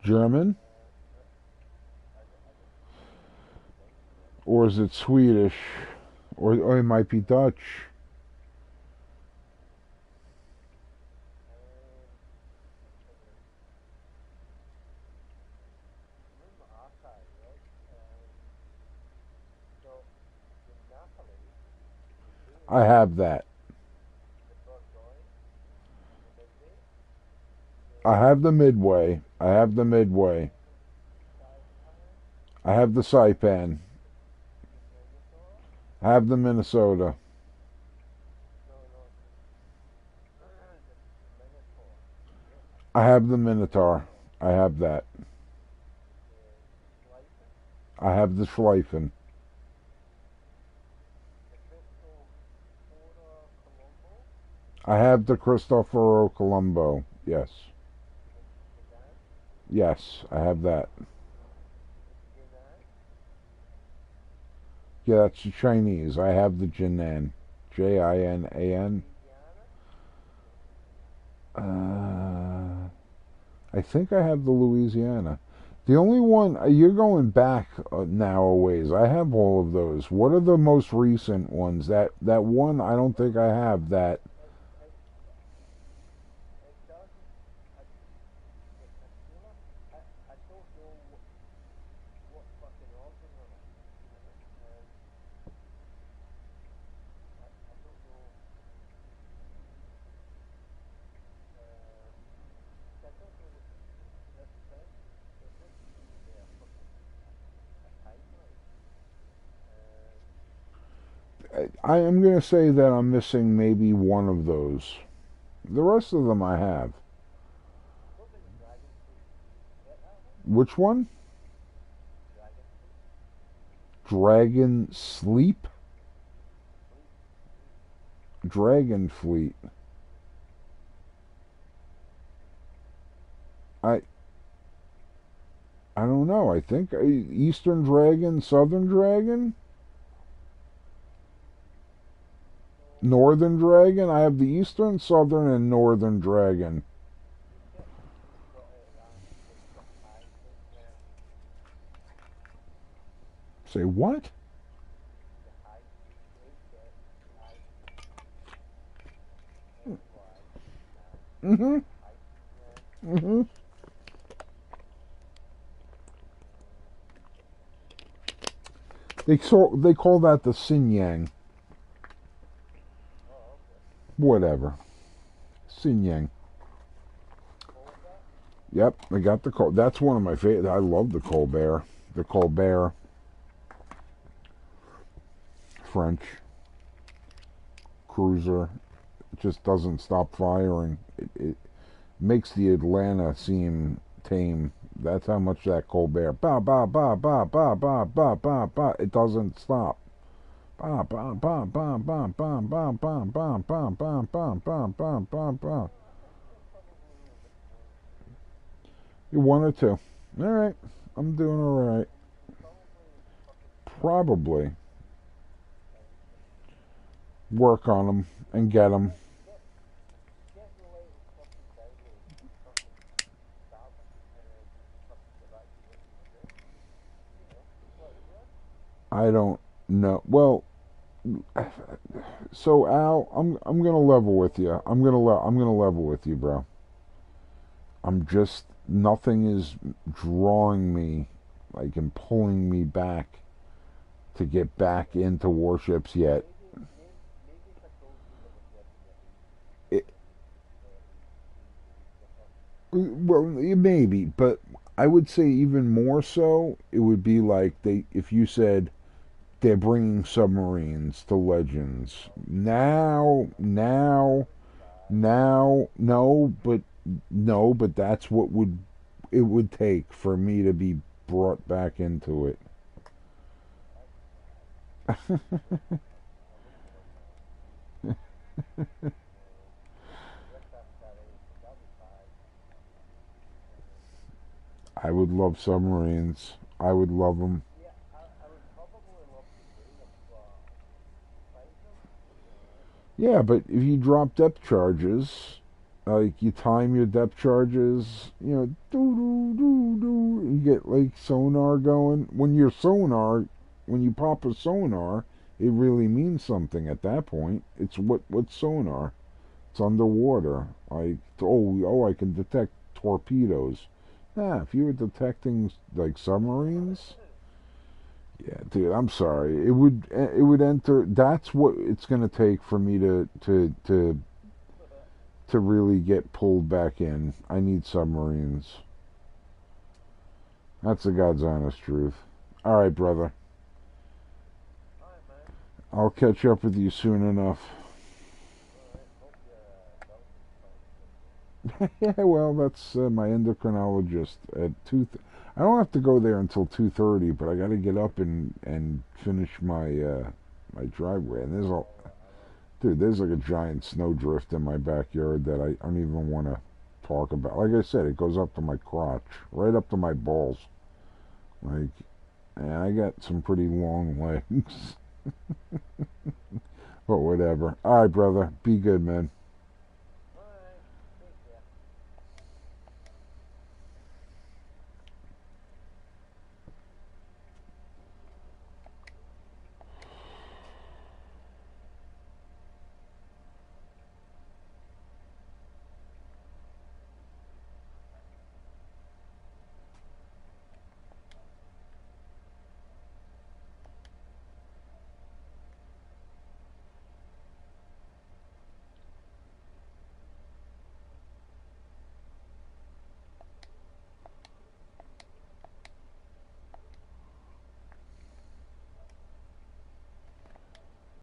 German? Or is it Swedish? Or it might be Dutch. I have that. I have the Midway. I have the Midway. I have the Saipan. I have the Minnesota. I have the Minotaur. I have that. I have the Schleifen. I have the Cristoforo Colombo. Yes. Yes, I have that. Yeah, that's the Chinese. I have the Jinan. Jinan. I think I have the Louisiana. The only one, you're going back now a ways. I have all of those. What are the most recent ones? That one, I don't think I have that. I am going to say that I'm missing maybe one of those. The rest of them I have. Which one? Dragon Sleep? Dragon Fleet. I don't know. I think Eastern Dragon, Southern Dragon? Northern Dragon? I have the Eastern, Southern, and Northern Dragon. Say what? Mm-hmm. Mm-hmm. They call that the Sin Yang. Whatever. Sin Yang. Yep, I got the Col. That's one of my favorite. I love the Colbert. The Colbert. French. Cruiser. It just doesn't stop firing. It makes the Atlanta seem tame. That's how much that Colbert. Ba ba ba ba ba ba ba ba ba. It doesn't stop. Bam bam bam bam bam bam bam bam bam bam bam bam bam bam bam bam. You one or two. All right, I'm doing all right. Probably work on them and get them. I don't know. Well, so Al, I'm gonna level with you. I'm gonna level with you, bro. I'm just nothing is drawing me, like, and pulling me back to get back into warships yet. Well, maybe, but I would say even more so, it would be like if you said they're bringing submarines to Legends. Now, no, but that's what it would take for me to be brought back into it. I would love submarines. I would love them. Yeah, but if you drop depth charges, like you time your depth charges, you know, you get like sonar going. When you pop a sonar, it really means something at that point. It's what's sonar? It's underwater. Like, I can detect torpedoes. Nah, if you were detecting like submarines, yeah, dude, I'm sorry. It would enter. That's what it's going to take for me to really get pulled back in. I need submarines. That's the God's honest truth. All right, brother. I'll catch up with you soon enough. Yeah, well, that's my endocrinologist at 2. I don't have to go there until 2:30, but I got to get up and finish my my driveway. And there's like a giant snowdrift in my backyard that I don't even want to talk about. Like I said, it goes up to my crotch, right up to my balls. Like, and I got some pretty long legs. But whatever. All right, brother. Be good, man.